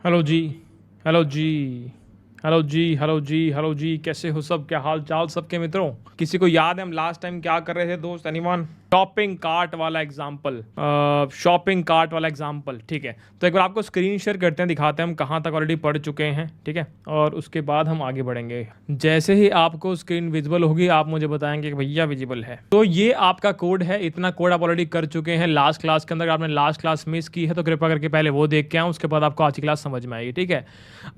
Hello जी। Hello जी। Hello जी। Hello जी। Hello जी, कैसे हो सब? क्या हाल चाल सबके मित्रों? किसी को याद है हम लास्ट टाइम क्या कर रहे थे दोस्त? एनीवन? शॉपिंग कार्ट वाला एग्जाम्पल। शॉपिंग कार्ट वाला एग्जाम्पल, ठीक है। तो एक बार आपको स्क्रीन शेयर करते हैं, दिखाते हैं हम कहाँ तक ऑलरेडी पढ़ चुके हैं, ठीक है। और उसके बाद हम आगे बढ़ेंगे। जैसे ही आपको स्क्रीन विजिबल होगी आप मुझे बताएंगे कि भैया विजिबल है। तो ये आपका कोड है, इतना कोड आप ऑलरेडी कर चुके हैं लास्ट क्लास के अंदर। आपने लास्ट क्लास मिस की है तो कृपया करके पहले वो देख के आए, उसके बाद आपको आज की क्लास समझ में आएगी, ठीक है।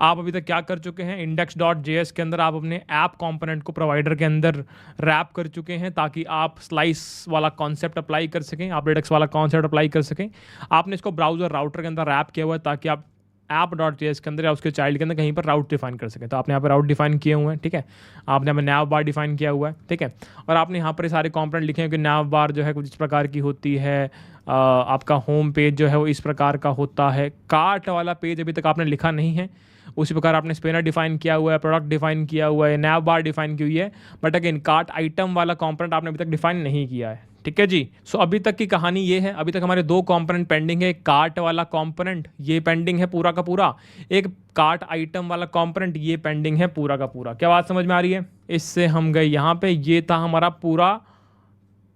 आप अभी तक क्या कर चुके हैं? index.js के अंदर आप अपने ऐप कंपोनेंट को प्रोवाइडर के अंदर रैप कर चुके हैं ताकि आप स्लाइस वाला कॉन्सेप्ट अप्लाई कर सकें, आप रेडक्स वाला कॉन्सेप्ट अप्लाई कर सकें। आपने इसको ब्राउजर राउटर के अंदर रैप किया हुआ है ताकि आप ऐप.js के अंदर या उसके चाइल्ड के अंदर कहीं पर राउट डिफाइन कर सकें। तो आपने यहाँ पर राउट डिफाइन किए हुए हैं, ठीक है। आपने हमें nav बार डिफाइन किया हुआ है, ठीक है। और आपने यहाँ पर ये सारे कंपोनेंट लिखे हैं कि nav बार जो है कुछ इस प्रकार की होती है। आपका होम पेज जो है वो इस प्रकार का होता है। कार्ट वाला पेज अभी तक आपने लिखा नहीं है। उसी प्रकार आपने स्पेनर डिफाइन किया हुआ है, प्रोडक्ट डिफाइन किया हुआ है, nav बार डिफाइन की हुई है। बट अगेन कार्ट आइटम वाला कंपोनेंट आपने अभी तक डिफाइन नहीं किया है, ठीक है जी। सो अभी तक की कहानी ये है, अभी तक हमारे दो कंपोनेंट पेंडिंग है। कार्ट वाला कंपोनेंट ये पेंडिंग है पूरा का पूरा, एक कार्ट आइटम वाला कंपोनेंट ये पेंडिंग है पूरा का पूरा। क्या बात समझ में आ रही है? इससे हम गए यहाँ पे, ये था हमारा पूरा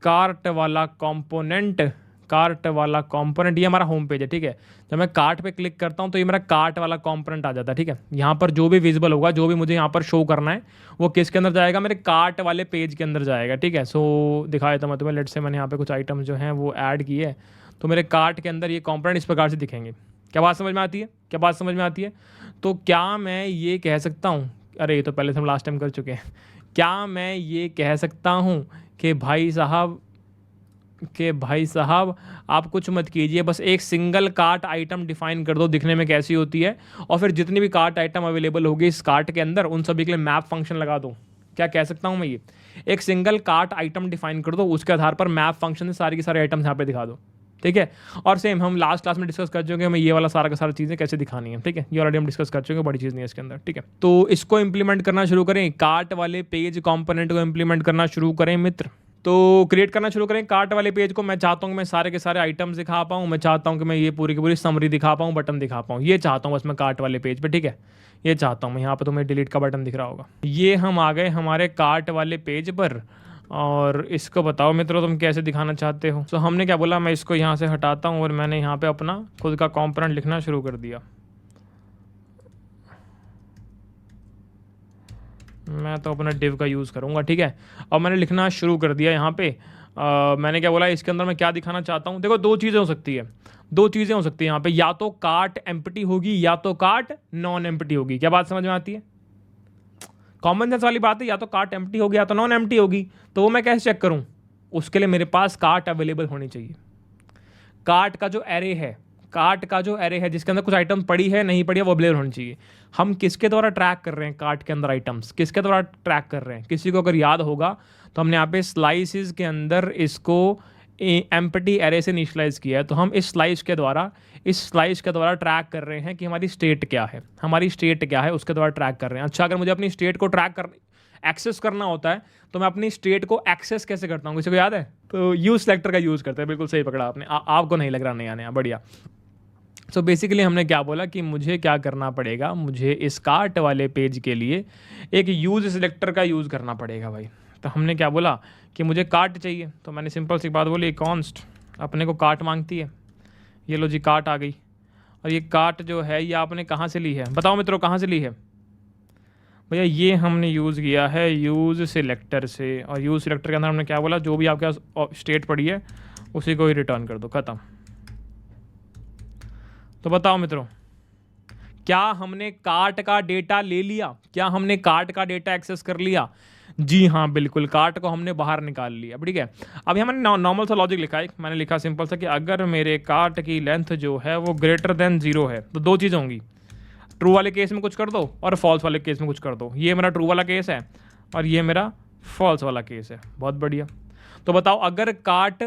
कार्ट वाला कंपोनेंट। कार्ट वाला कंपोनेंट ये हमारा होम पेज है, ठीक है। जब मैं कार्ट पे क्लिक करता हूँ तो ये मेरा कार्ट वाला कंपोनेंट आ जाता है, ठीक है। यहाँ पर जो भी विजिबल होगा, जो भी मुझे यहाँ पर शो करना है, वो किसके अंदर जाएगा? मेरे कार्ट वाले पेज के अंदर जाएगा, ठीक है। सो दिखा देता मैं तुम्हें। लेट से मैंने यहाँ पे कुछ आइटम्स जो हैं वो ऐड किए है, तो मेरे कार्ट के अंदर ये कंपोनेंट इस प्रकार से दिखेंगे। क्या बात समझ में आती है? क्या बात समझ में आती है? तो क्या मैं ये कह सकता हूँ, अरे ये तो पहले से हम लास्ट टाइम कर चुके हैं। क्या मैं ये कह सकता हूँ कि भाई साहब आप कुछ मत कीजिए, बस एक सिंगल कार्ट आइटम डिफाइन कर दो दिखने में कैसी होती है, और फिर जितनी भी कार्ट आइटम अवेलेबल होगी इस कार्ट के अंदर उन सभी के लिए मैप फंक्शन लगा दो। क्या कह सकता हूँ मैं? ये एक सिंगल कार्ट आइटम डिफाइन कर दो, उसके आधार पर मैप फंक्शन से सारी की सारे आइटम्स यहाँ पे दिखा दो, ठीक है। और सेम हम लास्ट क्लास में डिस्कस कर चुके हैं, हमें ये वाला सारा का सारा चीज़ें कैसे दिखानी है, ठीक है। ये ऑलरेडी हम डिस्कस कर चुके हैं, बड़ी चीज़ नहीं है इसके अंदर, ठीक है। तो इसको इंप्लीमेंट करना शुरू करें, कार्ट वाले पेज कंपोनेंट को इंप्लीमेंट करना शुरू करें मित्र। तो क्रिएट करना शुरू करें कार्ट वाले पेज को। मैं चाहता हूँ कि मैं सारे के सारे आइटम्स दिखा पाऊँ, मैं चाहता हूँ कि मैं ये पूरी की पूरी समरी दिखा पाऊँ, बटन दिखा पाऊँ, ये चाहता हूँ बस मैं कार्ट वाले पेज पे, ठीक है। ये चाहता हूँ मैं। यहाँ पर तुम्हें डिलीट का बटन दिख रहा होगा। ये हम आ गए हमारे कार्ट वाले पेज पर, और इसको बताओ मित्रों तुम कैसे दिखाना चाहते हो। तो हमने क्या बोला, मैं इसको यहाँ से हटाता हूँ और मैंने यहाँ पे अपना खुद का कंपोनेंट लिखना शुरू कर दिया। मैं तो अपना डिव का यूज़ करूँगा, ठीक है। और मैंने लिखना शुरू कर दिया यहाँ पे। मैंने क्या बोला, इसके अंदर मैं क्या दिखाना चाहता हूँ। देखो दो चीज़ें हो सकती है, दो चीज़ें हो सकती है यहाँ पे, या तो कार्ट एम्प्टी होगी या तो कार्ट नॉन एम्प्टी होगी। क्या बात समझ में आती है? कॉमन सेंस वाली बात है, या तो कार्ट एम्प्टी होगी या तो नॉन एम्प्टी होगी। तो वो मैं कैसे चेक करूँ? उसके लिए मेरे पास कार्ट अवेलेबल होनी चाहिए। कार्ट का जो एरे है, कार्ट का जो एरे है जिसके अंदर कुछ आइटम पड़ी है नहीं पड़ी है, वो अवेलेबल होनी चाहिए। हम किसके द्वारा ट्रैक कर रहे हैं कार्ट के अंदर आइटम्स? किसके द्वारा ट्रैक कर रहे हैं? किसी को अगर याद होगा तो हमने यहाँ पे स्लाइसिस के अंदर इसको एम्प्टी एरे से इनिशियलाइज किया है। तो हम इस स्लाइस के द्वारा ट्रैक कर रहे हैं कि हमारी स्टेट क्या है, हमारी स्टेट क्या है, उसके द्वारा ट्रैक कर रहे हैं। अच्छा, अगर मुझे अपनी स्टेट को एक्सेस करना होता है तो मैं अपनी स्टेट को एक्सेस कैसे करता हूँ? किसी को याद है? तो यूज सेलेक्टर का यूज़ करते हैं। बिल्कुल सही पकड़ा आपने। आपको नहीं लग रहा नया नया, बढ़िया। सो बेसिकली हमने क्या बोला कि मुझे क्या करना पड़ेगा, मुझे इस कार्ट वाले पेज के लिए एक यूज सिलेक्टर का यूज़ करना पड़ेगा भाई। तो हमने क्या बोला कि मुझे कार्ट चाहिए, तो मैंने सिंपल सी बात बोली, कॉन्स्ट अपने को कार्ट मांगती है। ये लो जी कार्ट आ गई। और ये कार्ट जो है ये आपने कहाँ से ली है? बताओ मित्रों कहाँ से ली है? भैया ये हमने यूज़ किया है यूज़ सिलेक्टर से। और यूज़ सिलेक्टर के अंदर हमने क्या बोला, जो भी आपके पास स्टेट पड़ी है उसी को ही रिटर्न कर दो, ख़त्म। तो बताओ मित्रों, क्या हमने कार्ट का डेटा ले लिया? क्या हमने कार्ट का डेटा एक्सेस कर लिया? जी हाँ बिल्कुल, कार्ट को हमने बाहर निकाल लिया, ठीक है। अभी हमने नॉर्मल सा लॉजिक लिखा है। मैंने लिखा सिंपल सा कि अगर मेरे कार्ट की लेंथ जो है वो ग्रेटर देन 0 है तो दो चीज़ें होंगी, ट्रू वाले केस में कुछ कर दो और फॉल्स वाले केस में कुछ कर दो। ये मेरा ट्रू वाला केस है और ये मेरा फॉल्स वाला केस है। बहुत बढ़िया। तो बताओ, अगर कार्ट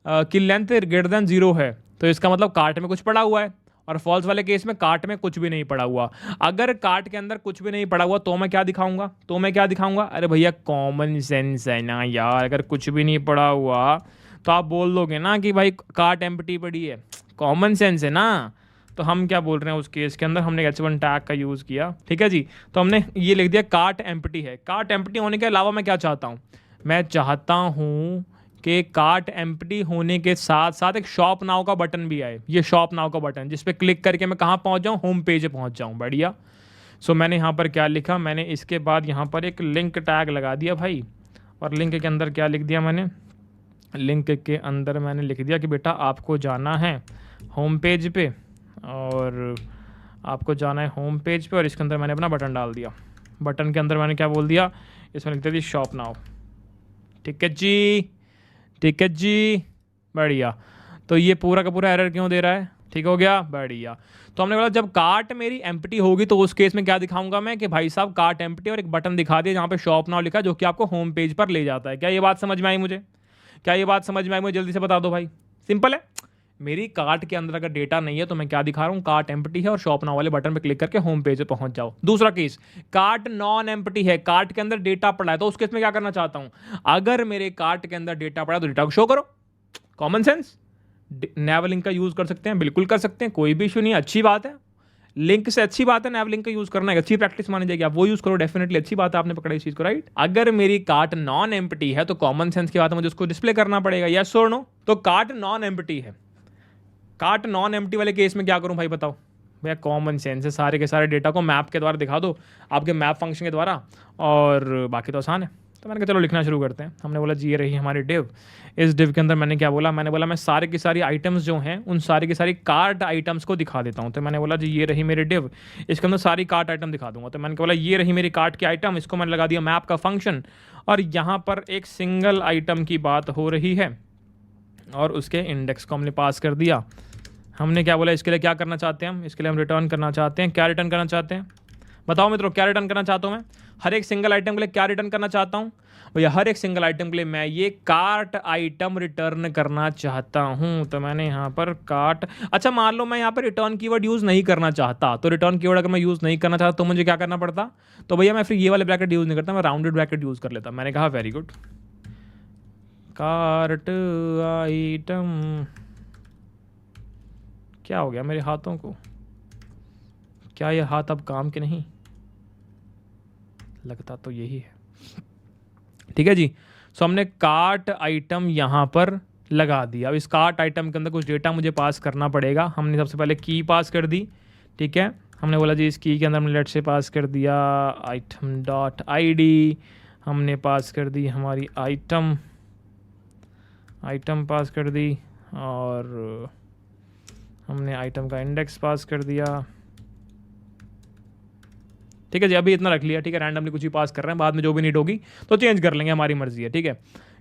की लेंथ ग्रेटर देन 0 है तो इसका मतलब कार्ट में कुछ पड़ा हुआ है, और फॉल्स वाले केस में कार्ट में कुछ भी नहीं पड़ा हुआ। अगर कार्ट के अंदर कुछ भी नहीं पड़ा हुआ तो मैं क्या दिखाऊंगा? अरे भैया कॉमन सेंस है ना यार, अगर कुछ भी नहीं पड़ा हुआ तो आप बोल दोगे ना कि भाई कार्ट एम्प्टी पड़ी है। कॉमन सेंस है ना। तो हम क्या बोल रहे हैं उस केस के अंदर, हमने h1 टैग का यूज़ किया, ठीक है जी। तो हमने ये लिख दिया कार्ट एम्प्टी है। कार्ट एम्प्टी होने के अलावा मैं क्या चाहता हूँ, मैं चाहता हूँ कि कार्ट एम्प्टी होने के साथ साथ एक शॉप नाउ का बटन भी आए। ये शॉप नाउ का बटन जिस पे क्लिक करके मैं कहाँ पहुँच जाऊँ, होम पेज पे पहुँच जाऊँ। बढ़िया। सो मैंने यहाँ पर क्या लिखा, मैंने इसके बाद यहाँ पर एक लिंक टैग लगा दिया भाई, और लिंक के अंदर क्या लिख दिया मैंने, लिंक के अंदर मैंने लिख दिया कि बेटा आपको जाना है होम पेज पे, और आपको जाना है होम पेज पे, और इसके अंदर मैंने अपना बटन डाल दिया। बटन के अंदर मैंने क्या बोल दिया, इसमें लिख दिया शॉप नाउ। ठीक है जी, ठीक है जी, बढ़िया। तो ये पूरा का पूरा एरर क्यों दे रहा है, ठीक हो गया, बढ़िया। तो हमने बोला जब कार्ट मेरी एम्प्टी होगी तो उस केस में क्या दिखाऊंगा मैं कि भाई साहब कार्ट एम्प्टी, और एक बटन दिखा दिया जहाँ पे शॉप नाउ लिखा है जो कि आपको होम पेज पर ले जाता है। क्या ये बात समझ में आई मुझे, क्या ये बात समझ में आई मुझे, जल्दी से बता दो भाई। सिंपल है, मेरी कार्ट के अंदर अगर डेटा नहीं है तो मैं क्या दिखा रहा हूँ, कार्ट एम्प्टी है और शॉप नाउ वाले बटन पे क्लिक करके होम पेज पे पहुंच जाओ। दूसरा केस, कार्ट नॉन एम्प्टी है, कार्ट के अंदर डेटा पड़ा है, तो उस केस में क्या करना चाहता हूँ, अगर मेरे कार्ट के अंदर डेटा पड़ा है तो डेटा को शो करो। Common sense. नैव लिंक का यूज कर सकते हैं, बिल्कुल कर सकते हैं, कोई भी इशू नहीं है, अच्छी बात है। लिंक से अच्छी बात है, नैव लिंक का यूज करना है, अच्छी प्रैक्टिस मानी जाएगी, आप वो यूज करो, डेफिनेटली अच्छी बात है, आपने पकड़ा इस चीज को, राइट। अगर मेरी कार्ट नॉन एम्प्टी है तो कॉमन सेंस की बात है, मुझे उसको डिस्प्ले करना पड़ेगा, यस और नो। तो कार्ट नॉन एम्प्टी है, कार्ट नॉन एम्प्टी वाले केस में क्या करूं भाई बताओ। भैया कॉमन सेंस है, सारे के सारे डेटा को मैप के द्वारा दिखा दो, आपके मैप फंक्शन के द्वारा, और बाकी तो आसान है। तो मैंने कहा चलो लिखना शुरू करते हैं। हमने बोला जी ये रही हमारी डिव। इस डिव के अंदर मैंने क्या बोला, मैंने बोला मैं सारे की सारी आइटम्स जो हैं उन सारी की सारी कार्ट आइटम्स को दिखा देता हूँ। तो मैंने बोला जी ये रही मेरी डिव, इसके अंदर सारी कार्ट आइटम दिखा दूंगा। तो मैंने बोला ये रही मेरी कार्ट की आइटम, इसको मैंने लगा दिया मैप का फंक्शन, और यहाँ पर एक सिंगल आइटम की बात हो रही है और उसके इंडेक्स को हमने पास कर दिया। हमने क्या बोला, इसके लिए क्या करना चाहते हैं हम, इसके लिए हम रिटर्न करना चाहते हैं, क्या रिटर्न करना चाहते हैं बताओ मित्रों, क्या रिटर्न करना चाहता हूँ मैं, हर एक सिंगल आइटम के लिए क्या रिटर्न करना चाहता हूँ भैया, हर एक सिंगल आइटम के लिए मैं ये कार्ट आइटम रिटर्न करना चाहता हूँ। तो मैंने यहाँ पर कार्ट, अच्छा मान लो मैं यहाँ पर रिटर्न कीवर्ड यूज़ नहीं करना चाहता, तो रिटर्न कीवर्ड अगर मैं यूज़ नहीं करना चाहता तो मुझे क्या करना पड़ता, तो भैया मैं फिर ये वाले ब्रैकेट यूज़ नहीं करता, मैं राउंडेड ब्रैकेट यूज़ कर लेता। मैंने कहा वेरी गुड, कार्ट आइटम, क्या हो गया मेरे हाथों को, क्या ये हाथ अब काम के नहीं, लगता तो यही है। ठीक है जी। सो हमने कार्ट आइटम यहाँ पर लगा दिया। अब इस कार्ट आइटम के अंदर कुछ डेटा मुझे पास करना पड़ेगा। हमने सबसे पहले की पास कर दी, ठीक है। हमने बोला जी इस की के अंदर हमने लेट से पास कर दिया आइटम डॉट ID, हमने पास कर दी हमारी आइटम पास कर दी, और हमने आइटम का इंडेक्स पास कर दिया। ठीक है जी, अभी इतना रख लिया, ठीक है। रैंडमली कुछ भी पास कर रहे हैं, बाद में जो भी नीड होगी तो चेंज कर लेंगे, हमारी मर्जी है, ठीक है।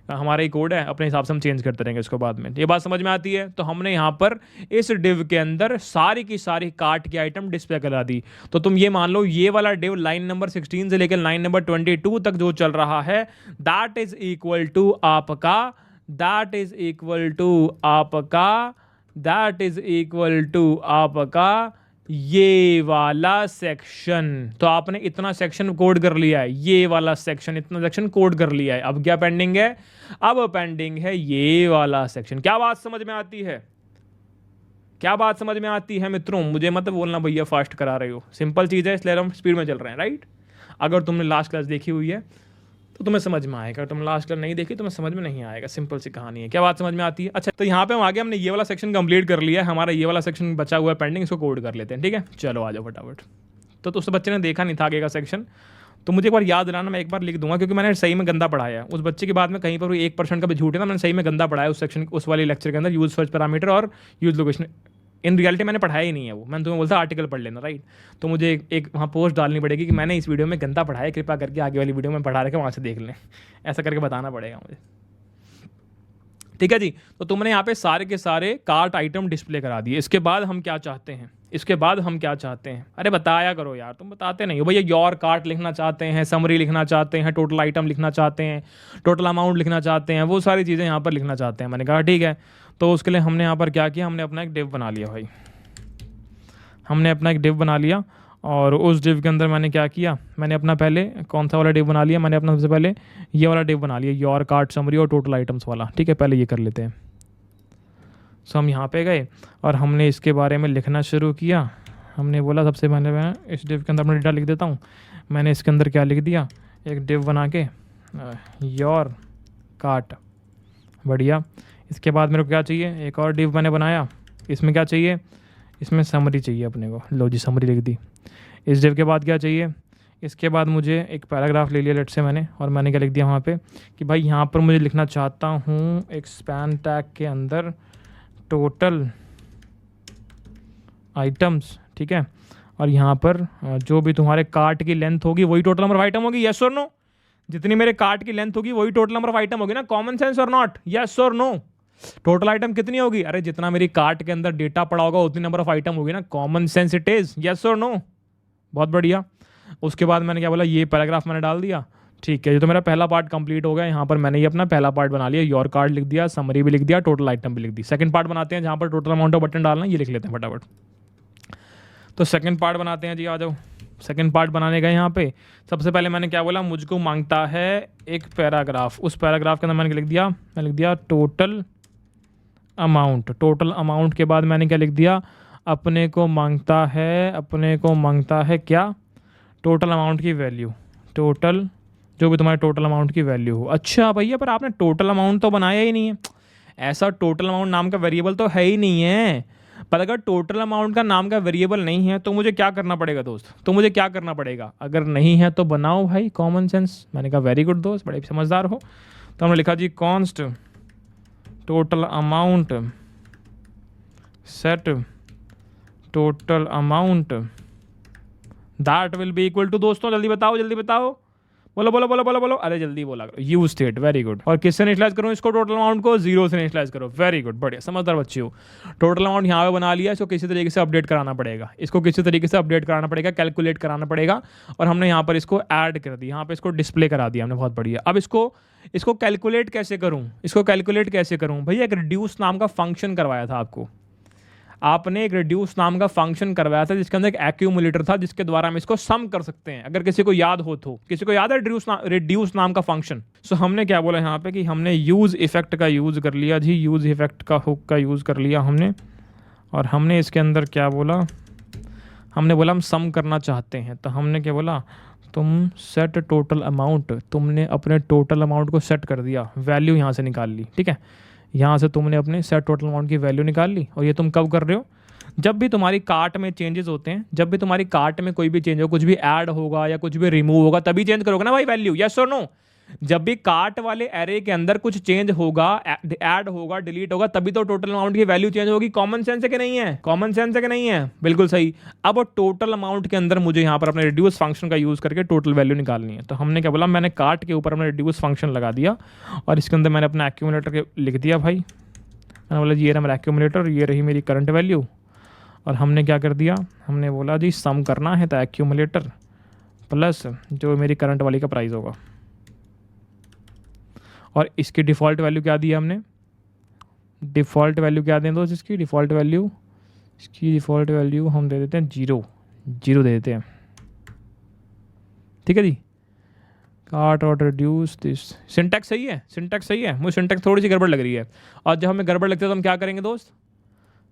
हमारा ही कोड है, अपने हिसाब से हम चेंज करते रहेंगे इसको बाद में। ये बात समझ में आती है। तो हमने यहाँ पर इस डिव के अंदर सारी की सारी कार्ट की आइटम डिस्प्ले करा दी। तो तुम ये मान लो ये वाला डिव लाइन नंबर 16 से लेकर लाइन नंबर 22 तक जो चल रहा है, दैट इज इक्वल टू आपका, दैट इज इक्वल टू आपका, दैट इज इक्वल टू आपका ये वाला सेक्शन। तो आपने इतना सेक्शन कोड कर लिया है, ये वाला सेक्शन, इतना सेक्शन कोड कर लिया है। अब क्या पेंडिंग है, अब पेंडिंग है ये वाला सेक्शन। क्या बात समझ में आती है, क्या बात समझ में आती है मित्रों? मुझे मत बोलना भैया फास्ट करा रहे हो, सिंपल चीज़ है, इसलिए हम स्पीड में चल रहे हैं, राइट। अगर तुमने लास्ट क्लास देखी हुई है तो तुम्हें समझ में आएगा, तुम लास्ट क्लास नहीं देखी तुम्हें समझ में नहीं आएगा, सिंपल सी कहानी है। क्या बात समझ में आती है? अच्छा, तो यहाँ पे हम आगे, हमने ये वाला सेक्शन कंप्लीट कर लिया है, हमारा ये वाला सेक्शन बचा हुआ है पेंडिंग, इसको कोड कर लेते हैं, ठीक है। चलो आ जाओ फटाफट। तो उस बच्चे ने देखा नहीं था आगे का सेक्शन, तो मुझे एक बार याद दिलाना, मैं एक बार लिख दूंगा, क्योंकि मैंने सही में गंदा पढ़ाया है। उस बच्चे के बाद में कहीं पर 1% का भी झूठ है ना, मैंने सही में गंदा पढ़ाया उस सेक्शन, उस वाले लेक्चर के अंदर, यूज सर्च पैरामीटर और यूज लोकेशन। इन रियलिटी मैंने पढ़ाया ही नहीं है वो, मैंने तुम्हें बोलता आर्टिकल पढ़ लेना, राइट। तो मुझे एक वहाँ पोस्ट डालनी पड़ेगी कि मैंने इस वीडियो में गंदा पढ़ाया, कृपया करके आगे वाली वीडियो में पढ़ा रखे वहाँ से देख लें, ऐसा करके बताना पड़ेगा मुझे, ठीक है जी। तो तुमने यहाँ पे सारे के सारे कार्ट आइटम डिस्प्ले करा दिए। इसके बाद हम क्या चाहते हैं, इसके बाद हम क्या चाहते हैं, अरे बताया करो यार, तुम बताते नहीं हो भैया। योर कार्ट लिखना चाहते हैं, समरी लिखना चाहते हैं, टोटल आइटम लिखना चाहते हैं, टोटल अमाउंट लिखना चाहते हैं, वो सारी चीज़ें यहाँ पर लिखना चाहते हैं। मैंने कहा ठीक है। तो उसके लिए हमने यहाँ पर क्या किया, हमने अपना एक डिव बना लिया भाई, हमने अपना एक डिव बना लिया। और उस डिव के अंदर मैंने क्या किया, मैंने अपना पहले कौन सा वाला डिव बना लिया, मैंने अपना सबसे पहले ये वाला डिव बना लिया, योर कार्ट समरी और टोटल आइटम्स वाला, ठीक है। पहले ये कर लेते हैं। सो हम यहाँ पे गए और हमने इसके बारे में लिखना शुरू किया। हमने बोला सबसे पहले मैं इस डिव के अंदर अपना डेटा लिख देता हूँ। मैंने इसके अंदर क्या लिख दिया, एक डिव बना के योर कार्ट, बढ़िया। इसके बाद मेरे को क्या चाहिए, एक और डिव मैंने बनाया, इसमें क्या चाहिए, इसमें समरी चाहिए अपने को, लो जी समरी लिख दी। इस डिव के बाद क्या चाहिए, इसके बाद मुझे एक पैराग्राफ ले लिया लेट से मैंने, और मैंने क्या लिख दिया वहाँ पे कि भाई यहाँ पर मुझे लिखना चाहता हूँ एक स्पैन टैग के अंदर टोटल आइटम्स, ठीक है। और यहाँ पर जो भी तुम्हारे कार्ट की लेंथ होगी वही टोटल नंबर ऑफ आइटम होगी, यस और नो। जितनी मेरे कार्ट की लेंथ होगी वही टोटल नंबर ऑफ आइटम होगी ना, कॉमन सेंस और नॉट, यस और नो। टोटल आइटम कितनी होगी, अरे जितना मेरी कार्ट के अंदर डेटा पड़ा होगा उतनी नंबर ऑफ आइटम होगी ना, common sense it is, yes और नो। बहुत बढ़िया। उसके बाद मैंने क्या बोला, ये पैराग्राफ मैंने डाल दिया, ठीक है। ये तो मेरा पहला पार्ट कंप्लीट हो गया। यहाँ पर मैंने ये अपना पहला पार्ट बना लिया, योर कार्ड लिख दिया, समरी भी लिख दिया, टोटल आइटम भी लिख दी। सेकंड पार्ट बनाते हैं जहाँ पर टोटल अमाउंट ऑफ बटन डालना है, ये लिख लेते हैं फटाफट। तो सेकंड पार्ट बनाते हैं जी, आ जाओ। सेकंड पार्ट बनाने गए यहाँ पे, सबसे पहले मैंने क्या बोला, मुझको मांगता है एक पैराग्राफ। उस पैराग्राफ के अंदर मैंने लिख दिया, मैं लिख दिया टोटल अमाउंट। टोटल अमाउंट के बाद मैंने क्या लिख दिया, अपने को मांगता है क्या, टोटल अमाउंट की वैल्यू, टोटल जो भी तुम्हारे टोटल अमाउंट की वैल्यू हो। अच्छा भैया पर आपने टोटल अमाउंट तो बनाया ही नहीं है, ऐसा टोटल अमाउंट नाम का वेरिएबल तो है ही नहीं है। पर अगर टोटल अमाउंट का नाम का वेरिएबल नहीं है तो मुझे क्या करना पड़ेगा दोस्त, तो मुझे क्या करना पड़ेगा, अगर नहीं है तो बनाओ भाई, कॉमन सेंस। मैंने कहा वेरी गुड दोस्त, बड़े समझदार हो। तो हमने लिखा जी const total amount set total amount that will be equal to, दोस्तों जल्दी बताओ जल्दी बताओ, बोलो बोलो बोलो बोलो बोलो, अरे जल्दी बोला करो, यूज स्टेट, वेरी गुड। और किससे इनिशियलाइज करूँ इसको, टोटल अमाउंट को 0 से इनिशियलाइज करो, वेरी गुड, बढ़िया समझदार बच्चे हो। टोटल अमाउंट यहाँ पे बना लिया, इसको किसी तरीके से अपडेट कराना पड़ेगा, कैलकुलेट कराना पड़ेगा। और हमने यहाँ पर इसको ऐड कर दिया, यहाँ पे इसको डिस्प्ले करा दिया हमने, बहुत बढ़िया। अब इसको कैलकुलेट कैसे करूँ, भैया एक रिड्यूस नाम का फंक्शन करवाया था आपने एक रिड्यूस नाम का फंक्शन करवाया था जिसके अंदर एक एक्यूमुलेटर था जिसके द्वारा हम इसको सम कर सकते हैं, अगर किसी को याद हो तो। किसी को याद है रिड्यूस नाम का फंक्शन। सो हमने क्या बोला यहाँ पे कि हमने यूज इफेक्ट का यूज कर लिया जी, यूज इफेक्ट का हुक का यूज कर लिया हमने। और हमने इसके अंदर क्या बोला, हमने बोला हम सम करना चाहते हैं, तो हमने क्या बोला, तुम सेट टोटल अमाउंट, तुमने अपने टोटल अमाउंट को सेट कर दिया, वैल्यू यहाँ से निकाल ली, ठीक है। यहाँ से तुमने अपने सेट टोटल अमाउंट की वैल्यू निकाल ली। और ये तुम कब कर रहे हो, जब भी तुम्हारी कार्ट में चेंजेस होते हैं, जब भी तुम्हारी कार्ट में कोई भी चेंज हो, कुछ भी ऐड होगा या कुछ भी रिमूव होगा, तभी चेंज करोगे ना भाई वैल्यू, यस और नो। जब भी कार्ट वाले एरे के अंदर कुछ चेंज होगा, ऐड होगा, डिलीट होगा, तभी तो टोटल अमाउंट की वैल्यू चेंज होगी। कॉमन सेंस है कि नहीं है, कॉमन सेंस है कि नहीं है, बिल्कुल सही। अब टोटल अमाउंट के अंदर मुझे यहाँ पर अपने रिड्यूस फंक्शन का यूज करके टोटल वैल्यू निकालनी है। तो हमने क्या बोला, मैंने कार्ट के ऊपर अपने रिड्यूस फंक्शन लगा दिया और इसके अंदर मैंने अपना एक्यूमुलेटर लिख दिया भाई। मैंने बोला जी ये रहा मेरा एक्यूमुलेटर, ये रही मेरी करंट वैल्यू। और हमने क्या कर दिया, हमने बोला जी सम करना है तो एक्यूमुलेटर प्लस जो मेरी करंट वाली का प्राइस होगा। और इसकी डिफ़ॉल्ट वैल्यू क्या दी हमने, डिफ़ॉल्ट वैल्यू क्या दें दोस्त, इसकी डिफ़ॉल्ट वैल्यू हम दे देते हैं 0 दे देते हैं, ठीक है जी। काट और रिड्यूस दिस, सिंटैक्स सही है, मुझे सिंटैक्स थोड़ी सी गड़बड़ लग रही है। और जब हमें गड़बड़ लगती है तो हम क्या करेंगे दोस्त,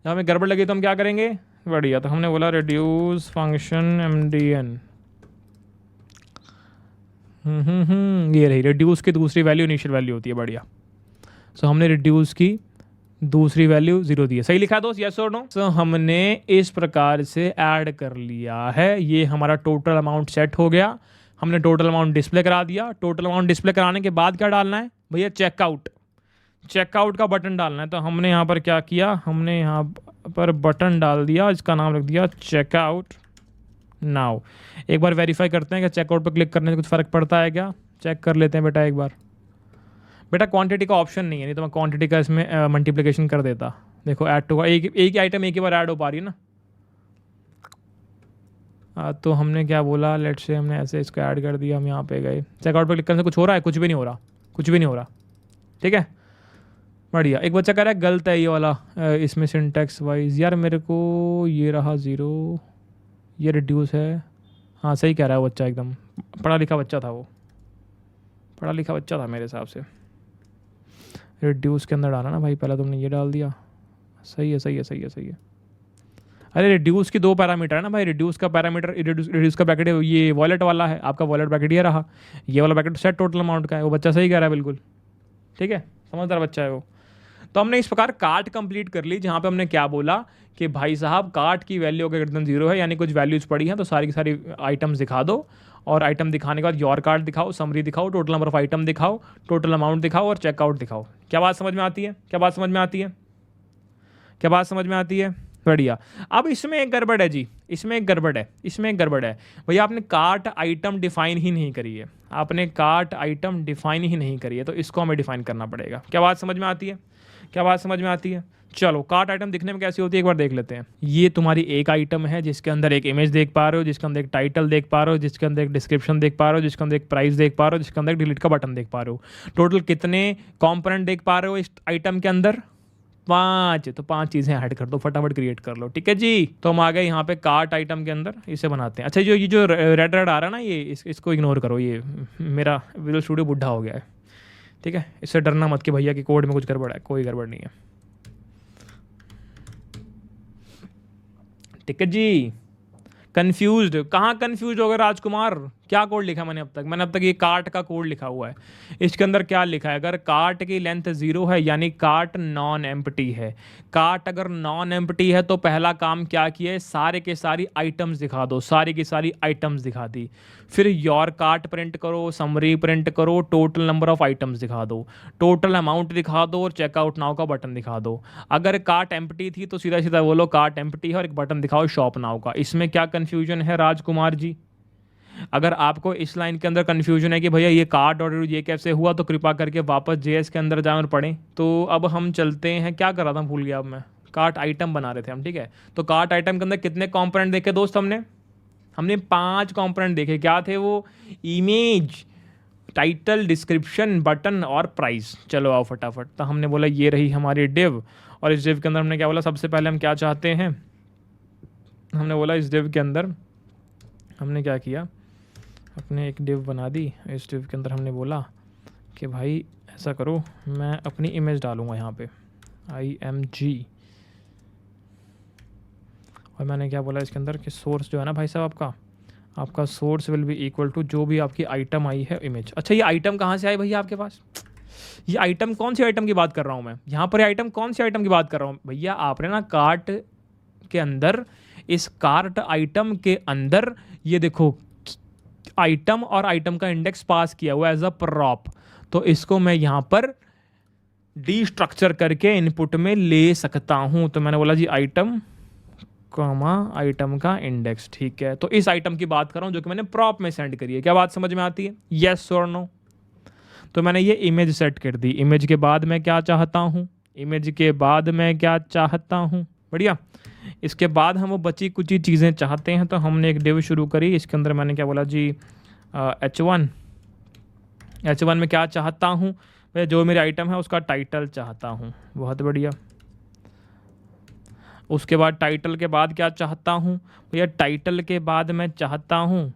जब हमें गड़बड़ लगी तो हम क्या करेंगे, बढ़िया। तो हमने बोला रिड्यूस फंक्शन MDN, ये रही रिड्यूस की दूसरी वैल्यू इनिशियल वैल्यू होती है, बढ़िया। सो हमने रिड्यूस की दूसरी वैल्यू 0 दी है, सही लिखा दोस्त, यस और नो। सो हमने इस प्रकार से ऐड कर लिया है, ये हमारा टोटल अमाउंट सेट हो गया। हमने टोटल अमाउंट डिस्प्ले करा दिया। टोटल अमाउंट डिस्प्ले कराने के बाद क्या डालना है भैया, चेकआउट का बटन डालना है। तो हमने यहाँ पर क्या किया, हमने यहाँ पर बटन डाल दिया, इसका नाम रख दिया चेकआउट नाउ। एक बार वेरीफाई करते हैं कि चेकआउट पर क्लिक करने से कुछ फ़र्क पड़ता है क्या, चेक कर लेते हैं बेटा एक बार। बेटा क्वांटिटी का ऑप्शन नहीं है, नहीं तो मैं क्वांटिटी का इसमें मल्टीप्लिकेशन कर देता। देखो ऐड टू, एक ही आइटम एक ही बार ऐड हो पा रही है ना। तो हमने क्या बोला, लेट से हमने ऐसे इसको ऐड कर दिया, हम यहाँ पे गए, चेकआउट पर क्लिक करने से कुछ हो रहा है, कुछ भी नहीं हो रहा, ठीक है, बढ़िया। एक बच्चा कह रहा है गलत है ये वाला, इसमें सिंटैक्स वाइज, यार मेरे को ये रहा 0, ये रिड्यूस है, हाँ सही कह रहा है वो बच्चा, एकदम पढ़ा लिखा बच्चा था मेरे हिसाब से। रिड्यूस के अंदर डाला ना भाई, पहले तुमने ये डाल दिया, सही है, सही है, सही है, सही है। अरे रिड्यूस की 2 पैरामीटर है ना भाई, रिड्यूस का पैरामीटर, रिड्यूस का ब्रैकेट ये वॉलेट वाला है, आपका वॉलेट ब्रैकेट ये रहा, ये वाला ब्रैकेट सेट टोटल अमाउंट का है। वो बच्चा सही कह रहा है बिल्कुल, ठीक है, समझदार बच्चा है वो। तो हमने इस प्रकार कार्ट कंप्लीट कर ली, जहाँ पे हमने क्या बोला कि भाई साहब कार्ट की वैल्यू अगर एकदम जीरो है, यानी कुछ वैल्यूज पड़ी हैं, तो सारी की सारी आइटम्स दिखा दो, और आइटम दिखाने के बाद योर कार्ट दिखाओ, समरी दिखाओ, टोटल नंबर ऑफ आइटम दिखाओ, टोटल अमाउंट दिखाओ, और चेकआउट दिखाओ। क्या बात समझ में आती है? क्या बात समझ में आती है? क्या बात समझ में आती है? बढ़िया। अब इसमें एक गड़बड़ है जी, इसमें एक गड़बड़ है, इसमें एक गड़बड़ है भैया, आपने कार्ट आइटम डिफाइन ही नहीं करी है, आपने कार्ट आइटम डिफाइन ही नहीं करी है, तो इसको हमें डिफाइन करना पड़ेगा। क्या बात समझ में आती है? क्या बात समझ में आती है? चलो, कार्ट आइटम दिखने में कैसी होती है एक बार देख लेते हैं। ये तुम्हारी एक आइटम है जिसके अंदर एक इमेज देख पा रहे हो, जिसके अंदर एक टाइटल देख पा रहे हो, जिसके अंदर एक डिस्क्रिप्शन देख पा रहे हो, जिसके अंदर एक प्राइस देख पा रहे हो, जिसके अंदर एक डिलीट का बटन देख पा रहे हो। टोटल कितने कंपोनेंट देख पा रहे हो इस आइटम के अंदर? 5। तो 5 चीज़ें ऐड कर दो, फटाफट क्रिएट कर लो, ठीक है जी। तो हम आ गए यहाँ पे कार्ट आइटम के अंदर, इसे बनाते हैं। अच्छा, ये जो रेड रेड आ रहा है ना, ये इसको इग्नोर करो, ये मेरा विजुअल स्टूडियो बुढ़ा हो गया है, ठीक है। इससे डरना मत कि भैया की कोड में कुछ गड़बड़ है, कोई गड़बड़ नहीं है, ठीक है जी। कंफ्यूज्ड, कहाँ कंफ्यूज हो गए राजकुमार? क्या कोड लिखा मैंने अब तक? मैंने अब तक ये कार्ट का कोड लिखा हुआ है, इसके अंदर क्या लिखा है? अगर कार्ट की लेंथ 0 है यानी कार्ट नॉन एम्प्टी है। कार्ट अगर नॉन एम्प्टी है तो पहला काम क्या किया है? सारे के सारी आइटम्स दिखा दो, सारी की सारी आइटम्स दिखा दी। फिर योर कार्ट प्रिंट करो, समरी प्रिंट करो, टोटल नंबर ऑफ आइटम्स दिखा दो, टोटल अमाउंट दिखा दो, और चेकआउट नाउ का बटन दिखा दो। अगर कार्ट एम्प्टी थी तो सीधा सीधा बोलो कार्ट एम्प्टी है, और एक बटन दिखाओ शॉप नाउ का। इसमें क्या कंफ्यूजन है राजकुमार जी? अगर आपको इस लाइन के अंदर कन्फ्यूजन है कि भैया ये कार्ट ऑर्डर ये कैसे हुआ, तो कृपा करके वापस जेएस के अंदर जाएं और पढ़ें। तो अब हम चलते हैं, क्या कर रहा था भूल गया अब मैं, कार्ट आइटम बना रहे थे हम, ठीक है। तो कार्ट आइटम के अंदर कितने कंपोनेंट देखे दोस्त? हमने 5 कंपोनेंट देखे। क्या थे वो? इमेज, टाइटल, डिस्क्रिप्शन, बटन और प्राइस। चलो आओ फटाफट। तो हमने बोला ये रही हमारी डिव, और इस डिव के अंदर हमने क्या बोला? सबसे पहले हम क्या चाहते हैं? हमने बोला इस डिव के अंदर हमने क्या किया, अपने एक डिव बना दी। इस डिव के अंदर हमने बोला कि भाई ऐसा करो, मैं अपनी इमेज डालूंगा यहाँ पे IMG, और मैंने क्या बोला इसके अंदर कि सोर्स जो है ना भाई साहब, आपका source will be equal to जो भी आपकी आइटम आई है इमेज। अच्छा, ये आइटम कहाँ से आई भैया आपके पास? ये आइटम कौन सी आइटम की बात कर रहा हूँ मैं यहाँ पर? आइटम कौन सी आइटम की बात कर रहा हूँ भैया? आपने ना कार्ट के अंदर, इस कार्ट आइटम के अंदर ये देखो आइटम और आइटम का इंडेक्स पास किया हुआ एज अ प्रॉप। तो इसको मैं यहाँ पर डी स्ट्रक्चर करके इनपुट में ले सकता हूँ। तो मैंने बोला जी आइटम कॉमा आइटम का इंडेक्स, ठीक है। तो इस आइटम की बात कर रहा हूँ जो कि मैंने प्रॉप में सेंड करी है। क्या बात समझ में आती है? यस और नो? तो मैंने ये इमेज सेट कर दी। इमेज के बाद मैं क्या चाहता हूँ? इमेज के बाद मैं क्या चाहता हूँ? बढ़िया। इसके बाद हम वो बची कुची चीज़ें चाहते हैं, तो हमने एक डिव शुरू करी। इसके अंदर मैंने क्या बोला जी? H1 में क्या चाहता हूँ? मैं जो मेरी आइटम है उसका टाइटल चाहता हूँ। बहुत बढ़िया। उसके बाद टाइटल के बाद क्या चाहता हूँ भैया? टाइटल के बाद मैं चाहता हूँ,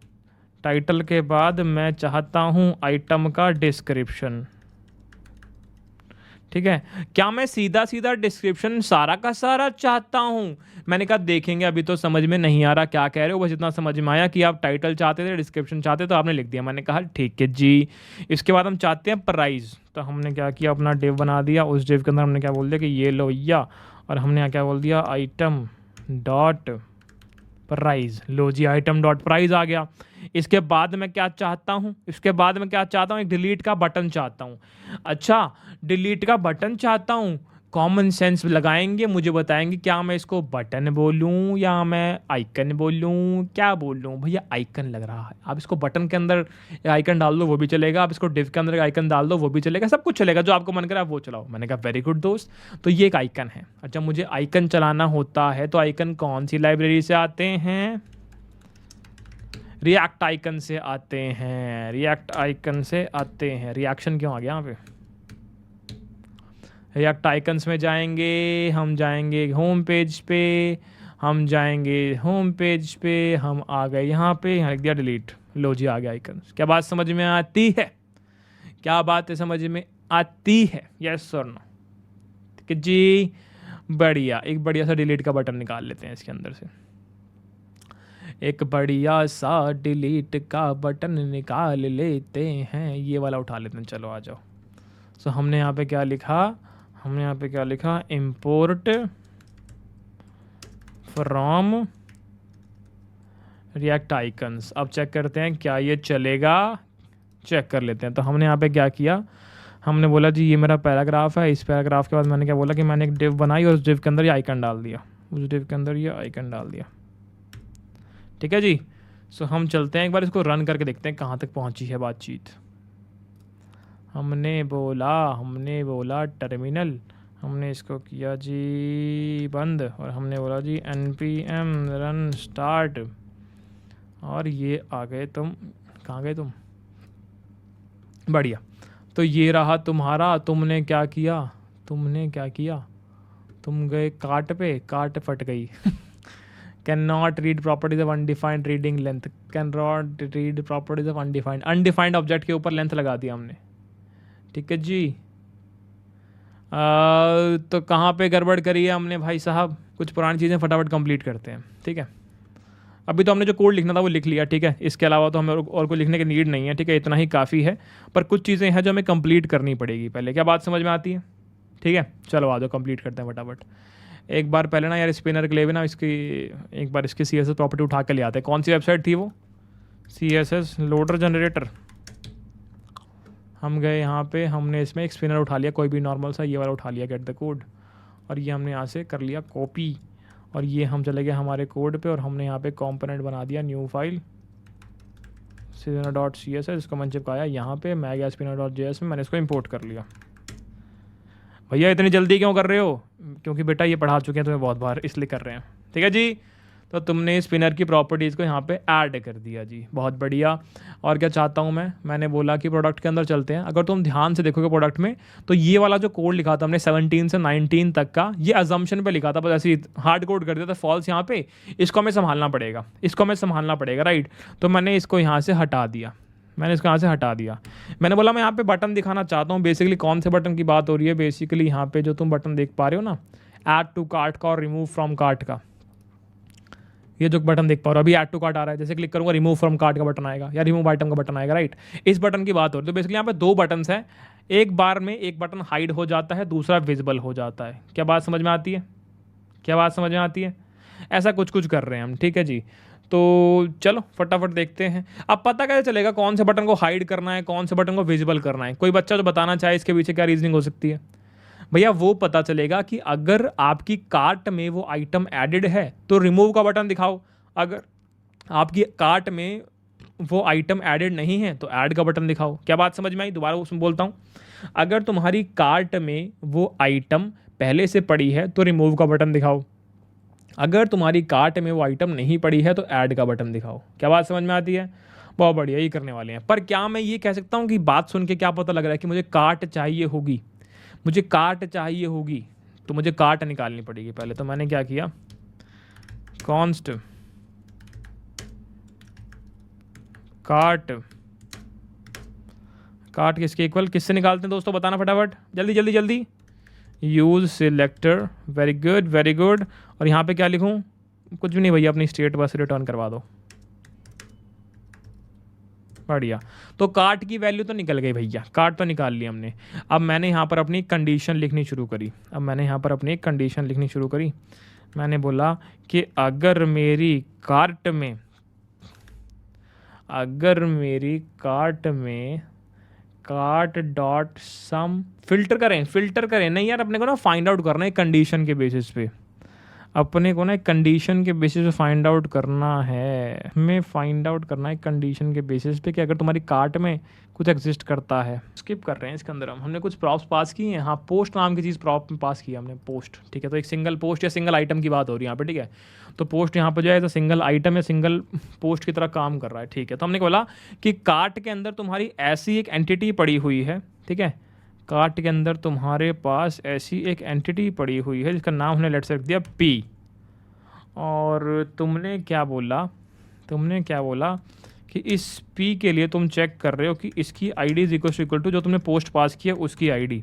टाइटल के बाद मैं चाहता हूँ आइटम का डिस्क्रिप्शन, ठीक है। क्या मैं सीधा सीधा डिस्क्रिप्शन सारा का सारा चाहता हूँ? मैंने कहा देखेंगे, अभी तो समझ में नहीं आ रहा क्या कह रहे हो, बस इतना समझ में आया कि आप टाइटल चाहते थे, डिस्क्रिप्शन चाहते, तो आपने लिख दिया। मैंने कहा ठीक है जी। इसके बाद हम चाहते हैं प्राइस, तो हमने क्या किया? अपना डिव बना दिया। उस डिव के अंदर हमने क्या बोल दिया कि ये लो भैया, और हमने यहाँ क्या बोल दिया? Item dot price. लो जी, आइटम डॉट प्राइस आ गया। इसके बाद मैं क्या चाहता हूँ? इसके बाद मैं क्या चाहता हूँ? एक डिलीट का बटन चाहता हूँ। अच्छा, डिलीट का बटन चाहता हूँ। कॉमन सेंस लगाएंगे, मुझे बताएंगे क्या मैं इसको बटन बोलूँ या मैं आइकन बोलूँ, क्या बोलूँ? भैया आइकन लग रहा है। आप इसको बटन के अंदर आइकन डाल दो वो भी चलेगा, आप इसको डिव के अंदर आइकन डाल दो वो भी चलेगा, सब कुछ चलेगा, जो आपको मन करे आप वो चलाओ। मैंने कहा वेरी गुड दोस्त, तो ये एक आइकन है। अच्छा, मुझे आइकन चलाना होता है तो आइकन कौन सी लाइब्रेरी से आते हैं? रिएक्ट आइकन से आते हैं, रिएक्ट आइकन से आते हैं। रिएक्शन क्यों आ गया यहाँ पे? रिएक्ट आइकन्स में जाएंगे, हम जाएंगे होम पेज पे, हम जाएंगे होम पेज पे, हम आ गए यहाँ पे, यहाँ लिख दिया डिलीट। लो जी, आ गया आइकन्स। क्या बात समझ में आती है? क्या बात है समझ में आती है? यस और नो? ठीक है जी। बढ़िया, एक बढ़िया सा डिलीट का बटन निकाल लेते हैं इसके अंदर से, एक बढ़िया सा डिलीट का बटन निकाल लेते हैं, ये वाला उठा लेते हैं। चलो आ जाओ। सो हमने यहाँ पे क्या लिखा, इम्पोर्ट फ्रॉम रिएक्ट आइकन्स। अब चेक करते हैं क्या ये चलेगा, चेक कर लेते हैं। तो हमने यहाँ पे क्या किया, हमने बोला जी ये मेरा पैराग्राफ है, इस पैराग्राफ के बाद मैंने क्या बोला कि मैंने एक डिव बनाई और उस डिव के अंदर ये आइकन डाल दिया, उस डिव के अंदर ये आइकन डाल दिया। ठीक है जी। सो हम चलते हैं एक बार इसको रन करके देखते हैं कहाँ तक पहुँची है बातचीत। हमने बोला टर्मिनल, हमने इसको किया जी बंद और हमने बोला जी npm रन स्टार्ट, और ये आ गए तुम। कहाँ गए तुम? बढ़िया। तो ये रहा तुम्हारा। तुमने क्या किया, तुम गए काट पे, काट फट गई। Can not read properties of undefined reading length, can not read properties of undefined object के ऊपर लेंथ लगा दिया हमने। ठीक है जी। तो कहाँ पे गड़बड़ करी है हमने भाई साहब? कुछ पुरानी चीज़ें फटाफट कंप्लीट करते हैं। ठीक है, अभी तो हमने जो कोड लिखना था वो लिख लिया। ठीक है, इसके अलावा तो हमें और कोई लिखने की नीड नहीं है। ठीक है, इतना ही काफ़ी है। पर कुछ चीज़ें हैं जो हमें कंप्लीट करनी पड़ेगी पहले। क्या बात समझ में आती है? ठीक है, चलो आ जाओ कंप्लीट करते हैं फटाफट। एक बार पहले ना यार स्पिनर के लिए भी ना एक बार इसकी CSS प्रॉपर्टी उठा के ले आते हैं। कौन सी वेबसाइट थी वो? CSS loader generator. हम गए यहाँ पे, हमने इसमें एक स्पिनर उठा लिया, कोई भी नॉर्मल सा, ये वाला उठा लिया, गेट द कोड, और ये हमने यहाँ से कर लिया कॉपी, और ये हम चले गए हमारे कोड पे और हमने यहाँ पे कंपोनेंट बना दिया, न्यू फाइल spinner.css। इसको मैंने चिपकाया यहाँ पे, मैं गया spinner.js में, मैंने इसको इंपोर्ट कर लिया। भैया इतनी जल्दी क्यों कर रहे हो? क्योंकि बेटा ये पढ़ा चुके हैं तुम्हें बहुत बार, इसलिए कर रहे हैं। ठीक है जी। तो तुमने स्पिनर की प्रॉपर्टीज़ को यहाँ पे ऐड कर दिया जी, बहुत बढ़िया। और क्या चाहता हूँ मैंने बोला कि प्रोडक्ट के अंदर चलते हैं। अगर तुम ध्यान से देखोगे प्रोडक्ट में, तो ये वाला जो कोड लिखा था हमने 17 से 19 तक का, ये अजम्पशन पे लिखा था, बस ऐसे हार्ड कोड कर दिया था फॉल्स यहाँ पे। इसको हमें संभालना पड़ेगा, राइट। तो मैंने इसको यहाँ से हटा दिया, मैंने बोला मैं यहाँ पे बटन दिखाना चाहता हूँ। बेसिकली कौन से बटन की बात हो रही है? बेसिकली यहाँ पे जो तुम बटन देख पा रहे हो ना, ऐड टू कार्ट का और रिमूव फ्रॉम कार्ट का, ये जो बटन देख पा रहे हो, अभी ऐड टू कार्ट आ रहा है, जैसे क्लिक करूंगा रिमूव फ्रॉम कार्ट का बटन आएगा या रिमूव आइटम का बटन आएगा, राइट। इस बटन की बात हो रही है। तो बेसिकली यहाँ पे दो बटन्स हैं, एक बार में एक बटन हाइड हो जाता है, दूसरा विजिबल हो जाता है। क्या बात समझ में आती है? ऐसा कुछ कर रहे हैं हम। ठीक है जी। तो चलो फटाफट देखते हैं। अब पता कैसे चलेगा कौन से बटन को हाइड करना है, कौन से बटन को विजिबल करना है? कोई बच्चा जो बताना चाहे इसके पीछे क्या रीजनिंग हो सकती है? भैया वो पता चलेगा कि अगर आपकी कार्ट में वो आइटम एडेड है तो रिमूव का बटन दिखाओ, अगर आपकी कार्ट में वो आइटम एडेड नहीं है तो ऐड का बटन दिखाओ। क्या बात समझ में आई? दोबारा उसमें बोलता हूँ, अगर तुम्हारी कार्ट में वो आइटम पहले से पड़ी है तो रिमूव का बटन दिखाओ, अगर तुम्हारी कार्ट में वो आइटम नहीं पड़ी है तो ऐड का बटन दिखाओ। क्या बात समझ में आती है? बहुत बढ़िया, यही करने वाले हैं। पर क्या मैं ये कह सकता हूँ कि बात सुन के क्या पता लग रहा है कि मुझे कार्ट चाहिए होगी, तो मुझे कार्ट निकालनी पड़ेगी पहले। तो मैंने क्या किया, कॉन्स्ट कार्ट किसके इक्वल, किससे निकालते हैं दोस्तों? बताना फटाफट, जल्दी। Use selector, very good. और यहाँ पे क्या लिखूँ? कुछ भी नहीं भैया, अपनी स्टेट बस रिटर्न करवा दो। बढ़िया। तो कार्ट की वैल्यू तो निकल गई भैया, कार्ट तो निकाल ली हमने। अब मैंने यहाँ पर अपनी कंडीशन लिखनी शुरू करी। मैंने बोला कि अगर मेरी कार्ट में कार्ट डॉट सम फिल्टर करें नहीं यार, अपने को ना फाइंड आउट करना है कंडीशन के बेसिस पे, फाइंड आउट करना है, कंडीशन के बेसिस पे कि अगर तुम्हारी कार्ट में कुछ एग्जिस्ट करता है। स्किप कर रहे हैं इसके अंदर, हमने कुछ प्रॉप्स पास किए हैं। हाँ, पोस्ट नाम की चीज़ प्रॉप में पास किया हमने, पोस्ट। ठीक है, तो एक सिंगल पोस्ट या सिंगल आइटम की बात हो रही है यहाँ पे। ठीक है, तो पोस्ट यहाँ पर जो है तो सिंगल आइटम या सिंगल पोस्ट की तरह काम कर रहा है। ठीक है, तो हमने बोला कि कार्ट के अंदर तुम्हारी ऐसी एक एंटिटी पड़ी हुई है। ठीक है, कार्ट के अंदर तुम्हारे पास ऐसी एक एंटिटी पड़ी हुई है जिसका नाम हमने लेट से रख दिया P। और तुमने क्या बोला कि इस P के लिए तुम चेक कर रहे हो कि इसकी ID इज इक्वल टू जो तुमने पोस्ट पास किया उसकी ID।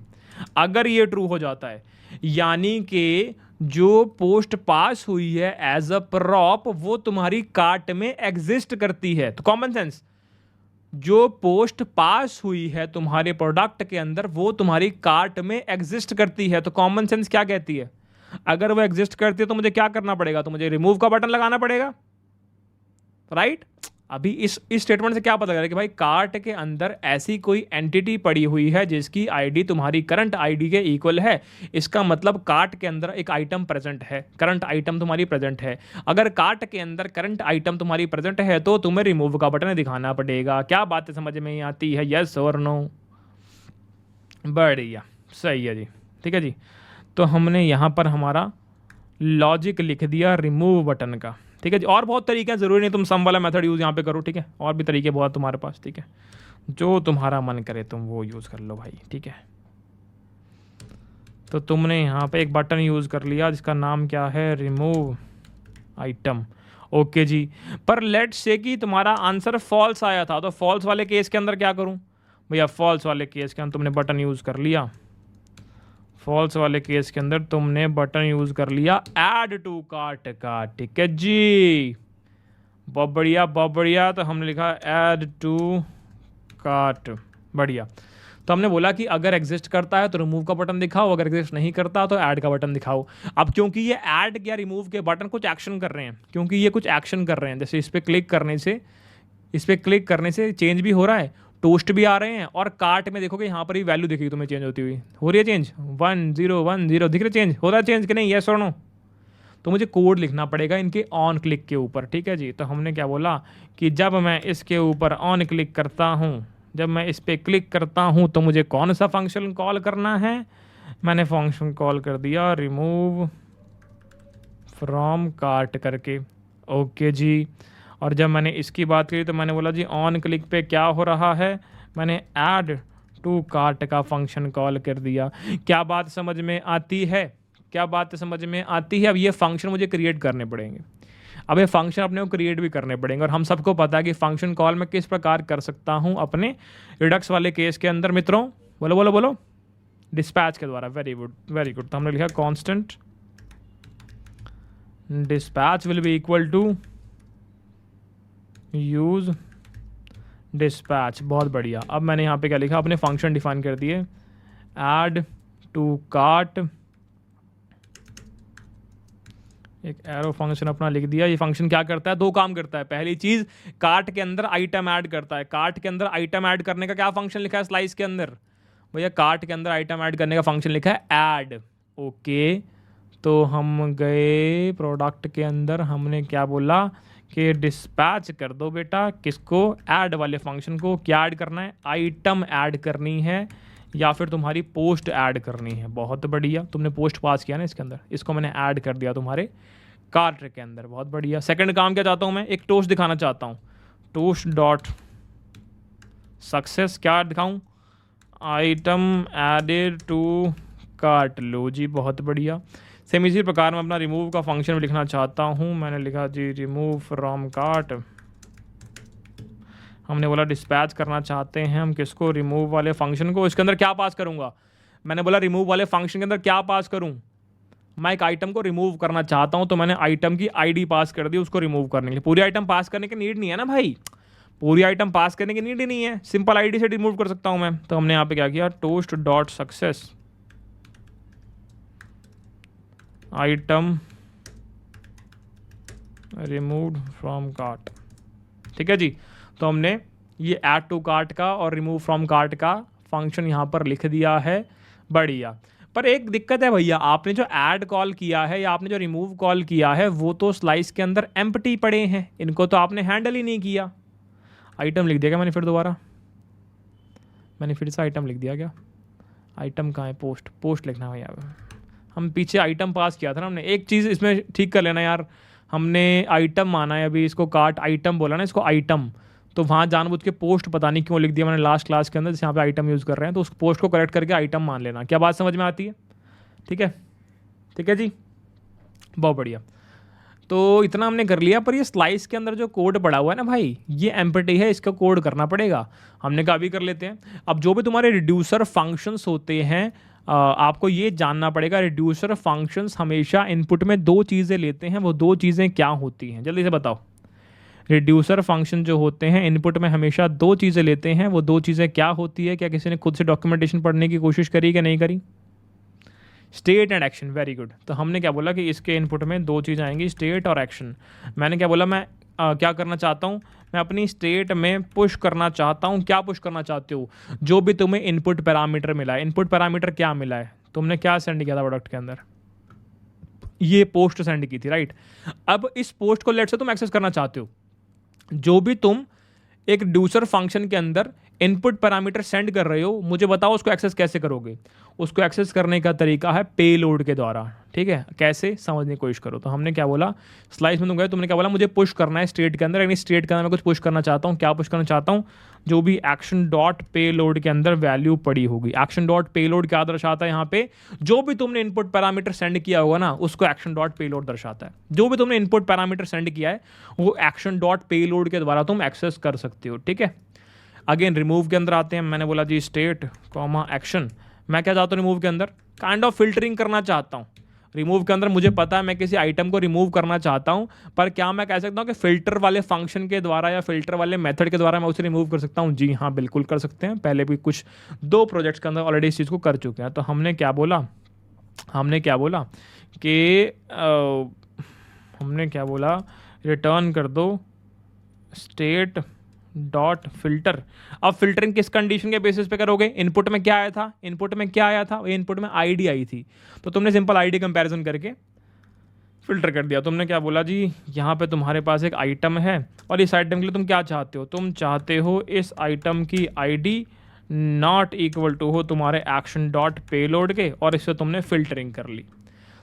अगर ये ट्रू हो जाता है, यानी कि जो पोस्ट पास हुई है एज अ प्रॉप वो तुम्हारी कार्ट में एग्जिस्ट करती है। तो कॉमन सेंस, जो पोस्ट पास हुई है तुम्हारे प्रोडक्ट के अंदर वो तुम्हारी कार्ट में एग्जिस्ट करती है। तो कॉमन सेंस क्या कहती है, अगर वो एग्जिस्ट करती है तो मुझे क्या करना पड़ेगा, तो मुझे रिमूव का बटन लगाना पड़ेगा, राइट। अभी इस स्टेटमेंट से क्या पता लग रहा है कि भाई कार्ट के अंदर ऐसी कोई एंटिटी पड़ी हुई है जिसकी आईडी तुम्हारी करंट आईडी के इक्वल है। इसका मतलब कार्ट के अंदर एक आइटम प्रेजेंट है, करंट आइटम तुम्हारी प्रेजेंट है। अगर कार्ट के अंदर करंट आइटम तुम्हारी प्रेजेंट है तो तुम्हें रिमूव का बटन दिखाना पड़ेगा। क्या बात समझ में आती है, यस और नो? बढ़िया, सही है जी, ठीक है जी। तो हमने यहाँ पर हमारा लॉजिक लिख दिया रिमूव बटन का, ठीक है जी। और बहुत तरीके हैं, ज़रूरी नहीं तुम सम वाला मेथड यूज़ यहाँ पे करो, ठीक है। और भी तरीके बहुत तुम्हारे पास, ठीक है, जो तुम्हारा मन करे तुम वो यूज़ कर लो भाई, ठीक है। तो तुमने यहाँ पे एक बटन यूज़ कर लिया जिसका नाम क्या है, रिमूव आइटम, ओके जी। पर लेट से कि तुम्हारा आंसर फॉल्स आया था, तो फॉल्स वाले केस के अंदर क्या करूँ भैया? फॉल्स वाले केस के अंदर तुमने बटन यूज़ कर लिया, फॉल्स वाले केस के अंदर तुमने बटन यूज कर लिया ऐड टू कार्ट का, ठीक है जी। बहुत बढ़िया, बहुत बढ़िया। तो हमने लिखा ऐड टू कार्ट, बढ़िया। तो हमने बोला कि अगर एग्जिस्ट करता है तो रिमूव का बटन दिखाओ, अगर एग्जिस्ट नहीं करता तो ऐड का बटन दिखाओ। अब क्योंकि ये ऐड या रिमूव के बटन कुछ एक्शन कर रहे हैं, क्योंकि ये कुछ एक्शन कर रहे हैं, जैसे इस पर क्लिक करने से चेंज भी हो रहा है, टोस्ट भी आ रहे हैं, और कार्ट में देखोगे यहाँ पर ही वैल्यू दिखेगी तुम्हें चेंज होती हुई, हो रही है चेंज, 1010 दिख रहा चेंज, हो रहा है चेंज कि नहीं, यस और नो? तो मुझे कोड लिखना पड़ेगा इनके ऑन क्लिक के ऊपर, ठीक है जी। तो हमने क्या बोला कि जब मैं इसके ऊपर ऑन क्लिक करता हूँ, जब मैं इस पर क्लिक करता हूँ तो मुझे कौन सा फंक्शन कॉल करना है? मैंने फंक्शन कॉल कर दिया रिमूव फ्रॉम कार्ट करके, ओके जी। और जब मैंने इसकी बात करी तो मैंने बोला जी ऑन क्लिक पे क्या हो रहा है, मैंने ऐड टू कार्ट का फंक्शन कॉल कर दिया। क्या बात समझ में आती है? क्या बात समझ में आती है? अब ये फंक्शन मुझे क्रिएट करने पड़ेंगे, अब ये फंक्शन अपने को क्रिएट भी करने पड़ेंगे, और हम सबको पता है कि फंक्शन कॉल मैं किस प्रकार कर सकता हूँ अपने रिडक्स वाले केस के अंदर। मित्रों बोलो बोलो बोलो, डिस्पैच के द्वारा। Very good, very good. तो हमने लिखा constant dispatch will be equal to use dispatch, बहुत बढ़िया। अब मैंने यहाँ पे क्या लिखा, अपने फंक्शन डिफाइन कर दिए, ऐड टू कार्ट, एक एरो फंक्शन अपना लिख दिया। ये फंक्शन क्या करता है, दो काम करता है। पहली चीज, कार्ट के अंदर आइटम ऐड करता है। कार्ट के अंदर आइटम ऐड करने का क्या फंक्शन लिखा है स्लाइस के अंदर भैया? कार्ट के अंदर आइटम ऐड करने का फंक्शन लिखा है ऐड, ओके। तो हम गए प्रोडक्ट के अंदर, हमने क्या बोला कि डिस्पैच कर दो बेटा, किसको? ऐड वाले फंक्शन को। क्या ऐड करना है? आइटम ऐड करनी है या फिर तुम्हारी पोस्ट ऐड करनी है। बहुत बढ़िया, तुमने पोस्ट पास किया ना इसके अंदर, इसको मैंने ऐड कर दिया तुम्हारे कार्ट के अंदर, बहुत बढ़िया। सेकंड काम क्या चाहता हूँ मैं, एक टोस्ट दिखाना चाहता हूँ, टोस्ट डॉट सक्सेस। क्या दिखाऊँ? आइटम एडेड टू कार्ट, लो जी, बहुत बढ़िया। सेम इसी प्रकार मैं अपना रिमूव का फंक्शन भी लिखना चाहता हूँ, मैंने लिखा जी रिमूव फ्रॉम कार्ट। हमने बोला डिस्पैच करना चाहते हैं हम किसको? रिमूव वाले फंक्शन को। इसके अंदर क्या पास करूँगा? मैंने बोला रिमूव वाले फंक्शन के अंदर क्या पास करूँ? मैं एक आइटम को रिमूव करना चाहता हूँ, तो मैंने आइटम की आईडी पास कर दी उसको रिमूव करने के लिए। पूरी आइटम पास करने की नीड नहीं है ना भाई, पूरी आइटम पास करने की नीड ही नहीं है, सिंपल आईडी से रिमूव कर सकता हूँ मैं। तो हमने यहाँ पे क्या किया, toast dot success item removed from cart, ठीक है जी। तो हमने ये ऐड टू कार्ट का और रिमूव फ्रॉम कार्ट का फंक्शन यहाँ पर लिख दिया है, बढ़िया। पर एक दिक्कत है भैया, आपने जो ऐड कॉल किया है या आपने जो रिमूव कॉल किया है वो तो स्लाइस के अंदर एम्प्टी पड़े हैं, इनको तो आपने हैंडल ही नहीं किया। आइटम लिख दिया क्या मैंने फिर दोबारा? मैंने फिर से आइटम लिख दिया क्या? आइटम कहाँ है? पोस्ट, पोस्ट लिखना है यार। हम पीछे आइटम पास किया था ना हमने। एक चीज़ इसमें ठीक कर लेना यार, हमने आइटम माना है, अभी इसको कार्ट आइटम बोला ना, इसको आइटम, तो वहाँ जानबूझ के पोस्ट पता नहीं क्यों लिख दिया मैंने लास्ट क्लास के अंदर, जैसे यहाँ पे आइटम यूज़ कर रहे हैं, तो उस पोस्ट को करेक्ट करके आइटम मान लेना। क्या बात समझ में आती है? ठीक है, ठीक है जी, बहुत बढ़िया। तो इतना हमने कर लिया, पर ये स्लाइस के अंदर जो कोड पड़ा हुआ है ना भाई, ये एम्प्टी है, इसका कोड करना पड़ेगा। हमने कहा अभी कर लेते हैं। अब जो भी तुम्हारे रिड्यूसर फंक्शंस होते हैं आपको ये जानना पड़ेगा रिड्यूसर फंक्शंस हमेशा इनपुट में दो चीज़ें लेते हैं, वो दो चीज़ें क्या होती हैं, जल्दी से बताओ। रिड्यूसर फंक्शन जो होते हैं इनपुट में हमेशा दो चीज़ें लेते हैं, वो दो चीज़ें क्या होती है? क्या किसी ने खुद से डॉक्यूमेंटेशन पढ़ने की कोशिश करी कि नहीं करी? State and action, very good. तो हमने क्या बोला कि इसके इनपुट में दो चीज़ें आएंगी, स्टेट और एक्शन। मैंने क्या बोला, मैं क्या करना चाहता हूँ, मैं अपनी स्टेट में पुश करना चाहता हूँ। क्या पुश करना चाहते हो? जो भी तुम्हें इनपुट पैरामीटर मिला है। इनपुट पैरामीटर क्या मिला है? तुमने क्या सेंड किया था प्रोडक्ट के अंदर? ये पोस्ट सेंड की थी, राइट। अब इस पोस्ट को लेट से तुम एक्सेस करना चाहते हो। जो भी तुम एक रिड्यूसर फंक्शन के अंदर इनपुट पैरामीटर सेंड कर रहे हो, मुझे बताओ उसको एक्सेस कैसे करोगे? उसको एक्सेस करने का तरीका है पेलोड के द्वारा, ठीक है। कैसे, समझने की कोशिश करो। तो हमने क्या बोला, स्लाइस में तुम गए, तुमने क्या बोला, मुझे पुश करना है स्टेट के अंदर, यानी स्टेट के अंदर मैं कुछ पुश करना चाहता हूँ। क्या पुश करना चाहता हूँ? जो भी एक्शन डॉट पेलोड के अंदर वैल्यू पड़ी होगी। एक्शन डॉट पेलोड क्या दर्शाता है? यहाँ पे जो भी तुमने इनपुट पैरामीटर सेंड किया होगा ना, उसको एक्शन डॉट पेलोड दर्शाता है। जो भी तुमने इनपुट पैरामीटर सेंड किया है वो एक्शन डॉट पेलोड के द्वारा तुम एक्सेस कर सकते हो, ठीक है। अगेन रिमूव के अंदर आते हैं। मैंने बोला जी स्टेट कॉमा एक्शन। मैं क्या चाहता हूँ रिमूव के अंदर? काइंड ऑफ फिल्टरिंग करना चाहता हूँ। रिमूव के अंदर मुझे पता है मैं किसी आइटम को रिमूव करना चाहता हूँ, पर क्या मैं कह सकता हूँ कि फिल्टर वाले फंक्शन के द्वारा या फिल्टर वाले मेथड के द्वारा मैं उसे रिमूव कर सकता हूँ? जी हाँ, बिल्कुल कर सकते हैं। पहले भी कुछ 2 प्रोजेक्ट्स के अंदर ऑलरेडी इस चीज़ को कर चुके हैं। तो हमने क्या बोला कि रिटर्न कर दो स्टेट डॉट फिल्टर। अब फिल्टरिंग किस कंडीशन के बेसिस पे करोगे? इनपुट में क्या आया था? इनपुट में आईडी आई थी, तो तुमने सिंपल आईडी कंपैरिजन करके फिल्टर कर दिया। तुमने क्या बोला जी, यहाँ पे तुम्हारे पास एक आइटम है और इस आइटम के लिए तुम क्या चाहते हो? तुम चाहते हो इस आइटम की आईडी नॉट इक्वल टू हो तुम्हारे एक्शन डॉट पेलोड के, और इससे तुमने फिल्टरिंग कर ली।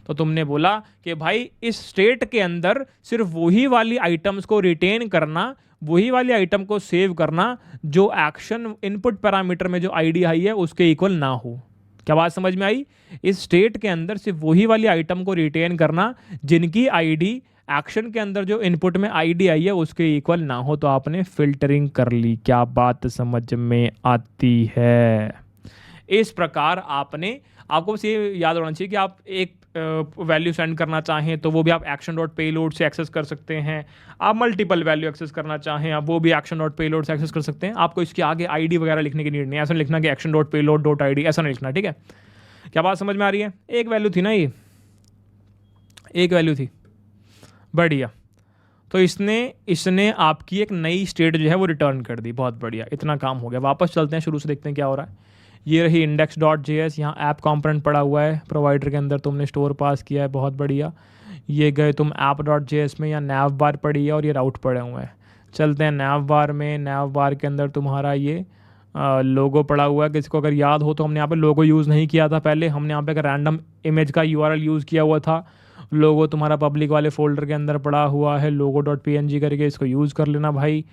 तो तुमने बोला कि भाई इस स्टेट के अंदर सिर्फ वही वाली आइटम्स को रिटेन करना, वही वाली आइटम को सेव करना जो एक्शन इनपुट पैरामीटर में जो आईडी आई है उसके इक्वल ना हो। क्या बात समझ में आई? इस स्टेट के अंदर सिर्फ वही वाली आइटम को रिटेन करना जिनकी आईडी एक्शन के अंदर जो इनपुट में आईडी आई है उसके इक्वल ना हो। तो आपने फिल्टरिंग कर ली। क्या बात समझ में आती है? इस प्रकार आपको बस ये याद होना चाहिए कि आप एक वैल्यू सेंड करना चाहें तो वो भी आप एक्शन डॉट पेलोड से एक्सेस कर सकते हैं। आप मल्टीपल वैल्यू एक्सेस करना चाहें आप वो भी एक्शन डॉट पेलोड से एक्सेस कर सकते हैं। आपको इसके आगे आईडी वगैरह लिखने की नीड नहीं है। ऐसा लिखना कि action dot payload dot ID, ऐसा नहीं लिखना, ठीक है। क्या बात समझ में आ रही है? एक वैल्यू थी ना, ये एक वैल्यू थी, बढ़िया। तो इसने आपकी एक नई स्टेट जो है वो रिटर्न कर दी। बहुत बढ़िया, इतना काम हो गया। वापस चलते हैं शुरू से, देखते हैं क्या हो रहा है। ये रही इंडेक्स डॉट जेएस, यहाँ ऐप कंपोनेंट पड़ा हुआ है प्रोवाइडर के अंदर, तुमने स्टोर पास किया है, बहुत बढ़िया। ये गए तुम ऐप डॉट जेएस में, यहाँ नैव बार पड़ी है और ये राउट पड़े हुए हैं। चलते हैं नैव बार में। नैव बार के अंदर तुम्हारा ये लोगो पड़ा हुआ है। किसी को अगर याद हो तो हमने यहाँ पे लोगो यूज़ नहीं किया था पहले, हमने यहाँ पे एक रैंडम इमेज का यूआरएल यूज़ किया हुआ था। लोगो तुम्हारा पब्लिक वाले फोल्डर के अंदर पड़ा हुआ है, लोगो डॉट png करके, इसको यूज़ कर लेना भाई।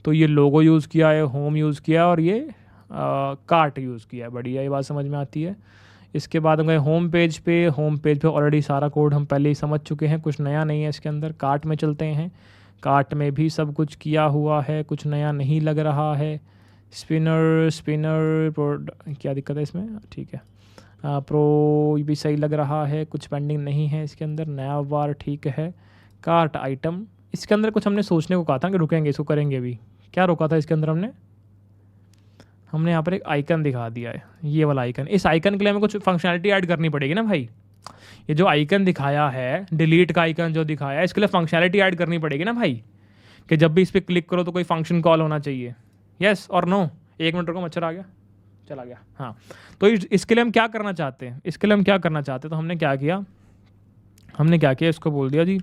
तो ये लोगो यूज़ किया है, होम यूज़ किया और ये कार्ट यूज़ किया है। बढ़िया, ये बात समझ में आती है। इसके बाद हम गए होम पेज पे ऑलरेडी सारा कोड हम पहले ही समझ चुके हैं, कुछ नया नहीं है इसके अंदर। कार्ट में चलते हैं। कार्ट में भी सब कुछ किया हुआ है, कुछ नया नहीं लग रहा है। स्पिनर क्या दिक्कत है इसमें? ठीक है। प्रो भी सही लग रहा है, कुछ पेंडिंग नहीं है इसके अंदर। नया वार ठीक है। कार्ट आइटम, इसके अंदर कुछ हमने सोचने को कहा था कि रुकेंगे, इसको करेंगे भी। क्या रोका था इसके अंदर? हमने यहाँ पर एक आइकन दिखा दिया है, ये वाला आइकन। इस आइकन के लिए हमें कुछ फंक्शनैलिटी ऐड करनी पड़ेगी ना भाई। ये जो आइकन दिखाया है, डिलीट का आइकन जो दिखाया है, इसके लिए फंक्शनैलिटी ऐड करनी पड़ेगी ना भाई, कि जब भी इस पर क्लिक करो तो कोई फंक्शन कॉल होना चाहिए। यस और नो? 1 मिनट रुको, मच्छर आ गया, चला गया। हाँ, तो इसके लिए हम क्या करना चाहते हैं? तो हमने क्या किया, इसको बोल दिया जी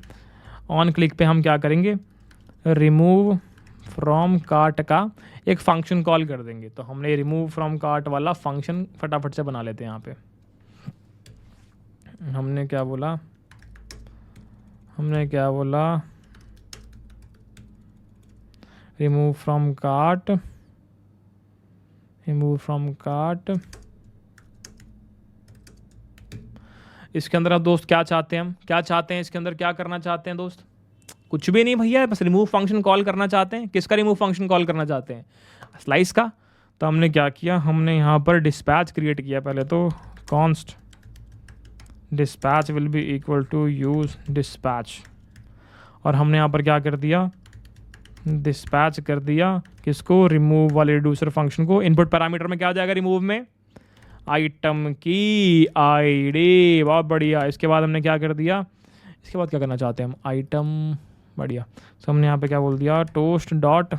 ऑन क्लिक पे हम क्या करेंगे, रिमूव फ्रॉम कार्ट का एक फंक्शन कॉल कर देंगे। तो हमने रिमूव फ्रॉम कार्ट वाला फंक्शन फटाफट से बना लेते हैं। यहाँ पे हमने क्या बोला, रिमूव फ्रॉम कार्ट। इसके अंदर अब दोस्त क्या चाहते हैं इसके अंदर क्या करना चाहते हैं दोस्त? कुछ भी नहीं भैया, बस रिमूव फंक्शन कॉल करना चाहते हैं। किसका रिमूव फंक्शन कॉल करना चाहते हैं? स्लाइस का। तो हमने क्या किया, हमने यहाँ पर डिस्पैच क्रिएट किया पहले तो, const dispatch will be equal to use dispatch, और हमने यहाँ पर क्या कर दिया, डिस्पैच कर दिया किसको, रिमूव वाले रिड्यूसर फंक्शन को। इनपुट पैरामीटर में क्या आ जाएगा रिमूव में, आइटम की आईडी। बहुत बढ़िया। इसके बाद हमने क्या कर दिया, इसके बाद क्या करना चाहते हैं हम, आइटम, बढ़िया। तो हमने यहाँ पे क्या बोल दिया, टोस्ट डॉट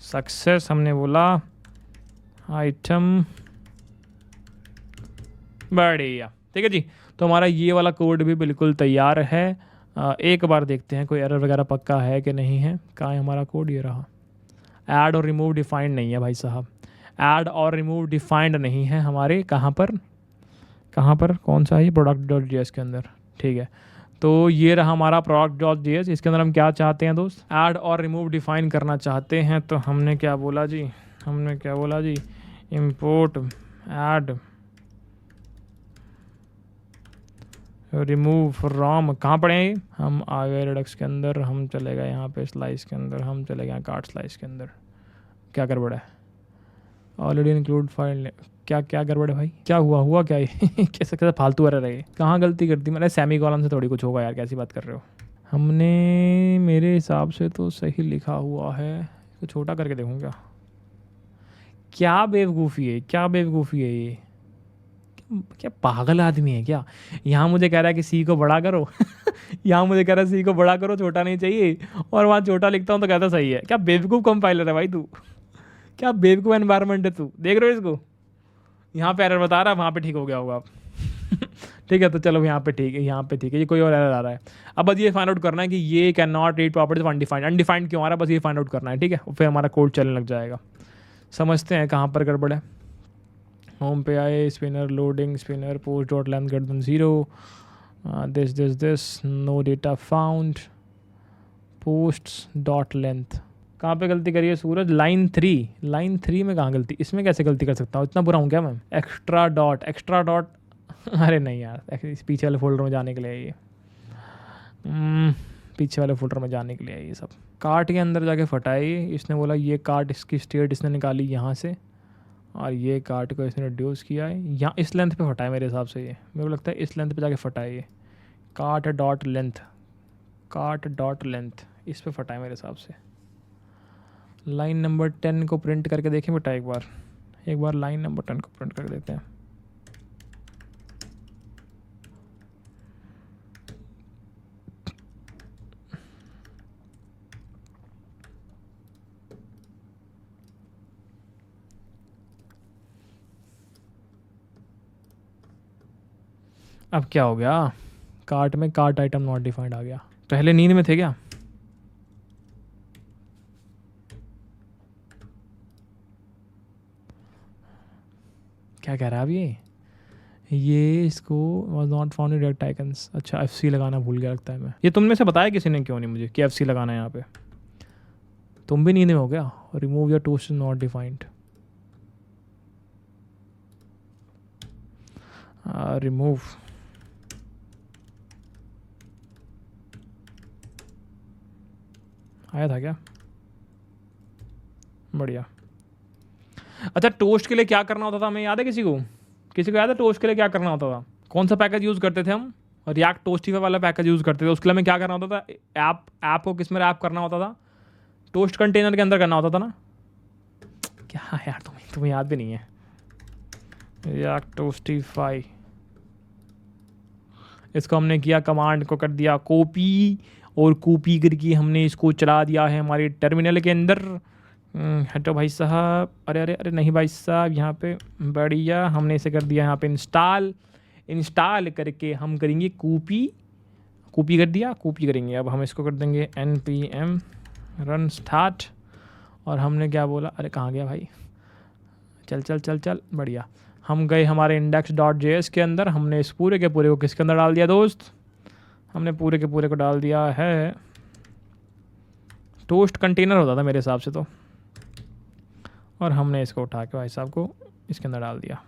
सक्सेस, हमने बोला आइटम, बढ़िया, ठीक है जी। तो हमारा ये वाला कोड भी बिल्कुल तैयार है। एक बार देखते हैं कोई एरर वगैरह पक्का है कि नहीं है। कहाँ है हमारा कोड, ये रहा। ऐड और रिमूव डिफाइंड नहीं है भाई साहब, ऐड और रिमूव डिफाइंड नहीं है हमारे, कहाँ पर कौन सा है ये, प्रोडक्ट डॉट जेएस के अंदर, ठीक है। तो ये रहा हमारा प्रोडक्ट डॉट जेएस। इसके अंदर हम क्या चाहते हैं दोस्त, ऐड और रिमूव डिफाइन करना चाहते हैं। तो हमने क्या बोला जी, इंपोर्ट ऐड रिमूव फ्रॉम, कहाँ पड़े हैं हम, आ गए रिडक्स के अंदर, हम चले गए यहाँ पे स्लाइस के अंदर, हम चले गए कार्ट स्लाइस के अंदर। क्या गड़बड़ है, ऑलरेडी इंक्लूड फाइल, क्या गड़बड़ है भाई, क्या हुआ क्या ये कैसे फालतू एरर है, कहाँ गलती कर दी मैंने, सेमी कॉलम से थोड़ी कुछ होगा यार, कैसी बात कर रहे हो। हमने मेरे हिसाब से तो सही लिखा हुआ है, इसको छोटा करके देखूँ क्या बेवकूफ़ी है ये, क्या पागल आदमी है क्या। यहाँ मुझे कह रहा है कि सी को बड़ा करो यहाँ मुझे कह रहा है सी को बड़ा करो, छोटा नहीं चाहिए, और वहाँ छोटा लिखता हूँ तो कहता सही है। क्या बेवकूफ़ कंपाइलर है भाई तू, क्या बेवकूफ़ एनवायरनमेंट है तू, देख रहे हो इसको, यहाँ पे एरर बता रहा है, वहाँ पे ठीक हो गया होगा ठीक है, तो चलो यहाँ पे ठीक है, ये कोई और एरर आ रहा है। अब बस ये फाइंड आउट करना है कि ये can not read properties undefined क्यों आ रहा है, बस ये फाइंड आउट करना है, ठीक है। फिर हमारा कोड चलने लग जाएगा। समझते हैं कहाँ पर गड़बड़ है। होम पे आए, spinner loading, spinner post dot length greater than 0, this no data found, posts dot length. कहाँ पे गलती करिए सूरज, लाइन 3 में कहाँ गलती, इसमें कैसे गलती कर सकता हूँ, इतना बुरा हूँ क्या मैं। एक्स्ट्रा डॉट अरे नहीं यार, पीछे वाले फोल्डर में जाने के लिए ये पीछे वाले फोल्डर में जाने के लिए ये सब। कार्ट के अंदर जाके फटाई, इसने बोला ये कार्ट, इसकी स्टेट इसने निकाली यहाँ से, और ये कार्ट को इसने रिड्यूस किया है यहाँ, इस लेंथ पे फटा है मेरे हिसाब से, ये मेरे को लगता है इस लेंथ पे जाके फटा है ये, कार्ट डॉट लेंथ इस पे फटा है मेरे हिसाब से। लाइन नंबर 10 को प्रिंट करके देखें बेटा, एक बार लाइन नंबर 10 को प्रिंट कर देते हैं। अब क्या हो गया, कार्ट में कार्ट आइटम नॉट डिफाइंड आ गया। पहले नींद में थे क्या, क्या कह रहा है अब ये इसको was not found in direct icons. अच्छा FC लगाना भूल गया लगता है मैं, ये तुमने से बताया किसी ने क्यों नहीं मुझे कि FC लगाना है यहाँ पे, तुम भी नींद में हो गया। Remove your toast is not defined, remove आया था क्या, बढ़िया। अच्छा टोस्ट के लिए क्या करना होता था हमें याद है, किसी को याद है टोस्ट के लिए क्या करना होता था, कौन सा पैकेज यूज़ करते थे हम, रिएक्ट टोस्टिफाई वाला पैकेज यूज़ करते थे। उसके लिए हमें क्या करना होता था, ऐप को किस में रैप करना होता था, टोस्ट कंटेनर के अंदर करना होता था ना, क्या यार तुम्हें याद भी नहीं है। रिएक्ट टोस्टिफाई, इसको हमने किया, कमांड को कर दिया कॉपी, और कॉपी करके हमने इसको चला दिया है हमारे टर्मिनल के अंदर। हटो भाई साहब, अरे नहीं भाई साहब, यहाँ पे बढ़िया हमने इसे कर दिया यहाँ पे इंस्टॉल करके हम करेंगे कॉपी कर दिया, कॉपी करेंगे। अब हम इसको कर देंगे npm रन स्टार्ट, और हमने क्या बोला, अरे कहाँ गया भाई, चल बढ़िया। हम गए हमारे index.js के अंदर, हमने इस पूरे के पूरे को किसके अंदर डाल दिया दोस्त, हमने पूरे के पूरे को डाल दिया है, टोस्ट कंटेनर होता था मेरे हिसाब से तो, और हमने इसको उठा के भाई साहब को इसके अंदर डाल दिया।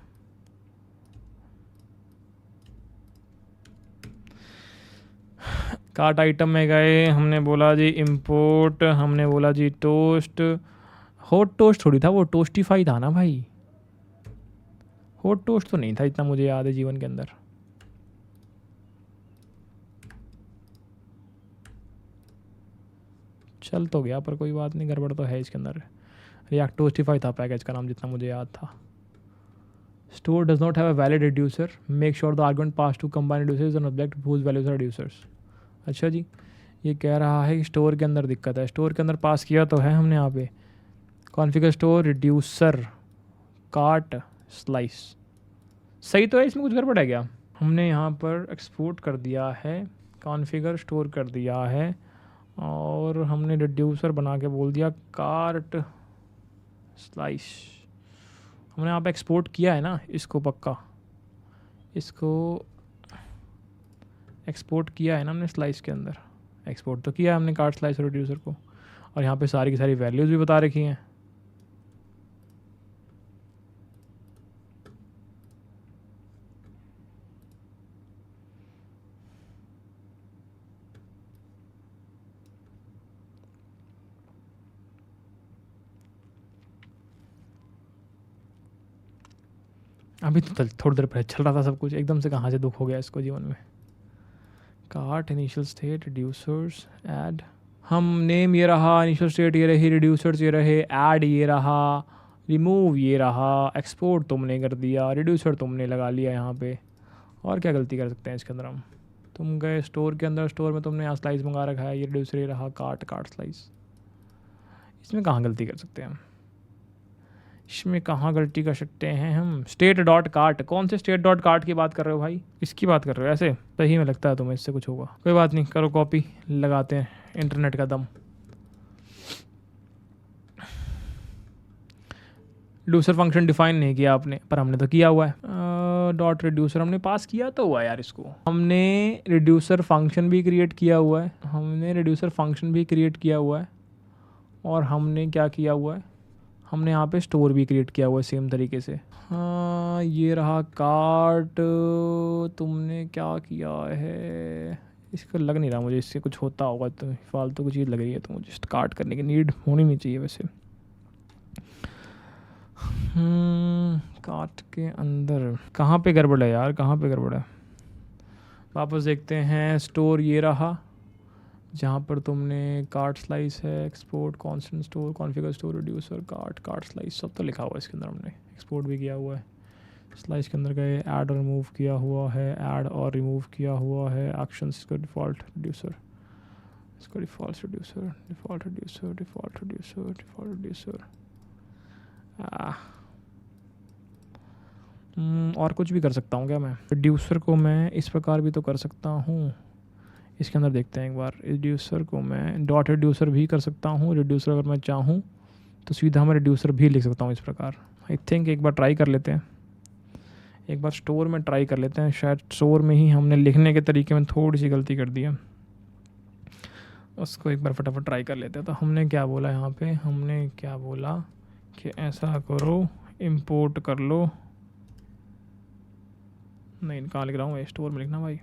कार्ट आइटम में गए, हमने बोला जी इंपोर्ट, हमने बोला जी टोस्ट, हॉट टोस्ट थोड़ी था वो, टोस्टिफाई था ना भाई, हॉट टोस्ट तो नहीं था इतना मुझे याद है जीवन के अंदर। चल तो गया पर कोई बात नहीं, गड़बड़ तो है इसके अंदर। रिएक्ट टोस्टिफाई था पैकेज का नाम जितना मुझे याद था। Store does not have a valid reducer, make sure the argument pass to combine reducers and object whose values are reducers. अच्छा जी, ये कह रहा है कि स्टोर के अंदर दिक्कत है। स्टोर के अंदर पास किया तो है हमने यहाँ पे कॉन्फ़िगर स्टोर रिड्यूसर काट स्लाइस, सही तो है, इसमें कुछ गड़बड़ है क्या? हमने यहाँ पर एक्सपोर्ट कर दिया है, कॉन्फ़िगर स्टोर कर दिया है और हमने रिड्यूसर बना के बोल दिया कार्ट स्लाइस। हमने यहाँ पे एक्सपोर्ट किया है ना इसको, पक्का इसको एक्सपोर्ट किया है ना हमने स्लाइस के अंदर, एक्सपोर्ट तो किया है हमने कार्ट स्लाइस रिड्यूसर को। और यहाँ पे सारी की सारी वैल्यूज़ भी बता रखी हैं। अभी तो थोड़ी देर पहले चल रहा था सब कुछ, एकदम से कहाँ से दुख हो गया इसको जीवन में। Cart initial state reducers add, हम नेम ये रहा, इनिशियल स्टेट ये रही, रिड्यूसर्स ये रहे, ऐड ये रहा, रिमूव ये रहा, एक्सपोर्ट तुमने कर दिया, रिड्यूसर तुमने लगा लिया यहाँ पे। और क्या गलती कर सकते हैं इसके अंदर हम? तुम गए स्टोर के अंदर, स्टोर में तुमने यहाँ स्लाइस मंगा रखा है, ये रिड्यूसर ये रहा, कार्ट स्लाइस। इसमें कहाँ गलती कर सकते हैं हम? इसमें कहाँ गलती कर सकते हैं हम? स्टेट डॉट कार्ट, कौन से स्टेट डॉट कार्ट की बात कर रहे हो भाई? इसकी बात कर रहे हो? ऐसे सही में लगता है तुम्हें इससे कुछ होगा? कोई बात नहीं, करो कॉपी, लगाते हैं इंटरनेट का दम। रिड्यूसर फंक्शन डिफाइन नहीं किया आपने, पर हमने तो किया हुआ है। डॉट रिड्यूसर हमने पास किया तो हुआ यार इसको। हमने रिड्यूसर फंक्शन भी क्रिएट किया हुआ है, हमने रिड्यूसर फंक्शन भी क्रिएट किया हुआ है, और हमने क्या किया हुआ है, हमने यहाँ पे स्टोर भी क्रिएट किया हुआ है सेम तरीके से। हाँ ये रहा कार्ट, तुमने क्या किया है? इसका लग नहीं रहा मुझे इससे कुछ होता होगा, तो फालतू की चीज़ लग रही है, तो मुझे कार्ट करने की नीड होनी नहीं चाहिए वैसे। कार्ट के अंदर कहाँ पे गड़बड़ है यार, कहाँ पे गड़बड़ है? वापस देखते हैं, स्टोर ये रहा जहाँ पर तुमने कार्ट स्लाइस है, export constant store, configure store, reducer, cart slice सब तो लिखा हुआ है इसके अंदर। हमने एक्सपोर्ट भी किया हुआ है, स्लाइस के अंदर गए, ऐड और रिमूव किया हुआ है, ऐड और रिमूव किया हुआ है, एक्शन इसका डिफ़ॉल्ट रिड्यूसर, इसका default reducer, default reducer, default reducer, default reducer. और कुछ भी कर सकता हूँ क्या मैं? रिड्यूसर को मैं इस प्रकार भी तो कर सकता हूँ, इसके अंदर देखते हैं एक बार। रिड्यूसर को मैं डॉट रिड्यूसर भी कर सकता हूँ, रिड्यूसर अगर मैं चाहूँ तो सीधा मैं रिड्यूसर भी लिख सकता हूँ इस प्रकार। आई थिंक एक बार ट्राई कर लेते हैं, एक बार स्टोर में ट्राई कर लेते हैं, शायद स्टोर में ही हमने लिखने के तरीके में थोड़ी सी गलती कर दी है, उसको एक बार फटाफट ट्राई कर लेते हैं। तो हमने क्या बोला यहाँ पे, हमने क्या बोला कि ऐसा करो, इम्पोर्ट कर लो, नहीं कहाँ लिख रहा हूँ, स्टोर में लिखना भाई।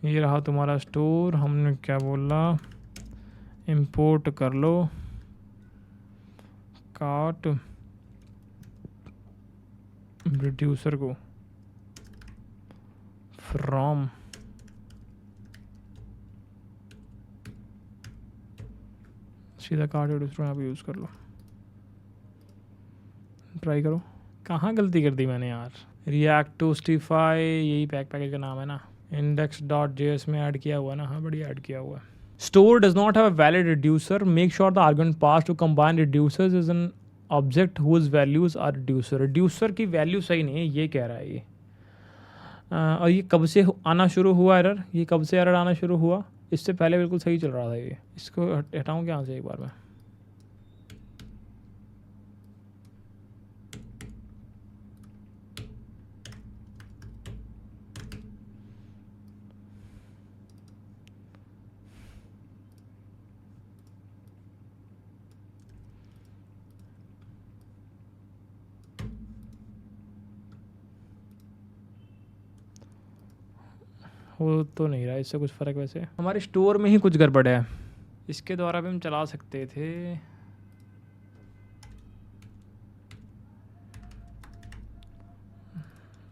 ये रहा तुम्हारा स्टोर, हमने क्या बोला, इंपोर्ट कर लो कार्ट रिड्यूसर को फ्रॉम सीधा कार्ट रिड्यूसर यहाँ पे यूज़ कर लो। ट्राई करो, कहाँ गलती कर दी मैंने यार? रिएक्ट टोस्टिफाई यही पैकेज का नाम है ना, index.js में ऐड किया हुआ है ना? हाँ बढ़िया ऐड किया हुआ है। Store does not have a valid reducer, make sure the argument pass to combine reducers is an object whose values are reducer. Reducer की वैल्यू सही नहीं है ये कह रहा है ये। और ये कब से आना शुरू हुआ एरर? ये कब से एरर आना शुरू हुआ? इससे पहले बिल्कुल सही चल रहा था ये। इसको हटाऊँ क्या यहाँ से एक बार मैं? हो तो नहीं रहा इससे कुछ फ़र्क। वैसे हमारे स्टोर में ही कुछ गड़बड़ है, इसके द्वारा भी हम चला सकते थे।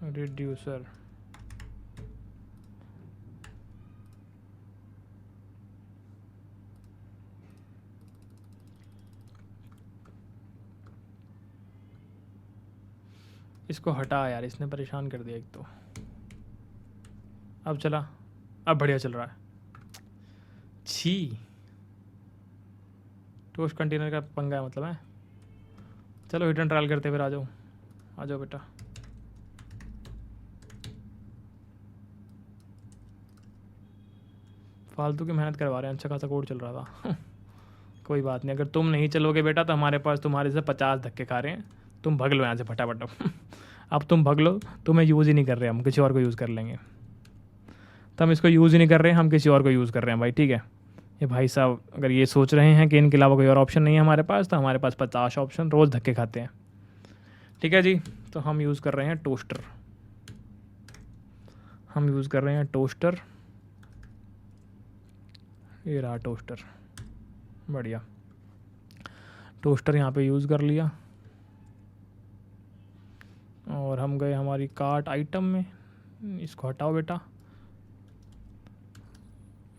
रिड्यूसर, इसको हटा यार, इसने परेशान कर दिया एक तो। अब चला, अब बढ़िया चल रहा है। छी, टोस्ट कंटेनर का पंगा है मतलब है। चलो हिट एंड ट्रायल करते, फिर आ जाओ, आ जाओ बेटा। फालतू की मेहनत करवा रहे हैं, अच्छा खासा कोड चल रहा था। कोई बात नहीं, अगर तुम नहीं चलोगे बेटा तो हमारे पास तुम्हारे से 50 धक्के खा रहे हैं। तुम भग लो यहाँ से फटाफट। अब तुम भग लो, तुम्हें यूज़ ही नहीं कर रहे, हम किसी और को यूज़ कर लेंगे। तो हम इसको यूज़ ही नहीं कर रहे हैं, हम किसी और को यूज़ कर रहे हैं भाई, ठीक है। ये भाई साहब अगर ये सोच रहे हैं कि इनके अलावा कोई और ऑप्शन नहीं है हमारे पास, तो हमारे पास 50 ऑप्शन, रोज़ धक्के खाते हैं, ठीक है जी। तो हम यूज़ कर रहे हैं टोस्टर, हम यूज़ कर रहे हैं टोस्टर। ये रहा टोस्टर, बढ़िया। टोस्टर यहाँ पे यूज़ कर लिया और हम गए हमारी कार्ट आइटम में। इसको हटाओ बेटा,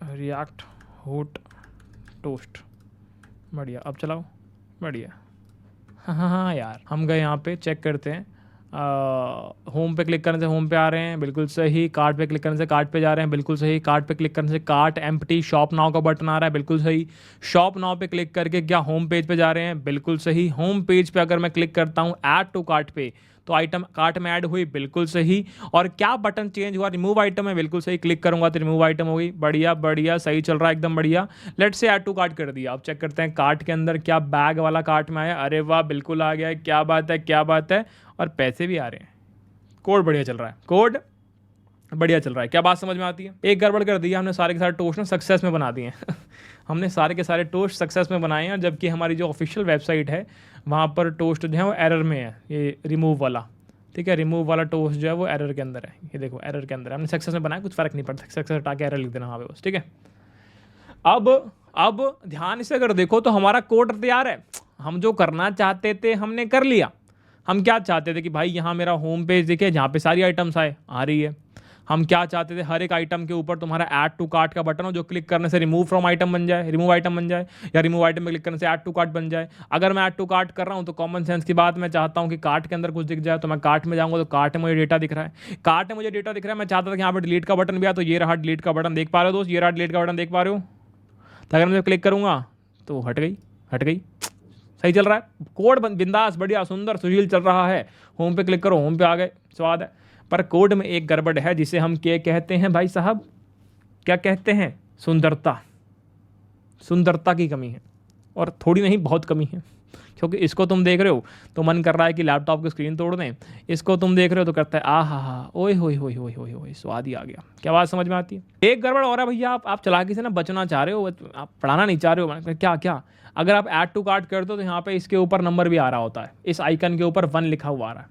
रिएक्ट हॉट टोस्ट, बढ़िया। अब चलाओ, बढ़िया। हाँ हाँ यार, हम गए यहाँ पे, चेक करते हैं। होम पे क्लिक करने से होम पे आ रहे हैं, बिल्कुल सही। कार्ट पे क्लिक करने से कार्ट पे जा रहे हैं, बिल्कुल सही। कार्ट पे क्लिक करने से कार्ट एम्प्टी, शॉप नाउ का बटन आ रहा है, बिल्कुल सही। शॉप नाउ पे क्लिक करके क्या होम पेज पे जा रहे हैं, बिल्कुल सही। होम पेज पे अगर मैं क्लिक करता हूँ ऐड टू कार्ट पे, तो आइटम कार्ट में ऐड हुई, बिल्कुल सही। और क्या बटन चेंज हुआ, रिमूव आइटम है, बिल्कुल सही। क्लिक करूंगा तो रिमूव आइटम होगी, बढ़िया बढ़िया, सही चल रहा है एकदम बढ़िया। लेट से ऐड टू कार्ट कर दिया। अब चेक करते हैं कार्ट के अंदर क्या बैग वाला कार्ट में आया। अरे वाह, बिल्कुल आ गया है, क्या बात है, क्या बात है। और पैसे भी आ रहे हैं, कोड बढ़िया चल रहा है, कोड बढ़िया चल रहा है। क्या बात समझ में आती है? एक गड़बड़ कर दिया हमने, सारे के सारे टोस्ट ना सक्सेस में बना दिए हैं। हमने सारे के सारे टोस्ट सक्सेस में बनाए हैं, जबकि हमारी जो ऑफिशियल वेबसाइट है वहाँ पर टोस्ट जो है वो एरर में है, ये रिमूव वाला, ठीक है। रिमूव वाला टोस्ट जो है वो एरर के अंदर है, ये देखो एरर के अंदर है। हमने सक्सेस में बनाया, कुछ फर्क नहीं पड़ता, सक्सेस हटा के एरर लिख देना वहाँ पे बस, ठीक है। अब ध्यान से अगर देखो तो हमारा कोड तैयार है। हम जो करना चाहते थे हमने कर लिया। हम क्या चाहते थे कि भाई यहाँ मेरा होम पेज देखिए, जहाँ पे सारी आइटम्स आ रही है। हम क्या चाहते थे, हर एक आइटम के ऊपर तुम्हारा ऐड टू कार्ट का बटन हो, जो क्लिक करने से रिमूव फ्रॉम आइटम बन जाए, रिमूव आइटम बन जाए, या रिमूव आइटम में क्लिक करने से ऐड टू कार्ट बन जाए। अगर मैं ऐड टू कार्ट कर रहा हूँ तो कॉमन सेंस की बात, मैं चाहता हूँ कि कार्ट के अंदर कुछ दिख जाए, तो मैं कार्ट में जाऊँगा तो कार्ट में मुझे डेटा दिख रहा है, कार्ट में मुझे डेटा दिख रहा है। मैं चाहता था कि यहाँ पर डिलीट का बटन भी आया, तो ये रहा डिलीट का बटन, देख पा रहे हो दोस्त, ये रहा डिलीट का बटन, देख पा रहे हो। तो अगर मैं क्लिक करूँगा तो हट गई, हट गई, सही चल रहा है कोड, बिंदास बढ़िया सुंदर सुशील चल रहा है। होम पे क्लिक करो, होम पे आ गए, स्वाद है। पर कोड में एक गड़बड़ है, जिसे हम क्या कहते हैं भाई साहब, क्या कहते हैं, सुंदरता। सुंदरता की कमी है, और थोड़ी नहीं बहुत कमी है। क्योंकि इसको तुम देख रहे हो तो मन कर रहा है कि लैपटॉप की स्क्रीन तोड़ दें, इसको तुम देख रहे हो तो करता है आ हा हा, ओए होए होए होए होए होए, स्वाद ही आ गया। क्या बात समझ में आती है? एक गड़बड़ और है भैया, आप चालाकी से ना बचना चाह रहे हो, आप पढ़ाना नहीं चाह रहे हो। क्या क्या, अगर आप ऐड टू कार्ट कर दो तो यहाँ पे इसके ऊपर नंबर भी आ रहा होता है, इस आइकन के ऊपर 1 लिखा हुआ आ रहा है,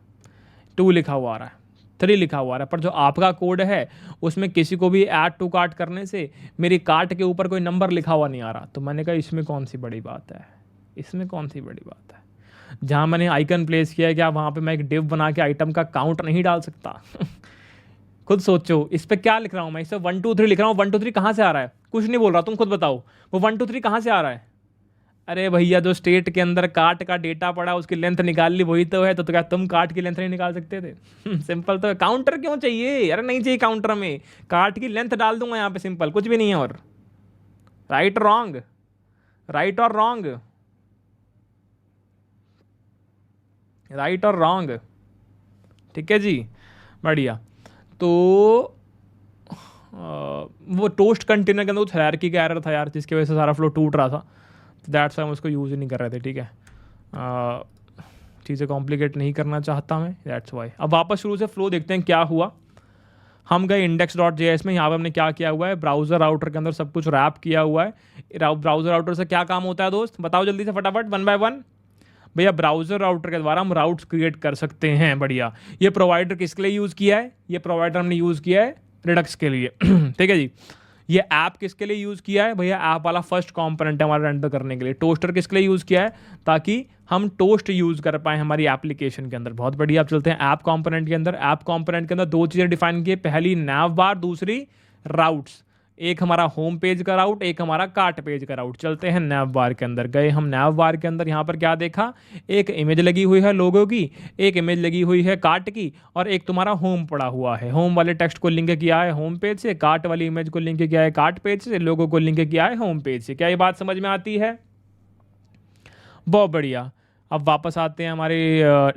2 लिखा हुआ आ रहा है, 3 लिखा हुआ आ रहा है। पर जो आपका कोड है उसमें किसी को भी ऐड टू कार्ट करने से मेरी कार्ट के ऊपर कोई नंबर लिखा हुआ नहीं आ रहा। तो मैंने कहा इसमें कौन सी बड़ी बात है, इसमें कौन सी बड़ी बात है। जहाँ मैंने आइकन प्लेस किया है, क्या वहाँ पे मैं एक डिव बना के आइटम का काउंट नहीं डाल सकता? खुद सोचो, इस पे क्या लिख रहा हूँ मैं, इसे 1 2 3 लिख रहा हूँ। 1 2 3 कहाँ से आ रहा है? कुछ नहीं बोल रहा, तुम खुद बताओ वो 1 2 3 कहाँ से आ रहा है? अरे भैया, जो स्टेट के अंदर कार्ट का डेटा पड़ा उसकी लेंथ निकाल ली, वही तो है। तो क्या तुम कार्ट की लेंथ नहीं निकाल सकते थे? सिंपल तो है। काउंटर क्यों चाहिए? अरे नहीं चाहिए काउंटर, में कार्ट की लेंथ डाल दूंगा यहाँ पे, सिंपल, कुछ भी नहीं है। और राइट रॉन्ग, राइट और रॉन्ग, राइट और रॉन्ग, ठीक है जी, बढ़िया। तो वो टोस्ट कंटेनर के अंदर कुछ हायरार्की का एरर था यार, जिसकी वजह से सारा फ्लो टूट रहा था। दैट्स वाई हम उसको यूज़ ही नहीं कर रहे थे, ठीक है। चीज़ें कॉम्प्लिकेट नहीं करना चाहता मैं, दैट्स वाई। अब वापस शुरू से फ्लो देखते हैं क्या हुआ। हम गए index.js में, यहाँ पे हमने क्या किया हुआ है, ब्राउज़र राउटर के अंदर सब कुछ रैप किया हुआ है। ब्राउज़र राउटर से क्या काम होता है दोस्त, बताओ जल्दी से फटाफट, 1 बाय 1। भैया ब्राउज़र राउटर के द्वारा हम राउट्स क्रिएट कर सकते हैं, बढ़िया। ये प्रोवाइडर किसके लिए यूज़ किया है? ये प्रोवाइडर हमने यूज़ किया है रिडक्स के लिए, ठीक है जी। ये ऐप किसके लिए यूज़ किया है भैया? ऐप वाला फर्स्ट कंपोनेंट है हमारा रेंडर करने के लिए। टोस्टर किसके लिए यूज़ किया है? ताकि हम टोस्ट यूज़ कर पाएँ हमारी एप्लीकेशन के अंदर। बहुत बढ़िया। आप चलते हैं ऐप कंपोनेंट के अंदर। ऐप कंपोनेंट के अंदर दो चीज़ें डिफाइन की, पहली नैव बार, दूसरी राउट्स। एक हमारा होम पेज का राउट, एक हमारा कार्ट पेज का राउट। चलते हैं नैव बार के अंदर। गए हम नैव बार के अंदर, यहाँ पर क्या देखा? एक इमेज लगी हुई है लोगो की, एक इमेज लगी हुई है कार्ट की, और एक तुम्हारा होम पड़ा हुआ है। होम वाले टेक्स्ट को लिंक किया है होम पेज से, कार्ट वाली इमेज को लिंक किया है कार्ट पेज से, लोगो को लिंक किया है होम पेज से। क्या ये बात समझ में आती है? बहुत बढ़िया। अब वापस आते हैं हमारे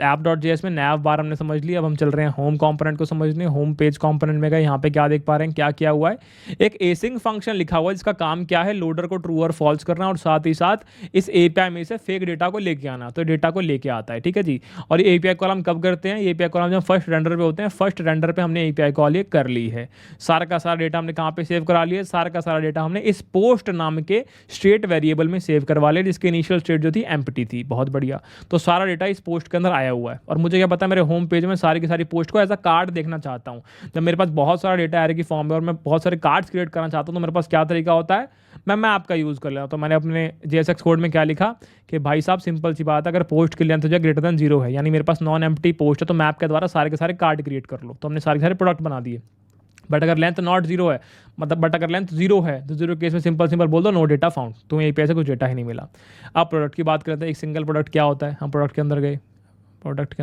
app.js में। नैव बार हमने समझ लिया। अब हम चल रहे हैं होम कंपोनेंट को समझने। होम पेज कंपोनेंट में गए, यहाँ पे क्या देख पा रहे हैं, क्या किया हुआ है? एक एसिंग फंक्शन लिखा हुआ है जिसका काम क्या है? लोडर को ट्रू और फॉल्स करना, और साथ ही साथ इस एपीआई में से फेक डेटा को लेके आना। तो डेटा को लेके आता है, ठीक है जी। और ये एपीआई कॉल हम कब करते हैं? ये एपीआई कॉल हम जब फर्स्ट रेंडर पे होते हैं, फर्स्ट रेंडर पे हमने एपीआई कॉल ये कर ली है। सारा का सारा डेटा हमने कहाँ पे सेव करा लिया? सारा का सारा डेटा हमने इस पोस्ट नाम के स्टेट वेरिएबल में सेव करवा लिया, जिसकी इनिशियल स्टेट जो थी एम्प्टी थी। बहुत बढ़िया। तो सारा डेटा इस पोस्ट के अंदर आया हुआ है, और मुझे क्या पता है मेरे होम पेज में सारी की सारी पोस्ट को एज अ कार्ड देखना चाहता हूँ। जब मेरे पास बहुत सारा डेटा एरे की फॉर्म में और मैं बहुत सारे कार्ड्स क्रिएट करना चाहता हूँ, तो मेरे पास क्या तरीका होता है? मैं आपका यूज़ कर लेता हूँ। तो मैंने अपने JSX कोड में क्या लिखा कि भाई साहब सिंपल सी बात है, अगर पोस्ट की लेंथ जो है ग्रेटर देन 0 है, यानी मेरे पास नॉन एम्प्टी पोस्ट है, तो मैप के द्वारा सारे के सारे कार्ड क्रिएट कर लो। तो हमने सारे के सारे प्रोडक्ट बना दिए। बट अगर लेंथ नॉट 0 है, मतलब बट अगर लेंथ 0 है, तो 0 केस में सिंपल बोल दो नो डेटा फाउंड, तुम्हें एपीआई से कुछ डेटा ही नहीं मिला। अब प्रोडक्ट की बात करते हैं। एक सिंगल प्रोडक्ट क्या होता है? हम प्रोडक्ट के अंदर गए, प्रोडक्ट के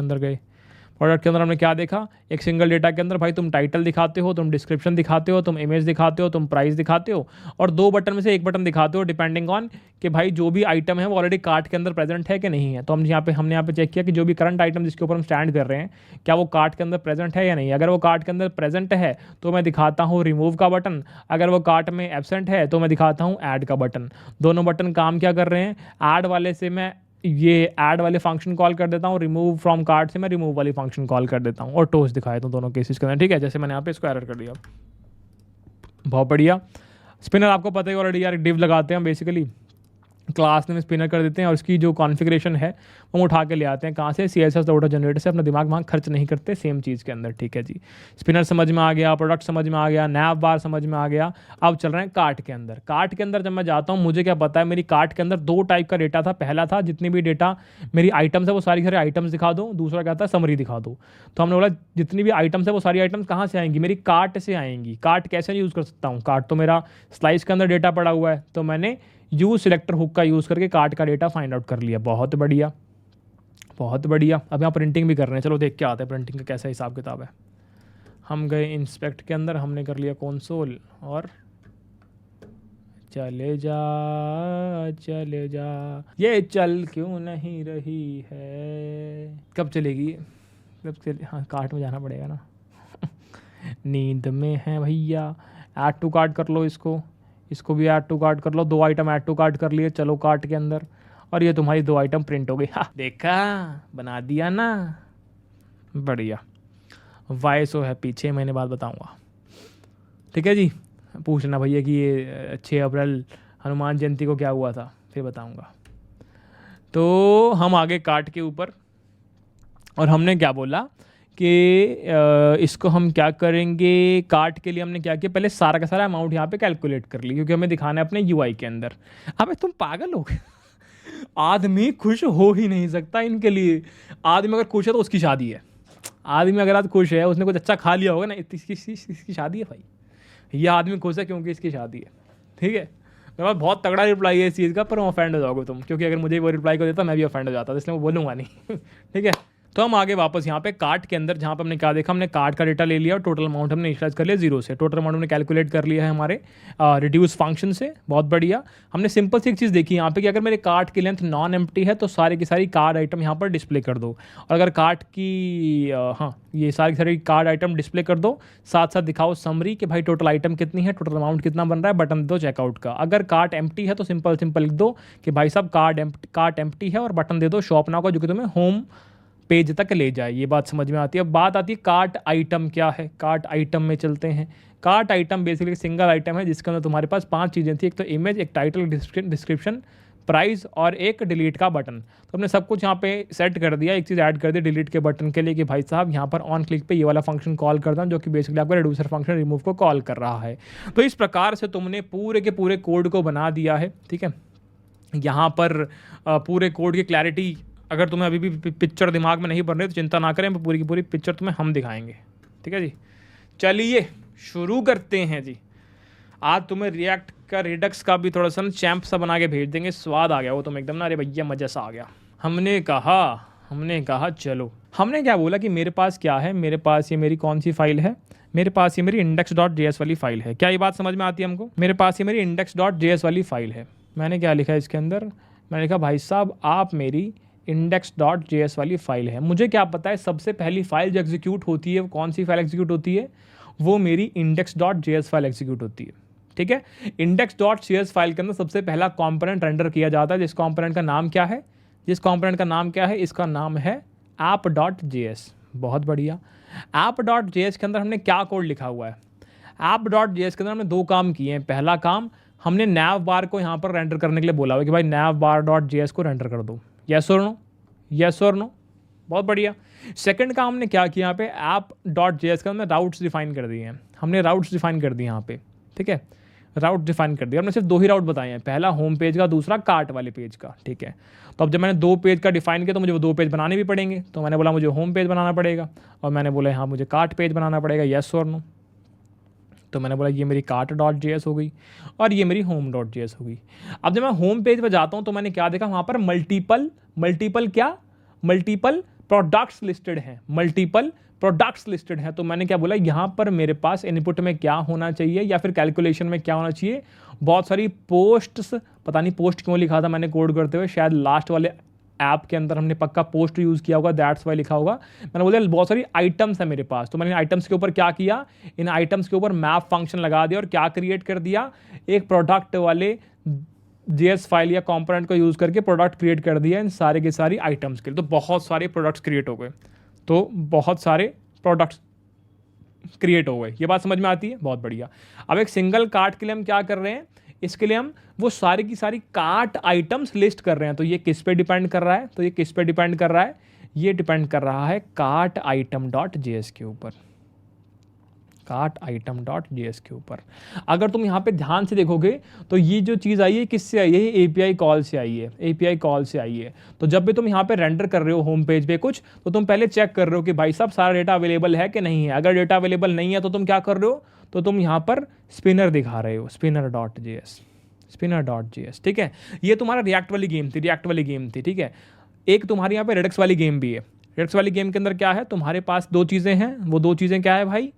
अंदर हमने क्या देखा? एक सिंगल डेटा के अंदर भाई तुम टाइटल दिखाते हो, तुम डिस्क्रिप्शन दिखाते हो, तुम इमेज दिखाते हो, तुम प्राइस दिखाते हो, और दो बटन में से एक बटन दिखाते हो डिपेंडिंग ऑन कि भाई जो भी आइटम है वो ऑलरेडी कार्ट के अंदर प्रेजेंट है कि नहीं है। तो हमने यहाँ पे चेक किया कि जो भी करंट आइटम जिसके ऊपर हम स्टैंड कर रहे हैं, क्या वो कार्ट के अंदर प्रेजेंट है या नहीं। अगर वो कार्ट के अंदर प्रेजेंट है तो मैं दिखाता हूँ रिमूव का बटन, अगर वो कार्ट में एब्सेंट है तो मैं दिखाता हूँ ऐड का बटन। दोनों बटन काम क्या कर रहे हैं? ऐड वाले से मैं ये ऐड वाले फंक्शन कॉल कर देता हूँ, रिमूव फ्रॉम कार्ट से मैं रिमूव वाली फंक्शन कॉल कर देता हूँ, और टोस्ट दिखाया तो दोनों केसेस के अंदर, ठीक है। जैसे मैंने यहाँ पे इसको एरर कर दिया। बहुत बढ़िया। स्पिनर आपको पता ही ऑलरेडी यार, डिव लगाते हैं हम बेसिकली, क्लास नेम स्पिनर कर देते हैं, और इसकी जो कॉन्फ़िगरेशन है वो हम उठा के ले आते हैं कहाँ से? CSS ऑटो जनरेटर से। अपना दिमाग वहाँ खर्च नहीं करते सेम चीज़ के अंदर, ठीक है जी। स्पिनर समझ में आ गया, प्रोडक्ट समझ में आ गया, नैव बार समझ में आ गया। अब चल रहे हैं कार्ट के अंदर। कार्ट के अंदर जब मैं जाता हूँ, मुझे क्या पता है? मेरी कार्ट के अंदर दो टाइप का डेटा था। पहला था जितनी भी डेटा मेरी आइटम्स है वो सारी सारे आइटम्स दिखा दो, दूसरा क्या था? समरी दिखा दो। तो हमने बोला जितनी भी आइटम्स है वो सारी आइटम्स कहाँ से आएंगी? मेरी कार्ट से आएंगी। कार्ट कैसे यूज़ कर सकता हूँ? कार्ट तो मेरा स्लाइस के अंदर डेटा पड़ा हुआ है, तो मैंने यूज सिलेक्टर हुक का यूज़ करके कार्ट का डेटा फाइंड आउट कर लिया। बहुत बढ़िया, बहुत बढ़िया। अब यहाँ प्रिंटिंग भी कर रहे हैं, चलो देख के आते हैं प्रिंटिंग का कैसा हिसाब किताब है। हम गए इंस्पेक्ट के अंदर, हमने कर लिया कंसोल, और चले जा ये चल क्यों नहीं रही है? कब चलेगी? हाँ, कार्ट में जाना पड़ेगा ना। नींद में है भैया। ऐड टू कार्ट कर लो, इसको भी ऐड टू कार्ट कर लो। दो आइटम ऐड टू कार्ट कर लिए, चलो कार्ट के अंदर, और ये तुम्हारी दो आइटम प्रिंट हो गई। हाँ देखा, बना दिया ना, बढ़िया। वाई सो हैप्पी, 6 महीने बाद बताऊंगा, ठीक है जी। पूछना भैया कि ये 6 अप्रैल हनुमान जयंती को क्या हुआ था, फिर बताऊंगा। तो हम आगे कार्ट के ऊपर, और हमने क्या बोला कि इसको हम क्या करेंगे? कार्ट के लिए हमने क्या किया? पहले सारा का सारा अमाउंट यहाँ पे कैलकुलेट कर ली, क्योंकि हमें दिखाना है अपने यूआई के अंदर। अबे तुम पागल हो गए? आदमी खुश हो ही नहीं सकता इनके लिए। आदमी अगर खुश है तो उसकी शादी है। आदमी अगर आज खुश है, उसने कुछ अच्छा खा लिया होगा ना, इसकी शादी है भाई। यह आदमी खुश है क्योंकि इसकी शादी है, ठीक है। मेरे पास बहुत तगड़ा रिप्लाई है इस चीज़ का, पर ऑफेंड हो जाओगे तुम, क्योंकि अगर मुझे वो रिप्लाई को देता मैं भी ऑफेंड हो जाता, तो इसलिए मैं बोलूँगा नहीं। ठीक है। तो हम आगे वापस यहाँ पे कार्ट के अंदर, जहाँ पे हमने क्या देखा? हमने कार्ट का डेटा ले लिया और टोटल अमाउंट हमने इनिशियलाइज कर लिया 0 से। टोटल अमाउंट हमने कैलकुलेट कर लिया है हमारे रिड्यूस फंक्शन से। बहुत बढ़िया। हमने सिंपल सी एक चीज़ देखी यहाँ पे कि अगर मेरे कार्ट की लेंथ नॉन एम्प्टी है तो सारी की सारी कार्ड आइटम यहाँ पर डिस्प्ले कर दो, और अगर कार्ट की ये सारी की सारी कार्ड आइटम डिस्प्ले कर दो, साथ साथ दिखाओ समरी कि भाई टोटल आइटम कितनी है, टोटल अमाउंट कितना बन रहा है, बटन दो चेकआउट का। अगर कार्ट एम्प्टी है तो सिंपल लिख दो कि भाई साहब कार्ट एम्प्टी है, और बटन दे दो शॉप नाउ का, जो कि तुम्हें होम पेज तक ले जाए। ये बात समझ में आती है। अब बात आती है कार्ट आइटम क्या है। कार्ट आइटम में चलते हैं। Cart item basically single item है जिसके अंदर तुम्हारे पास 5 चीज़ें थी। एक तो इमेज, एक टाइटल, डिस्क्रिप्शन, प्राइस और एक डिलीट का बटन। तो हमने सब कुछ यहाँ पे सेट कर दिया। एक चीज़ ऐड कर दी डिलीट के बटन के लिए कि भाई साहब यहाँ पर ऑन क्लिक पे ये वाला फंक्शन कॉल करता हूँ, जो कि बेसिकली आपका रिड्यूसर फंक्शन रिमूव को कॉल कर रहा है। तो इस प्रकार से तुमने पूरे के पूरे कोड को बना दिया है। ठीक है, यहाँ पर पूरे कोड की क्लैरिटी, अगर तुम्हें अभी भी पिक्चर दिमाग में नहीं बन रही तो चिंता ना करें, पूरी की पूरी पिक्चर तुम्हें हम दिखाएंगे। ठीक है जी, चलिए शुरू करते हैं जी। आज तुम्हें रिएक्ट का रिडक्स का भी थोड़ा सा चैम्प सा बना के भेज देंगे। स्वाद आ गया वो तुम एकदम ना, अरे भैया मज़ा सा आ गया। हमने कहा चलो, हमने क्या बोला कि मेरे पास क्या है, मेरे पास ये मेरी कौन सी फाइल है, मेरे पास ये मेरी index.js वाली फाइल है। क्या ये बात समझ में आती है हमको? मेरे पास ये मेरी index.js वाली फाइल है। मैंने क्या लिखा है इसके अंदर, मैंने लिखा भाई साहब आप मेरी index.js वाली फाइल है। मुझे क्या पता है सबसे पहली फाइल जो एग्जीक्यूट होती है वो कौन सी फाइल एग्जीक्यूट होती है, वो मेरी index.js फाइल एग्जीक्यूट होती है। ठीक है, index.js फाइल के अंदर सबसे पहला कंपोनेंट रेंडर किया जाता है, जिस कंपोनेंट का नाम क्या है, इसका नाम है app.js। बहुत बढ़िया। app.js के अंदर हमने क्या कोड लिखा हुआ है? app.js के अंदर हमने दो काम किए हैं। पहला काम, हमने nav बार को यहाँ पर रेंडर करने के लिए बोला हुआ है कि भाई navbar.js को रेंडर कर दो। यस और नो, बहुत बढ़िया। सेकंड काम हमने क्या किया, यहाँ पे app.js के अंदर राउट्स डिफाइन कर दिए हैं। हमने राउट्स डिफाइन कर दिए यहाँ पे। ठीक है, राउट डिफाइन कर दिया। हमने सिर्फ दो ही राउट बताए हैं, पहला होम पेज का, दूसरा कार्ट वाले पेज का। ठीक है, तो अब जब मैंने दो पेज का डिफाइन किया तो मुझे वो दो पेज बनाने भी पड़ेंगे। तो मैंने बोला मुझे होम पेज बनाना पड़ेगा, और मैंने बोला हाँ मुझे कार्ट पेज बनाना पड़ेगा। यस और नो, तो मैंने बोला ये मेरी कार्ट.js हो गई और ये मेरी होम.js हो गई। अब जब मैं होम पेज पर जाता हूँ तो मैंने क्या देखा, वहाँ पर मल्टीपल प्रोडक्ट्स लिस्टेड हैं, तो मैंने क्या बोला, यहाँ पर मेरे पास इनपुट में क्या होना चाहिए या फिर कैलकुलेशन में क्या होना चाहिए, बहुत सारी पोस्ट्स। पता नहीं पोस्ट क्यों लिखा था मैंने कोड करते हुए, शायद लास्ट वाले ऐप के अंदर हमने पक्का पोस्ट यूज़ किया होगा, दैट्स वाई लिखा होगा। मैंने बोला बहुत सारी आइटम्स है मेरे पास, तो मैंने आइटम्स के ऊपर क्या किया, इन आइटम्स के ऊपर मैप फंक्शन लगा दिया और क्या क्रिएट कर दिया, एक प्रोडक्ट वाले JS फाइल या कंपोनेंट को यूज़ करके प्रोडक्ट क्रिएट कर दिया इन सारे के सारी आइटम्स के लिए। तो बहुत सारे प्रोडक्ट्स क्रिएट हो गए, ये बात समझ में आती है? बहुत बढ़िया। अब एक सिंगल कार्ट के लिए हम क्या कर रहे हैं, इसके लिए हम वो सारी की सारी कार्ट आइटम्स लिस्ट कर रहे हैं। तो ये किस पे डिपेंड कर रहा है, ये डिपेंड कर रहा है कार्ट आइटम.js के ऊपर। अगर तुम यहाँ पे ध्यान से देखोगे तो ये जो चीज़ आई है किससे आई है, ये API कॉल से आई है। तो जब भी तुम यहाँ पे रेंडर कर रहे हो होम पेज पे कुछ, तो तुम पहले चेक कर रहे हो कि भाई साहब सारा डेटा अवेलेबल है कि नहीं है। अगर डेटा अवेलेबल नहीं है तो तुम क्या कर रहे हो, तो तुम यहाँ पर स्पिनर दिखा रहे हो, स्पिनर.js। ठीक है, ये तुम्हारा रिएक्ट वाली गेम थी। ठीक है, एक तुम्हारी यहाँ पे रिडक्स वाली गेम भी है। रिडक्स वाली गेम के अंदर क्या है, तुम्हारे पास दो चीज़ें हैं। वो दो चीज़ें क्या है भाई,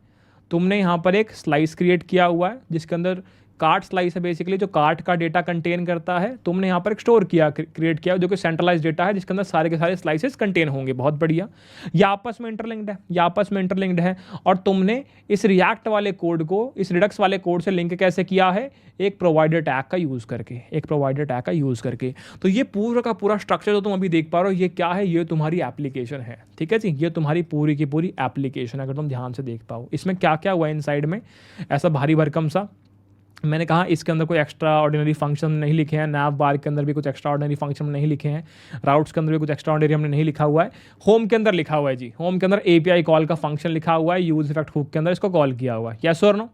तुमने यहाँ पर एक स्लाइस क्रिएट किया हुआ है जिसके अंदर कार्ट स्लाइस है, बेसिकली जो कार्ट का डेटा कंटेन करता है। तुमने यहाँ पर एक स्टोर क्रिएट किया जो कि सेंट्रलाइज डेटा है, जिसके अंदर सारे के सारे स्लाइसेस कंटेन होंगे। बहुत बढ़िया, ये आपस में इंटरलिंक्ड है। और तुमने इस रिएक्ट वाले कोड को इस रिडक्स वाले कोड से लिंक कैसे किया है, एक प्रोवाइडर टैग का यूज़ करके। तो ये पूरा का पूरा स्ट्रक्चर जो तुम अभी देख पा रहे हो, ये क्या है, ये तुम्हारी एप्लीकेशन है। ठीक है जी, ये तुम्हारी पूरी की पूरी एप्लीकेशन, अगर तुम ध्यान से देख पाओ इसमें क्या क्या हुआ है इनसाइड में, ऐसा भारी भरकम सा। मैंने कहा इसके अंदर कोई एक्स्ट्रा ऑर्डिनरी फंक्शन नहीं लिखे हैं, nav बार के अंदर भी कुछ एक्स्ट्रा ऑर्डिनरी फंक्शन नहीं लिखे हैं, राउट्स के अंदर भी कुछ एक्स्ट्रा ऑर्डिनरी हमने नहीं लिखा हुआ है। होम के अंदर लिखा हुआ है जी, होम के अंदर API कॉल का फंक्शन लिखा हुआ है, यूज इफेक्ट हुक के अंदर इसको कॉल किया हुआ है। यस और नो,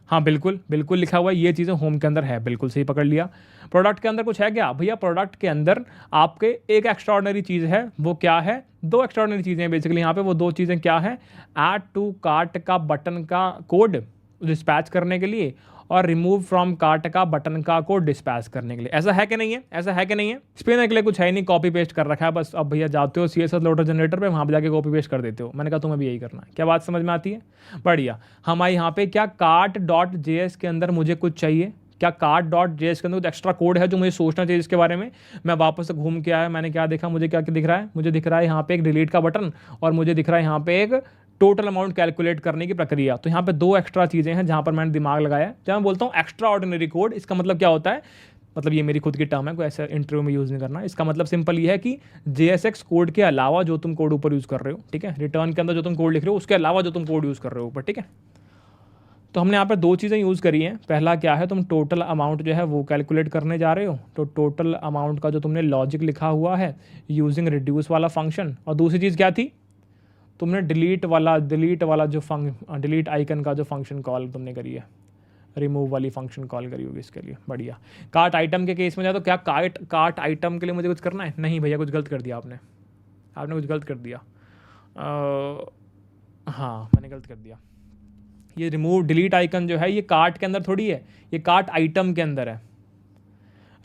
हाँ बिल्कुल लिखा हुआ है, ये चीज़ें होम के अंदर है, बिल्कुल सही पकड़ लिया। प्रोडक्ट के अंदर कुछ है क्या भैया, प्रोडक्ट के अंदर आपके एक एक्स्ट्रा ऑर्डिनरी चीज़ है, वो क्या है, दो एक्स्ट्रा ऑर्डिनरी चीज़ें हैं बेसिकली यहाँ पे। वो दो चीज़ें क्या है, ऐड टू कार्ट का बटन का कोड डिस्पैच करने के लिए और रिमूव फ्रॉम कार्ट का बटन का कोड डिस्पैच करने के लिए। ऐसा है कि नहीं है? स्पिनर के लिए कुछ है नहीं, कॉपी पेस्ट कर रखा है बस। अब भैया जाते हो CSS लोडर जनरेटर पे, वहाँ पे जाके कॉपी पेस्ट कर देते हो। मैंने कहा तुम्हें भी यही करना है। क्या बात समझ में आती है? बढ़िया। हमारे यहाँ पे क्या कार्ट.js के अंदर मुझे कुछ चाहिए, क्या कार्ट.js के अंदर कुछ एक्स्ट्रा कोड है जो मुझे सोचना चाहिए इसके बारे में। मैं वापस से घूम के आया, मैंने क्या देखा, मुझे क्या दिख रहा है, मुझे दिख रहा है यहाँ पे एक डिलीट का बटन और मुझे दिख रहा है यहाँ पे एक टोटल अमाउंट कैलकुलेट करने की प्रक्रिया। तो यहाँ पे दो एक्स्ट्रा चीज़ें हैं जहाँ पर मैंने दिमाग लगाया। जब मैं बोलता हूँ एक्स्ट्रा ऑर्डिनरी कोड, इसका मतलब क्या होता है, मतलब ये मेरी खुद की टर्म है, कोई ऐसा इंटरव्यू में यूज़ नहीं करना। इसका मतलब सिंपल ये है कि JSX कोड के अलावा जो तुम कोड ऊपर यूज़ कर रहे हो, ठीक है, रिटर्न के अंदर जो तुम कोड लिख रहे हो उसके अलावा जो तुम कोड यूज़ कर रहे हो ऊपर, ठीक है। तो हमने यहाँ पर दो चीज़ें यूज़ करी हैं। पहला क्या है, तुम टोटल अमाउंट जो है वो कैलकुलेट करने जा रहे हो, तो टोटल अमाउंट का जो तुमने लॉजिक लिखा हुआ है यूजिंग रिड्यूस वाला फंक्शन। और दूसरी चीज़ क्या थी, तुमने डिलीट वाला जो डिलीट आइकन का जो फंक्शन कॉल तुमने करी है, रिमूव वाली फंक्शन कॉल करी होगी इसके लिए। बढ़िया। कार्ट आइटम के केस में जाए तो क्या कार्ट आइटम के लिए मुझे कुछ करना है? नहीं भैया, कुछ गलत कर दिया आपने कुछ गलत कर दिया। हाँ, मैंने गलत कर दिया। ये रिमूव डिलीट आइकन जो है ये कार्ट के अंदर थोड़ी है, ये कार्ट आइटम के अंदर है।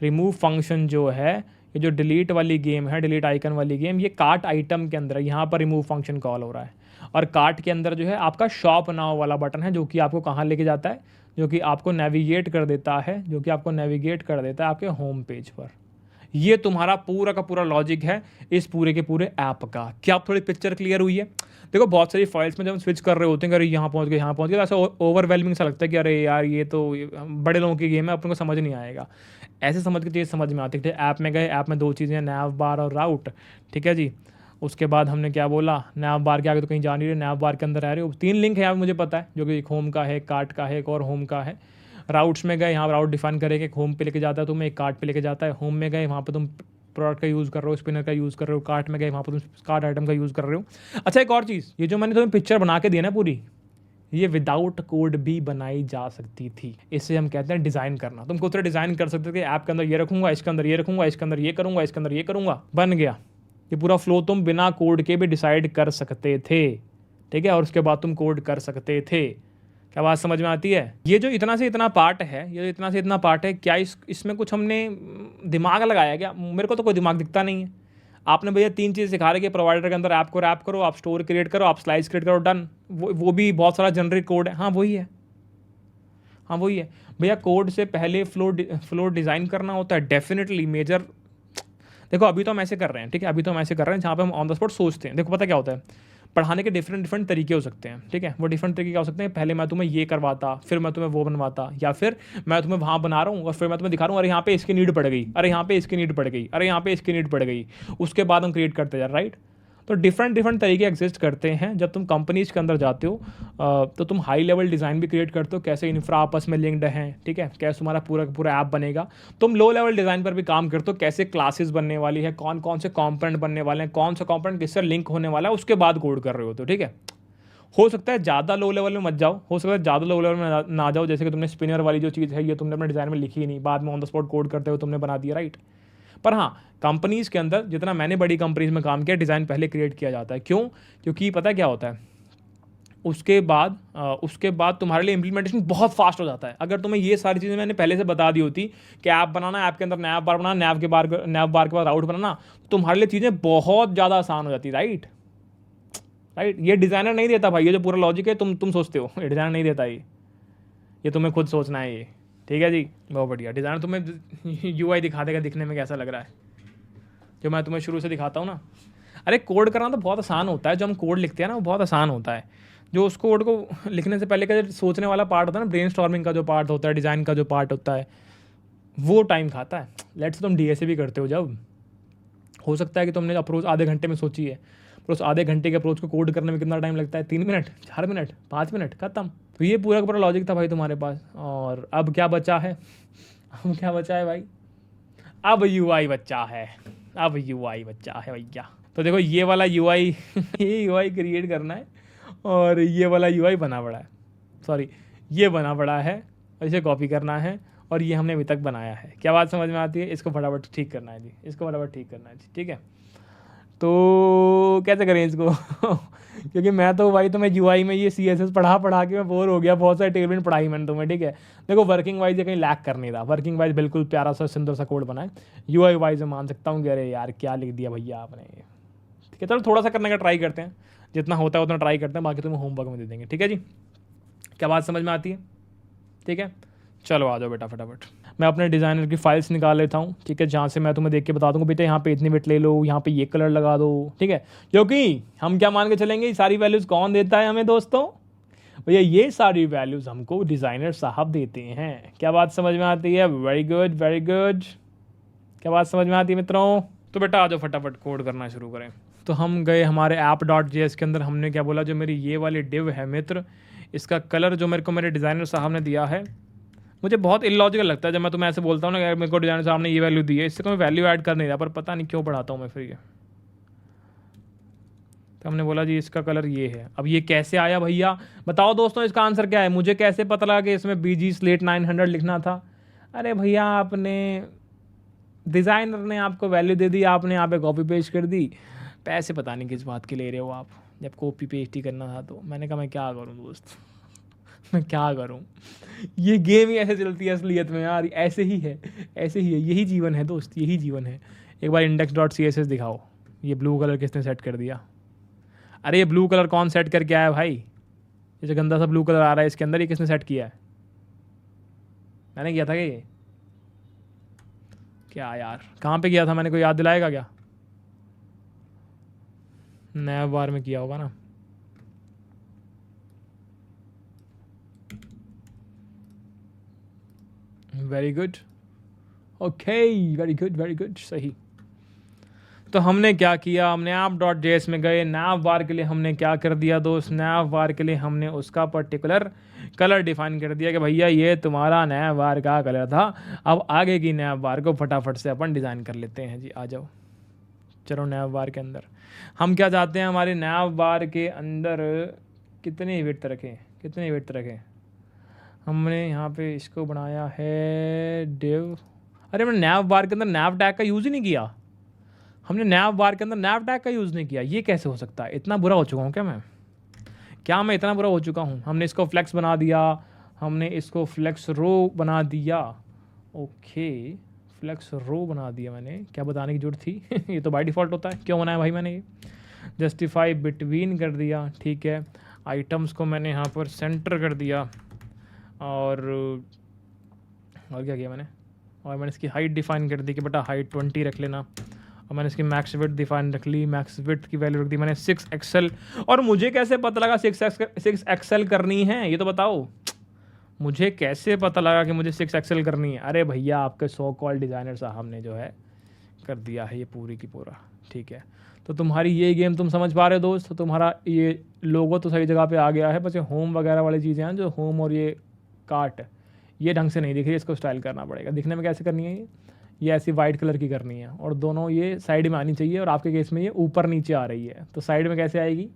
रिमूव फंक्शन जो है, ये जो डिलीट वाली गेम है, डिलीट आइकन वाली गेम, ये कार्ट आइटम के अंदर है। यहाँ पर रिमूव फंक्शन कॉल हो रहा है। और कार्ट के अंदर जो है आपका शॉप नाउ वाला बटन है, जो कि आपको कहाँ लेके जाता है, जो कि आपको नेविगेट कर देता है आपके होम पेज पर। ये तुम्हारा पूरा का पूरा लॉजिक है इस पूरे के पूरे ऐप का। क्या आप थोड़ी पिक्चर क्लियर हुई है? देखो, बहुत सारी फाइल्स में जब हम स्विच कर रहे होते हैं, अरे यहाँ पहुँच गए तो ऐसा ओवरवेलमिंग सा लगता है कि अरे यार ये तो बड़े लोगों की गेम है, अपन को समझ नहीं आएगा। ऐसे समझ के चीज़ समझ में आती है। ऐप में गए, ऐप में दो चीज़ें, नैव बार और राउट, ठीक है जी। उसके बाद हमने क्या बोला, नैव बार के आगे तो कहीं जा नहीं रहे, नैव बार के अंदर रह रहे हो। 3 लिंक है यहाँ मुझे पता है, जो कि एक होम का है, एक कार्ट का है, एक और होम का है। राउट्स में गए, यहाँ राउट डिफाइन करेंगे, एक होम पे लेके जाता है तुम्हें, एक कार्ट पे लेके जाता है। होम में गए, वहाँ पे तुम प्रोडक्ट का यूज़ कर रहे हो, स्पिनर का यूज़ कर रहे हो। कार्ट में गए, वहाँ पर तुम कार्ट आइटम का यूज़ कर रहे हो। अच्छा, एक और चीज़, ये जो मैंने तुम्हें पिक्चर बना के दी ना पूरी, ये विदाउट कोड भी बनाई जा सकती थी। इसे हम कहते हैं डिज़ाइन करना। तुम खुद से डिज़ाइन कर सकते थे कि ऐप के अंदर ये रखूंगा, इसके अंदर ये रखूंगा, इसके अंदर ये करूंगा, इसके अंदर ये करूंगा, बन गया। ये पूरा फ्लो तुम बिना कोड के भी डिसाइड कर सकते थे, ठीक है। और उसके बाद तुम कोड कर सकते थे। क्या बात समझ में आती है? ये जो इतना से इतना पार्ट है, क्या इसमें कुछ हमने दिमाग लगाया क्या? मेरे को तो कोई दिमाग दिखता नहीं है। आपने भैया 3 चीज़ सिखा रहे कि प्रोवाइडर के अंदर ऐप को रैप करो, आप स्टोर क्रिएट करो, आप स्लाइस क्रिएट करो, डन। वो भी बहुत सारा जनरिक कोड है। हाँ वही है भैया। कोड से पहले फ्लो डिज़ाइन करना होता है, डेफिनेटली मेजर। देखो, अभी तो हम ऐसे कर रहे हैं, ठीक है, जहाँ पे हम ऑन द स्पॉट सोचते हैं। देखो, पता क्या होता है, पढ़ाने के डिफरेंट तरीके हो सकते हैं, ठीक है। वो डिफरेंट तरीके क्या हो सकते हैं, पहले मैं तुम्हें ये करवाता, फिर मैं तुम्हें वो बनवाता, या फिर मैं तुम्हें वहाँ बना रहा हूँ और फिर मैं तुम्हें दिखा रहा हूँ, अरे यहाँ पे इसकी नीड पड़ गई, अरे यहाँ पे इसकी नीड पड़ गई, अरे यहाँ पे इसकी नीड पड़ गई। उसके बाद हम क्रिएट करते जा, राइट। तो डिफरेंट तरीके एग्जिस्ट करते हैं। जब तुम कंपनीज के अंदर जाते हो तो तुम हाई लेवल डिज़ाइन भी क्रिएट करते हो, कैसे इंफ्रा आपस में लिंक्ड हैं, ठीक है, कैसे तुम्हारा पूरा ऐप बनेगा। तुम लो लेवल डिज़ाइन पर भी काम करते हो, कैसे क्लासेस बनने वाली है, कौन कौन से कॉम्पोनेंट बनने वाले हैं, कौन सा कॉम्पोनेंट किससे लिंक होने वाला है, उसके बाद कोड कर रहे हो तो, ठीक है। हो सकता है ज़्यादा लो लेवल में मत जाओ, हो सकता है ज़्यादा लो लेवल में ना जाओ। जैसे कि तुमने स्पिनर वाली जो चीज़ है, ये तुमने अपने डिज़ाइन में लिखी ही नहीं, बाद में ऑन द स्पॉट कोड करते हुए तुमने बना दिया, राइट। पर हाँ, कंपनीज़ के अंदर, जितना मैंने बड़ी कंपनीज़ में काम किया, डिज़ाइन पहले क्रिएट किया जाता है। क्यों? क्योंकि पता क्या होता है, उसके बाद तुम्हारे लिए इम्प्लीमेंटेशन बहुत फास्ट हो जाता है। अगर तुम्हें ये सारी चीज़ें मैंने पहले से बता दी होती कि ऐप बनाना, ऐप के अंदर नैव बार बनाना, नैव बार के बाद राउट बनाना, तो तुम्हारे लिए चीज़ें बहुत ज़्यादा आसान हो जाती, राइट। ये डिज़ाइनर नहीं देता भाई, ये जो पूरा लॉजिक है तुम सोचते हो, ये डिज़ाइनर नहीं देता। ये तुम्हें खुद सोचना है ये, ठीक है जी। बहुत बढ़िया। डिज़ाइनर तुम्हें यूआई दिखा देगा दिखने में कैसा लग रहा है, जो मैं तुम्हें शुरू से दिखाता हूँ ना। अरे कोड करना तो बहुत आसान होता है, जो हम कोड लिखते हैं ना वो बहुत आसान होता है। जो उस कोड को लिखने से पहले का जो सोचने वाला पार्ट होता है ना, ब्रेनस्टॉर्मिंग का जो पार्ट होता है, डिज़ाइन का जो पार्ट होता है, वो टाइम खाता है। लेट्स तुम डीएसए भी करते हो, जब हो सकता है कि तुमने अप्रोच आधे घंटे में सोची है, पर उस आधे घंटे के अप्रोच को कोड करने में कितना टाइम लगता है? 3 मिनट, 4 मिनट, 5 मिनट, खत्म। तो ये पूरा का पूरा लॉजिक था भाई तुम्हारे पास। और अब क्या बचा है भाई? अब यूआई बच्चा है, भैया। तो देखो, ये वाला यूआई ये यूआई क्रिएट करना है, और ये वाला यूआई बना पड़ा है, ये बना पड़ा है, इसे कॉपी करना है, और ये हमने अभी तक बनाया है। क्या बात समझ में आती है? इसको फटाफट ठीक करना है जी, ठीक है। तो कैसे करें इसको क्योंकि मैं तो भाई तुम्हें यूआई में ये सीएसएस पढ़ा के मैं बोर हो गया। बहुत सारे टेबल पढ़ाई मैंने तुम्हें, ठीक है। देखो, वर्किंग वाइज ये कहीं लैक कर नहीं रहा, वर्किंग वाइज बिल्कुल प्यारा सा सुंदर सा कोड बना है। यूआई वाइज मैं मान सकता हूँ कि अरे यार क्या लिख दिया भैया आपने, ठीक है। चलो थोड़ा सा करने का ट्राई करते हैं, जितना होता है उतना ट्राई करते हैं, बाकी तुम्हें होमवर्क में दे देंगे, ठीक है जी। क्या बात समझ में आती है? ठीक है, चलो आ जाओ बेटा फटाफट। मैं अपने डिज़ाइनर की फाइल्स निकाल लेता हूँ, ठीक है, जहाँ से मैं तुम्हें देख के बता दूँगा बेटा यहाँ पे इतनी बिट ले लो, यहाँ पे ये कलर लगा दो, ठीक है। क्योंकि हम क्या मान के चलेंगे, ये सारी वैल्यूज़ कौन देता है हमें दोस्तों? भैया ये सारी वैल्यूज़ हमको डिज़ाइनर साहब देते हैं। क्या बात समझ में आती है? Very good. क्या बात समझ में आती है मित्रों? तो बेटा आ जाओ फटाफट कोड करना शुरू करें। तो हम गए हमारे app.js के अंदर, हमने क्या बोला, जो मेरी ये वाली डिव है मित्र, इसका कलर जो मेरे को मेरे डिज़ाइनर साहब ने दिया है, मुझे बहुत इलॉजिकल लगता है जब मैं तुम्हें ऐसे बोलता हूँ ना, अगर मेरे को डिज़ाइनर साहब ने ये वैल्यू दी है, इससे कोई वैल्यू ऐड कर नहीं रहा, पर पता नहीं क्यों बढ़ाता हूँ मैं फिर ये। तो हमने बोला जी इसका कलर ये है। अब ये कैसे आया भैया बताओ दोस्तों, इसका आंसर क्या है? मुझे कैसे पता लगा कि इसमें BG Slate 900 लिखना था? अरे भैया आपने, डिज़ाइनर ने आपको वैल्यू दे दी, आपने यहाँ पे कॉपी पेस्ट कर दी, पैसे पता नहीं किस बात के ले रहे हो आप, जब कॉपी पेस्ट ही करना था। तो मैंने कहा मैं क्या करूँ दोस्त मैं क्या करूँ, ये गेम ही ऐसे चलती है असलियत में यार, ऐसे ही है, ऐसे ही है, यही जीवन है दोस्त, यही जीवन है। एक बार index.css दिखाओ, ये ब्लू कलर किसने सेट कर दिया? अरे ये ब्लू कलर कौन सेट करके आया भाई? ये जो गंदा सा ब्लू कलर आ रहा है इसके अंदर, ये किसने सेट किया है? मैंने किया था क्या ये? क्या यार, कहाँ पे किया था मैंने, कोई याद दिलाएगा क्या? नया बार में किया होगा ना। Very good, okay, very good, very good, सही। तो हमने क्या किया, हमने app.js में गए, nav var के लिए हमने क्या कर दिया दोस्त, nav var के लिए हमने उसका पर्टिकुलर कलर डिफाइन कर दिया कि भैया ये तुम्हारा nav var का कलर था। अब आगे की nav var को फटाफट से अपन डिज़ाइन कर लेते हैं जी, आ जाओ। चलो nav var के अंदर हम क्या चाहते हैं, हमारे nav var के अंदर कितने विड्थ रखें, कितने विड्थ रखें? हमने यहाँ पे इसको बनाया है div। अरे हमने nav var के अंदर nav tag का यूज़ ही नहीं किया, हमने nav var के अंदर nav tag का यूज़ नहीं किया। ये कैसे हो सकता है? इतना बुरा हो चुका हूँ क्या मैं इतना बुरा हो चुका हूँ? हमने इसको फ्लेक्स बना दिया, हमने इसको फ्लेक्स रो बना दिया, ओके फ्लेक्स रो बना दिया मैंने, क्या बताने की जरूरत थी ये तो बाय डिफ़ॉल्ट होता है, क्यों बनाया भाई मैंने ये? जस्टिफाई बिटवीन कर दिया, ठीक है। आइटम्स को मैंने यहाँ पर सेंटर कर दिया, और क्या किया मैंने? और मैंने इसकी हाइट डिफ़ाइन कर दी कि बेटा हाइट 20 रख लेना, और मैंने इसकी मैक्स विड्थ डिफाइन रख ली, मैक्स विड्थ की वैल्यू रख दी मैंने 6XL। और मुझे कैसे पता लगा 6XL करनी है, ये तो बताओ, मुझे कैसे पता लगा कि मुझे 6XL करनी है? अरे भैया आपके सो कॉल्ड डिज़ाइनर साहब ने जो है कर दिया है ये पूरी की पूरा, ठीक है। तो तुम्हारी ये गेम तुम समझ पा रहे हो दोस्त, तो तुम्हारा ये लोगो तो सही जगह पे आ गया है, बस ये होम वगैरह वाली चीज़ें हैं, जो होम और ये कार्ट ये ढंग से नहीं दिख रही, इसको स्टाइल करना पड़ेगा। दिखने में कैसे करनी है ये ऐसी वाइट कलर की करनी है, और दोनों ये साइड में आनी चाहिए, और आपके केस में ये ऊपर नीचे आ रही है, तो साइड में कैसे आएगी?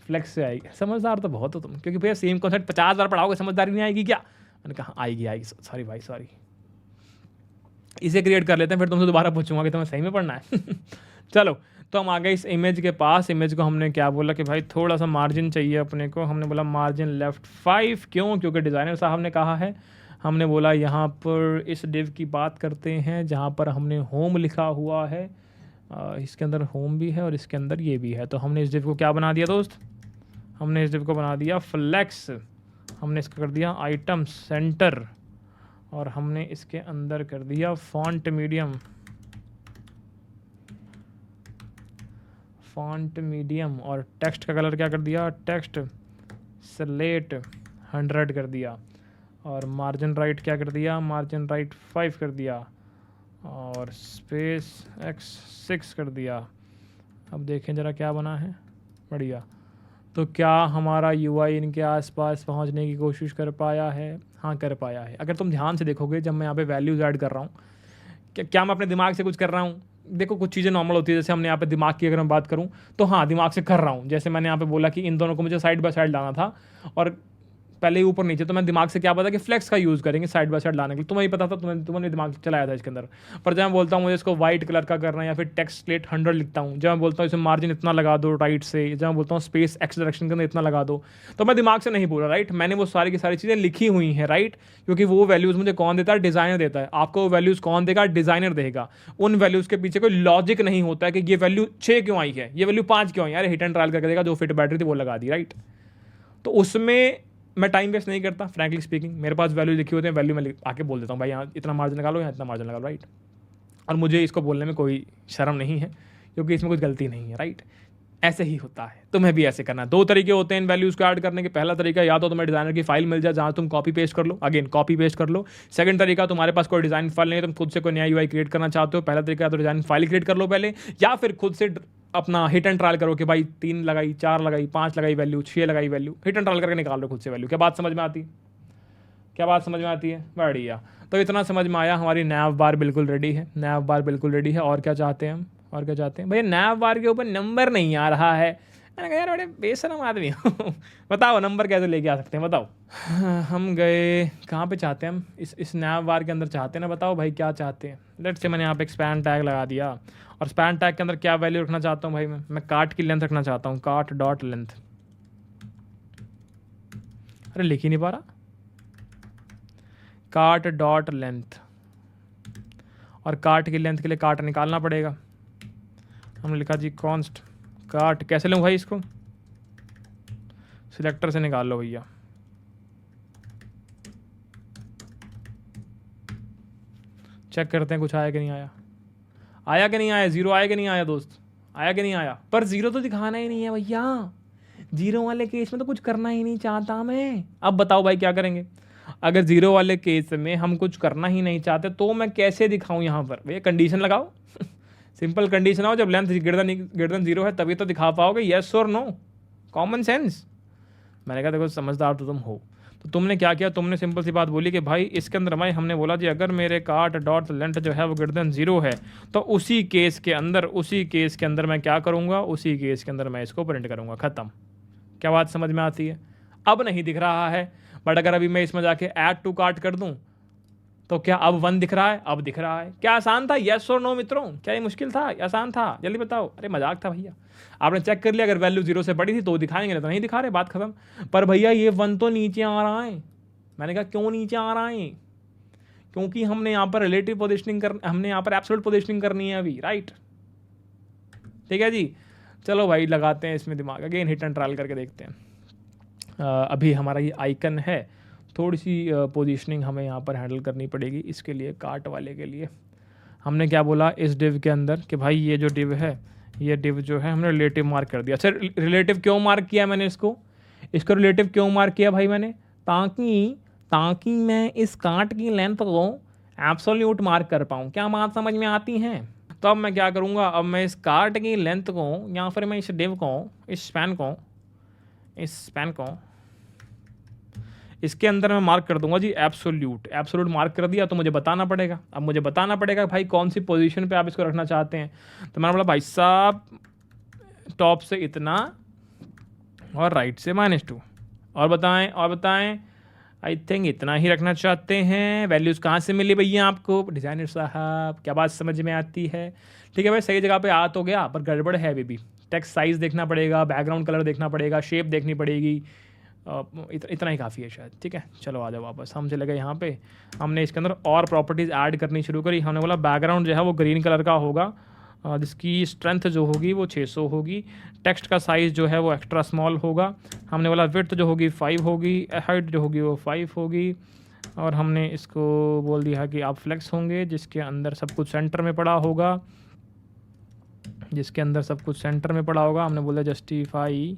फ्लेक्स से आएगी। समझदार तो बहुत हो तुम, क्योंकि भैया सेम कॉन्सेप्ट 50 बार पढ़ाओगे, समझदारी नहीं आएगी क्या? मैंने कहा आएगी आएगी, सॉरी भाई सॉरी। इसे क्रिएट कर लेते हैं, फिर तुमसे दोबारा पूछूंगा कि तुम्हें सही में पढ़ना है चलो, तो हम आ गए इस इमेज के पास। इमेज को हमने क्या बोला कि भाई थोड़ा सा मार्जिन चाहिए अपने को, हमने बोला मार्जिन लेफ्ट 5, क्यों? क्योंकि डिज़ाइनर साहब ने कहा है। हमने बोला यहाँ पर इस डिव की बात करते हैं जहाँ पर हमने होम लिखा हुआ है, इसके अंदर होम भी है और इसके अंदर ये भी है। तो हमने इस डिव को क्या बना दिया दोस्त? हमने इस डिव को बना दिया फ्लेक्स, हमने इसका कर दिया आइटम सेंटर, और हमने इसके अंदर कर दिया फॉन्ट मीडियम, फॉन्ट मीडियम, और टेक्स्ट का कलर क्या कर दिया? टेक्स्ट स्लेट 100 कर दिया, और मार्जिन राइट क्या कर दिया? मार्जिन राइट 5 कर दिया, और स्पेस x 6 कर दिया। अब देखें ज़रा क्या बना है, बढ़िया। तो क्या हमारा UI इनके आसपास पहुंचने की कोशिश कर पाया है? हाँ कर पाया है। अगर तुम ध्यान से देखोगे, जब मैं यहाँ पे वैल्यूज़ ऐड कर रहा हूँ, क्या मैं अपने दिमाग से कुछ कर रहा हूँ? देखो कुछ चीज़ें नॉर्मल होती है, जैसे हमने यहाँ पे दिमाग की अगर मैं बात करूँ तो हाँ दिमाग से कर रहा हूँ। जैसे मैंने यहाँ पे बोला कि इन दोनों को मुझे साइड बाय साइड लाना था, और पहले ही ऊपर नीचे, तो मैं दिमाग से क्या पता कि फ्लेक्स का यूज़ करेंगे साइड बाय साइड लाने के लिए। तुम्हें ही पता था, तुमने दिमाग चलाया था इसके अंदर। पर जब मैं बोलता हूँ मुझे इसको वाइट कलर का करना है, या फिर टेक्स्ट स्लेट 100 लिखता हूँ, जब मैं बोलता हूँ इसमें मार्जिन इतना लगा दो राइट से, जब मैं बोलता हूँ स्पेस एक्स डायरेक्शन के अंदर इतना लगा दो, तो मैं दिमाग से नहीं बोल रहा, राइट। मैंने वो सारी की सारी चीज़ें लिखी हुई हैं, राइट। क्योंकि वो वैल्यूज़ मुझे कौन देता है? डिज़ाइनर देता है। आपको वो वैल्यूज़ कौन देगा? डिज़ाइनर देगा। उन वैल्यूज़ के पीछे कोई लॉजिक नहीं होता है कि ये वैल्यू 6 क्यों आई है, ये वैल्यू 5 क्यों आई। अरे हिट एंड ट्रायल करके देगा, जो फिट बैटरी थी वो लगा दी, राइट। तो उसमें मैं टाइम वेस्ट नहीं करता, फ्रैंकली स्पीकिंग। मेरे पास वैल्यू लिखी होती है, वैल्यू मैं आके बोल देता हूँ भाई यहाँ इतना मार्जिन लगा लो, यहाँ इतना मार्जिन लगा लो, राइट। और मुझे इसको बोलने में कोई शर्म नहीं है, क्योंकि इसमें कुछ गलती नहीं है, राइट। ऐसे ही होता है, तुम्हें भी ऐसे करना है। 2 तरीके होते हैं इन वैल्यूज़ को ऐड करने के। पहला तरीका, या तो तुम्हें डिज़ाइनर की फाइल मिल जाए जहाँ तुम कॉपी पेस्ट कर लो, अगेन कॉपी पेस्ट कर लो। सेकंड तरीका, तुम्हारे पास कोई डिज़ाइन फाइल नहीं है, तुम खुद से कोई नया UI क्रिएट करना चाहते हो, पहला तरीका या तो डिज़ाइन फाइल क्रिएट कर लो पहले, या फिर खुद से अपना हिट एंड ट्रायल करो कि भाई 3 लगाई, 4 लगाई, 5 लगाई वैल्यू, 6 लगाई वैल्यू, हिट एंड ट्रायल करके निकाल लो खुद से वैल्यू। क्या बात समझ में आती है? क्या बात समझ में आती है? बढ़िया। तो इतना समझ में आया, हमारी नैव बार बिल्कुल रेडी है, नैव बार बिल्कुल रेडी है। और क्या चाहते हैं हम? और क्या चाहते हैं भैया? नैव बार के ऊपर नंबर नहीं आ रहा है। मैंने कहा यार बड़े बेशरम आदमी हो बताओ नंबर कैसे लेके आ सकते हैं, बताओ। हम गए कहाँ पे चाहते हैं हम? इस नैव बार के अंदर चाहते हैं ना, बताओ भाई क्या चाहते हैं। लेट्स से मैंने यहाँ पे स्पैन टैग लगा दिया, और स्पैन टैग के अंदर क्या वैल्यू रखना चाहता हूँ भाई? मैं कार्ट की लेंथ रखना चाहता हूँ, कार्ट डॉट लेंथ। अरे लिख ही नहीं पा रहा, कार्ट डॉट लेंथ। और कार्ट की लेंथ के लिए कार्ट निकालना पड़ेगा। हमने लिखा जी कॉन्स्ट कार्ट। कैसे लूँ भाई इसको? सिलेक्टर से निकाल लो भैया। चेक करते हैं कुछ आया कि नहीं आया। आया कि नहीं आया? जीरो आया कि नहीं आया दोस्त? आया कि नहीं आया? पर जीरो तो दिखाना ही नहीं है भैया, जीरो वाले केस में तो कुछ करना ही नहीं चाहता मैं। अब बताओ भाई क्या करेंगे? अगर जीरो वाले केस में हम कुछ करना ही नहीं चाहते तो मैं कैसे दिखाऊं यहाँ पर? भैया कंडीशन लगाओ सिंपल कंडीशन आओ, जब लेंथ ग्रेटर देन जीरो है तभी तो दिखा पाओगे, यस और नो, कॉमन सेंस। मैंने कहा देखो समझदार तो तुम हो, तो तुमने क्या किया? तुमने सिंपल सी बात बोली कि भाई इसके अंदर भाई हमने बोला जी अगर मेरे कार्ट डॉट लेंथ जो है वो ग्रेटर देन जीरो है तो उसी केस के अंदर मैं क्या करूँगा? उसी केस के अंदर मैं इसको प्रिंट करूँगा, ख़त्म। क्या बात समझ में आती है? अब नहीं दिख रहा है, बट अगर अभी मैं इसमें जाके ऐड टू कार्ट कर दूं तो क्या अब 1 दिख रहा है? अब दिख रहा है। क्या आसान था? यस और नो मित्रों? क्या ये मुश्किल था? आसान था? जल्दी बताओ। अरे मजाक था भैया, आपने चेक कर लिया, अगर वैल्यू 0 से बड़ी थी तो दिखाएंगे, नहीं तो नहीं दिखा रहे, बात खत्म। पर भैया ये 1 तो नीचे आ रहा है। मैंने कहा क्यों नीचे आ रहा है? क्योंकि हमने यहाँ पर रिलेटिव पोजिशनिंग हमने यहाँ पर एब्सोल्यूट पोजिशनिंग करनी है अभी, राइट? ठीक है जी, चलो भाई लगाते हैं इसमें दिमाग, अगेन हिट एंड ट्रायल करके देखते हैं। अभी हमारा ये आइकन है, थोड़ी सी पोजीशनिंग हमें यहाँ पर हैंडल करनी पड़ेगी। इसके लिए कार्ट वाले के लिए हमने क्या बोला इस डिव के अंदर कि भाई ये जो डिव है, ये डिव जो है हमने रिलेटिव मार्क कर दिया। अच्छा रिलेटिव क्यों मार्क किया मैंने इसको रिलेटिव क्यों मार्क किया भाई मैंने? ताकि मैं इस कार्ट की लेंथ को एब्सोल्यूट मार्क कर पाऊँ। क्या बात समझ में आती है? तो अब मैं क्या करूँगा? अब मैं इस कार्ट की लेंथ को या फिर मैं इस डिव को, इस स्पैन को इसके अंदर मैं मार्क कर दूंगा जी एब्सोल्यूट मार्क कर दिया। तो मुझे बताना पड़ेगा, अब मुझे बताना पड़ेगा भाई कौन सी पोजीशन पे आप इसको रखना चाहते हैं। तो मैंने बोला भाई साहब टॉप से इतना और राइट से -2, और बताएं आई थिंक इतना ही रखना चाहते हैं। वैल्यूज़ कहाँ से मिली भैया आपको डिज़ाइनर साहब? क्या बात समझ में आती है? ठीक है भाई, सही जगह पे आ तो गया, पर गड़बड़ है अभी भी। टेक्स्ट साइज़ देखना पड़ेगा, बैकग्राउंड कलर देखना पड़ेगा, शेप देखनी पड़ेगी। इतना ही काफ़ी है शायद। ठीक है, चलो आ जाओ वापस। हम चले गए यहाँ पे, हमने इसके अंदर और प्रॉपर्टीज़ ऐड करनी शुरू करी। हमने बोला बैकग्राउंड जो है वो ग्रीन कलर का होगा, जिसकी स्ट्रेंथ जो होगी वो 600 होगी। टेक्स्ट का साइज़ जो है वो एक्स्ट्रा स्मॉल होगा। हमने बोला विड्थ जो होगी 5 होगी, हाइट जो होगी वो 5 होगी। और हमने इसको बोल दिया कि आप फ्लेक्स होंगे, जिसके अंदर सब कुछ सेंटर में पड़ा होगा, हमने बोला जस्टिफाई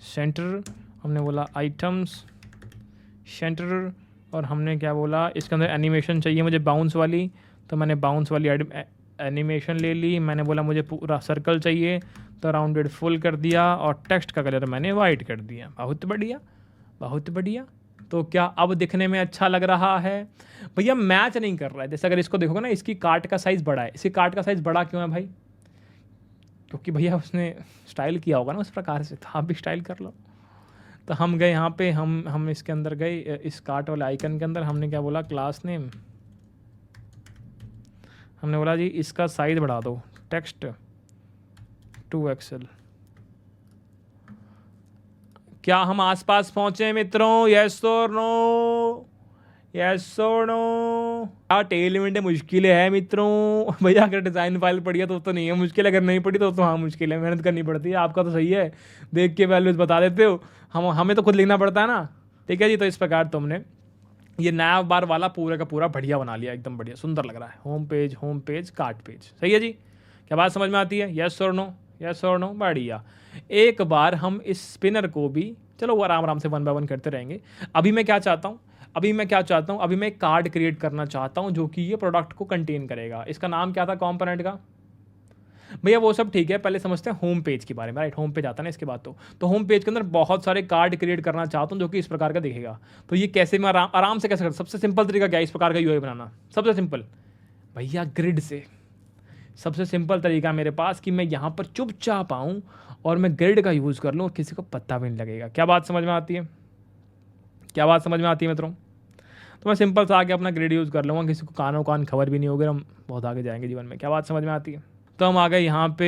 सेंटर, हमने बोला आइटम्स सेंटर, और हमने क्या बोला इसके अंदर एनिमेशन चाहिए मुझे बाउंस वाली, तो मैंने बाउंस वाली एनिमेशन ले ली। मैंने बोला मुझे पूरा सर्कल चाहिए, तो राउंडेड फुल कर दिया, और टेक्स्ट का कलर मैंने वाइट कर दिया। बहुत बढ़िया। तो क्या अब दिखने में अच्छा लग रहा है? भैया मैच नहीं कर रहा है। जैसे अगर इसको देखोगे ना, इसकी कार्ट का साइज़ बड़ा है। इसकी कार्ट का साइज़ बड़ा क्यों है भाई? क्योंकि भैया उसने स्टाइल किया होगा ना उस प्रकार से, तो आप भी स्टाइल कर लो। तो हम गए यहाँ पे, हम इसके अंदर गए, इस कार्ट वाले आइकन के अंदर। हमने क्या बोला क्लास नेम, हमने बोला जी इसका साइज़ बढ़ा दो, टेक्स्ट 2XL। क्या हम आसपास पहुंचे मित्रों? यस और नो? क्या टेल इवेंट मुश्किल है मित्रों? भैया अगर डिज़ाइन फाइल पड़ी है तो नहीं है मुश्किल, अगर नहीं पड़ी तो हाँ मुश्किल है, मेहनत करनी पड़ती है। आपका तो सही है, देख के वैल्यूज बता देते हो, हमें तो खुद लिखना पड़ता है ना। ठीक है जी, तो इस प्रकार तुमने ये नैव बार वाला पूरा का पूरा बढ़िया बना लिया, एकदम बढ़िया, सुंदर लग रहा है। होम पेज कार्ट पेज, सही है जी? क्या बात समझ में आती है? यस और नो? बढ़िया। एक बार हम इस स्पिनर को भी, चलो आराम से 1 बाय 1 करते रहेंगे। अभी मैं क्या चाहता हूँ, अभी मैं एक कार्ड क्रिएट करना चाहता हूँ जो कि ये प्रोडक्ट को कंटेन करेगा। इसका नाम क्या था कंपोनेंट का? भैया वो सब ठीक है, पहले समझते हैं होम पेज के बारे में, राइट। होम पेज आता है ना इसके बाद तो होम पेज के अंदर बहुत सारे कार्ड क्रिएट करना चाहता हूँ जो कि इस प्रकार का दिखेगा। तो ये कैसे मैं आराम से कैसे कर, सबसे सिंपल तरीका क्या है इस प्रकार का यूआई बनाना? सबसे सिंपल भैया ग्रिड से। सबसे सिंपल तरीका मेरे पास कि मैं यहाँ पर चुपचाप आऊँ और मैं ग्रिड का यूज़ कर लूँ और किसी को पता भी नहीं लगेगा। क्या बात समझ में आती है? क्या बात समझ में आती है मित्रों? तो मैं सिंपल सा आके अपना ग्रिड यूज़ कर लूँगा, किसी को कानों कान खबर भी नहीं होगी, हम बहुत आगे जाएंगे जीवन में। क्या बात समझ में आती है? तो हम आ गए यहाँ पे,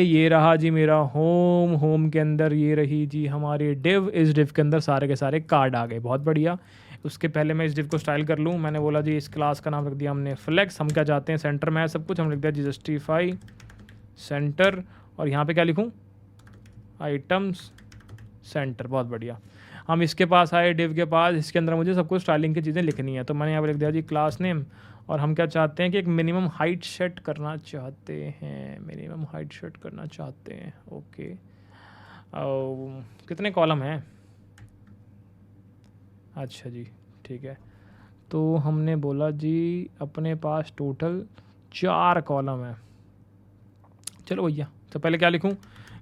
ये रहा जी मेरा होम के अंदर ये रही जी हमारी डिव। इस डिव के अंदर सारे के सारे कार्ड आ गए, बहुत बढ़िया। उसके पहले मैं इस डिव को स्टाइल कर लूँ। मैंने बोला जी इस क्लास का नाम रख दिया हमने फ्लेक्स। हम क्या चाहते हैं, सेंटर में है सब कुछ, हम लिख दिया जी जस्टिफाई सेंटर। और यहाँ पे क्या लिखूँ, आइटम्स सेंटर, बहुत बढ़िया। हम इसके पास आए डिव के पास, इसके अंदर मुझे सब कुछ स्टाइलिंग की चीज़ें लिखनी है। तो मैंने यहाँ पर लिख दिया जी क्लास नेम। और हम क्या चाहते हैं कि एक मिनिमम हाइट सेट करना चाहते हैं, मिनिमम हाइट सेट करना चाहते हैं। ओके, कितने कॉलम हैं? अच्छा जी ठीक है। तो हमने बोला जी अपने पास टोटल 4 कॉलम है। चलो भैया, तो पहले क्या लिखूं,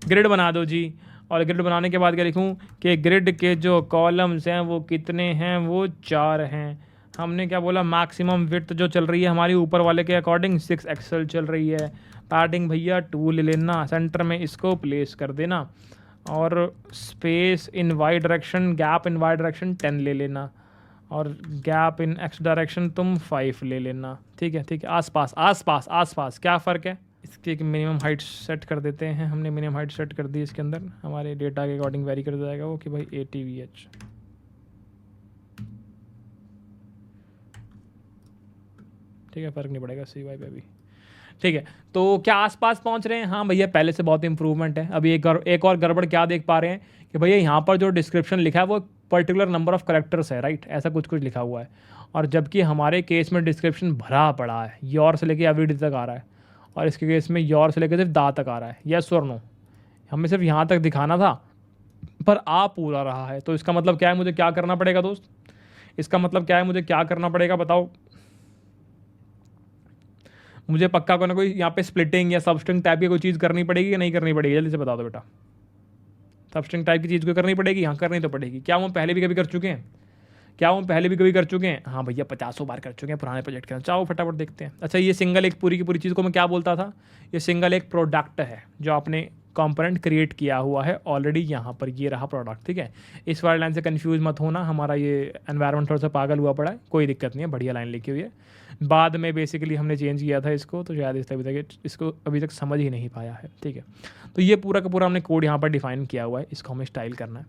ग्रिड बना दो जी। और ग्रिड बनाने के बाद क्या लिखूं कि ग्रिड के जो कॉलम्स हैं वो कितने हैं, वो 4 हैं। हमने क्या बोला, मैक्सिमम विड्थ जो चल रही है हमारी ऊपर वाले के अकॉर्डिंग 6 एक्सेल चल रही है। पैडिंग भैया 2 ले लेना, सेंटर में इसको प्लेस कर देना। और space in Y direction, gap in Y direction 10 ले लेना। और गैप इन एक्स डायरेक्शन तुम 5 ले लेना। ठीक है ठीक है, आसपास आसपास आसपास। क्या फ़र्क है, इसकी एक मिनिमम हाइट सेट कर देते हैं। हमने मिनिमम हाइट सेट कर दी, इसके अंदर हमारे डेटा के अकॉर्डिंग वेरी कर जाएगा वो कि भाई 80VH। ठीक है, फ़र्क नहीं पड़ेगा CY पे भी। ठीक है, तो क्या आसपास पहुंच रहे हैं? हाँ भैया, पहले से बहुत इंप्रूवमेंट है। अभी एक और गड़बड़ क्या देख पा रहे हैं कि भैया यहाँ पर जो डिस्क्रिप्शन लिखा है वो पर्टिकुलर नंबर ऑफ करेक्टर्स है, राइट, ऐसा कुछ कुछ लिखा हुआ है। और जबकि हमारे केस में डिस्क्रिप्शन भरा पड़ा है, योर से लेके एवरीडे तक आ रहा है। और इसके केस में योर से लेकर सिर्फ दा तक आ रहा है, यस और नो। हमें सिर्फ यहाँ तक दिखाना था पर आ पूरा रहा है। तो इसका मतलब क्या है, मुझे क्या करना पड़ेगा दोस्त? इसका मतलब क्या है, मुझे क्या करना पड़ेगा बताओ? मुझे पक्का कोई ना कोई यहाँ पे स्प्लिटिंग या सबस्ट्रिंग टाइप की कोई चीज़ करनी पड़ेगी या नहीं करनी पड़ेगी? जल्दी से बता दो बेटा। सबस्ट्रिंग टाइप की चीज़ को करनी पड़ेगी, हाँ करनी तो पड़ेगी। क्या वो पहले भी कभी कर चुके हैं? क्या वो पहले भी कभी कर चुके हैं? हाँ भैया 50 बार कर चुके हैं पुराने प्रोजेक्ट के अंदर। चाहो फटाफट देखते हैं। अच्छा, ये सिंगल एक पूरी की पूरी चीज़ को मैं क्या बोलता था, ये सिंगल एक प्रोडक्ट है जो आपने कंपोनेंट क्रिएट किया हुआ है ऑलरेडी। यहाँ पर ये रहा प्रोडक्ट, ठीक है। इस वाली लाइन से कंफ्यूज मत होना, हमारा ये एनवायरनमेंट थोड़ा सा पागल हुआ पड़ा है, कोई दिक्कत नहीं है, बढ़िया लाइन लिखी हुई है। बाद में बेसिकली हमने चेंज किया था इसको, तो शायद इसको अभी तक समझ ही नहीं पाया है, ठीक है। तो ये पूरा का पूरा हमने कोड यहाँ पर डिफाइन किया हुआ है, इसको हमें स्टाइल करना है,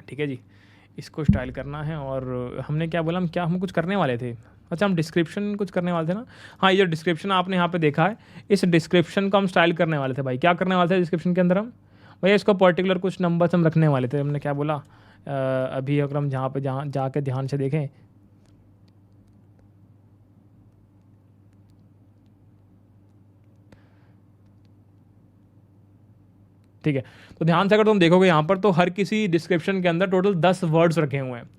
ठीक है जी। इसको स्टाइल करना है। और हमने क्या बोला, हम कुछ करने वाले थे। अच्छा, हम डिस्क्रिप्शन कुछ करने वाले थे ना। हाँ, ये जो डिस्क्रिप्शन आपने यहाँ पे देखा है, इस डिस्क्रिप्शन को हम स्टाइल करने वाले थे भाई। क्या करने वाले थे डिस्क्रिप्शन के अंदर हम? भैया इसको पर्टिकुलर कुछ नंबर्स हम रखने वाले थे। हमने क्या बोला, अभी अगर हम जहाँ जाके ध्यान से देखें, ठीक है, तो ध्यान से अगर तुम देखोगे यहाँ पर, तो हर किसी डिस्क्रिप्शन के अंदर टोटल 10 वर्ड्स रखे हुए हैं।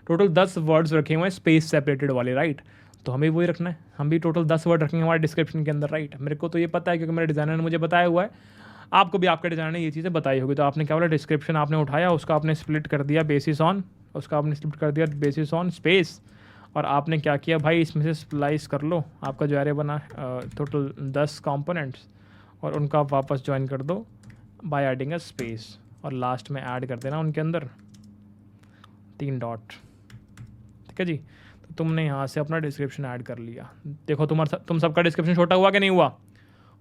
टोटल 10 वर्ड्स रखे हुए हैं स्पेस सेपरेटेड वाले, राइट। तो हमें वही रखना है, हम भी टोटल 10 वर्ड रखेंगे हमारे डिस्क्रिप्शन के अंदर, राइट। मेरे को तो ये पता है क्योंकि मेरे डिज़ाइनर ने मुझे बताया हुआ है, आपको भी आपके डिज़ाइनर ने ये चीज़ें बताई होगी। तो आपने क्या बोला, डिस्क्रिप्शन आपने उठाया, उसका आपने स्प्लिट कर दिया बेसिस ऑन, स्पेस। और आपने क्या किया भाई, इसमें से स्प्लाइस कर लो, आपका जो एरे बना टोटल 10 कॉम्पोनेंट्स, और उनका वापस ज्वाइन कर दो बाय एडिंग अ स्पेस। और लास्ट में ऐड कर देना उनके अंदर 3 डॉट, ठीक है जी। तो तुमने यहाँ से अपना डिस्क्रिप्शन ऐड कर लिया। देखो तुम सबका डिस्क्रिप्शन छोटा हुआ कि नहीं हुआ?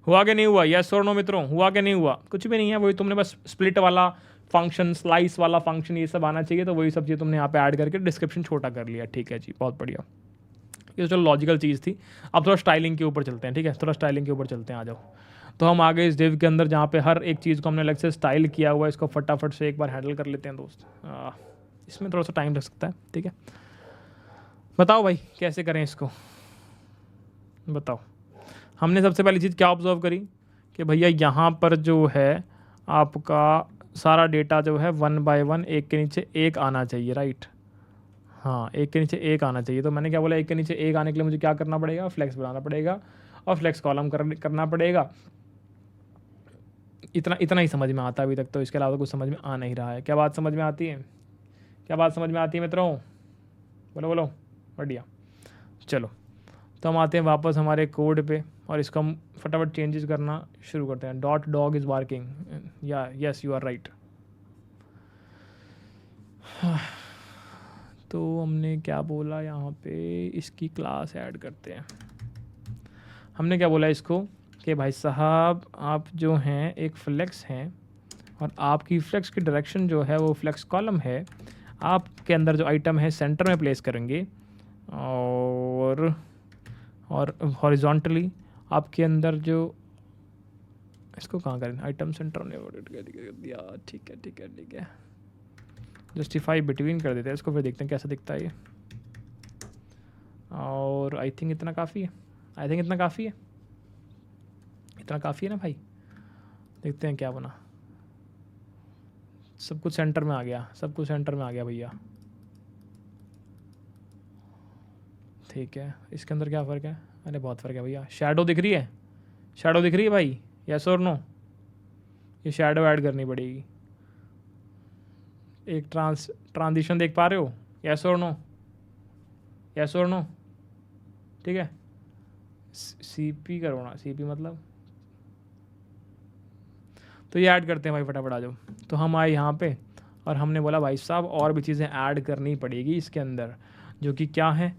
हुआ कि नहीं हुआ? यस और नो मित्रों, हुआ कि नहीं हुआ? कुछ भी नहीं है, वही तुमने बस स्प्लिट वाला फंक्शन, स्लाइस वाला फंक्शन, ये सब आना चाहिए, तो वही सब चीज़ तुमने यहाँ पे ऐड करके डिस्क्रिप्शन छोटा कर लिया, ठीक है जी, बहुत बढ़िया। ये चलो लॉजिकल चीज़ थी। अब थोड़ा स्टाइलिंग के ऊपर चलते हैं, ठीक है, थोड़ा स्टाइलिंग के ऊपर चलते हैं, आ जाओ। तो हम आगे इस डिव के अंदर जहाँ पे हर एक चीज़ को हमने अलग से स्टाइल किया हुआ है, इसको फटाफट से एक बार हैंडल कर लेते हैं दोस्त। इसमें थोड़ा सा टाइम लग सकता है, ठीक है। बताओ भाई कैसे करें इसको, बताओ। हमने सबसे पहली चीज़ क्या ऑब्जर्व करी कि भैया यहाँ पर जो है आपका सारा डेटा जो है 1 बाय 1 एक के नीचे एक आना चाहिए, राइट। हाँ, एक के नीचे एक आना चाहिए। तो मैंने क्या बोला, एक के नीचे एक आने के लिए मुझे क्या करना पड़ेगा, फ्लेक्स बनाना पड़ेगा और फ्लेक्स कॉलम करना पड़ेगा। इतना इतना ही समझ में आता है अभी तक, तो इसके अलावा कुछ समझ में आ नहीं रहा है। क्या बात समझ में आती है? क्या बात समझ में आती है मित्रों? बोलो बोलो। बढ़िया। चलो, तो हम आते हैं वापस हमारे कोड पे और इसको हम फटाफट चेंजेस करना शुरू करते हैं। डॉट डॉग इज़ बार्किंग, या यस यू आर राइट। तो हमने क्या बोला यहाँ पे, इसकी क्लास ऐड करते हैं। हमने क्या बोला इसको कि भाई साहब आप जो हैं एक फ्लेक्स हैं और आपकी फ्लेक्स की डायरेक्शन जो है वो फ्लेक्स कॉलम है, आपके अंदर जो आइटम है सेंटर में प्लेस करेंगे और हॉरिजॉन्टली आपके अंदर जो, इसको कहाँ करें, आइटम सेंटर ने दिया, ठीक है ठीक है ठीक है, जस्टिफाई बिटवीन कर देते हैं इसको, फिर देखते हैं कैसा दिखता है ये। और आई थिंक इतना काफ़ी है, आई थिंक इतना काफ़ी है, इतना काफ़ी है ना भाई। देखते हैं क्या बना। सब कुछ सेंटर में आ गया, सब कुछ सेंटर में आ गया भैया। ठीक है, इसके अंदर क्या फ़र्क है? अरे बहुत फ़र्क है भैया। शैडो दिख रही है, शैडो दिख रही है भाई, यस और नो? ये शैडो ऐड करनी पड़ेगी। एक ट्रांजिशन देख पा रहे हो, यस और नो? यस और नो? ठीक है, सीपी करो ना, सीपी मतलब, तो ये ऐड करते हैं भाई, फटाफट आ जाओ। तो हम आए यहाँ पे और हमने बोला भाई साहब और भी चीज़ें ऐड करनी पड़ेगी इसके अंदर, जो कि क्या है,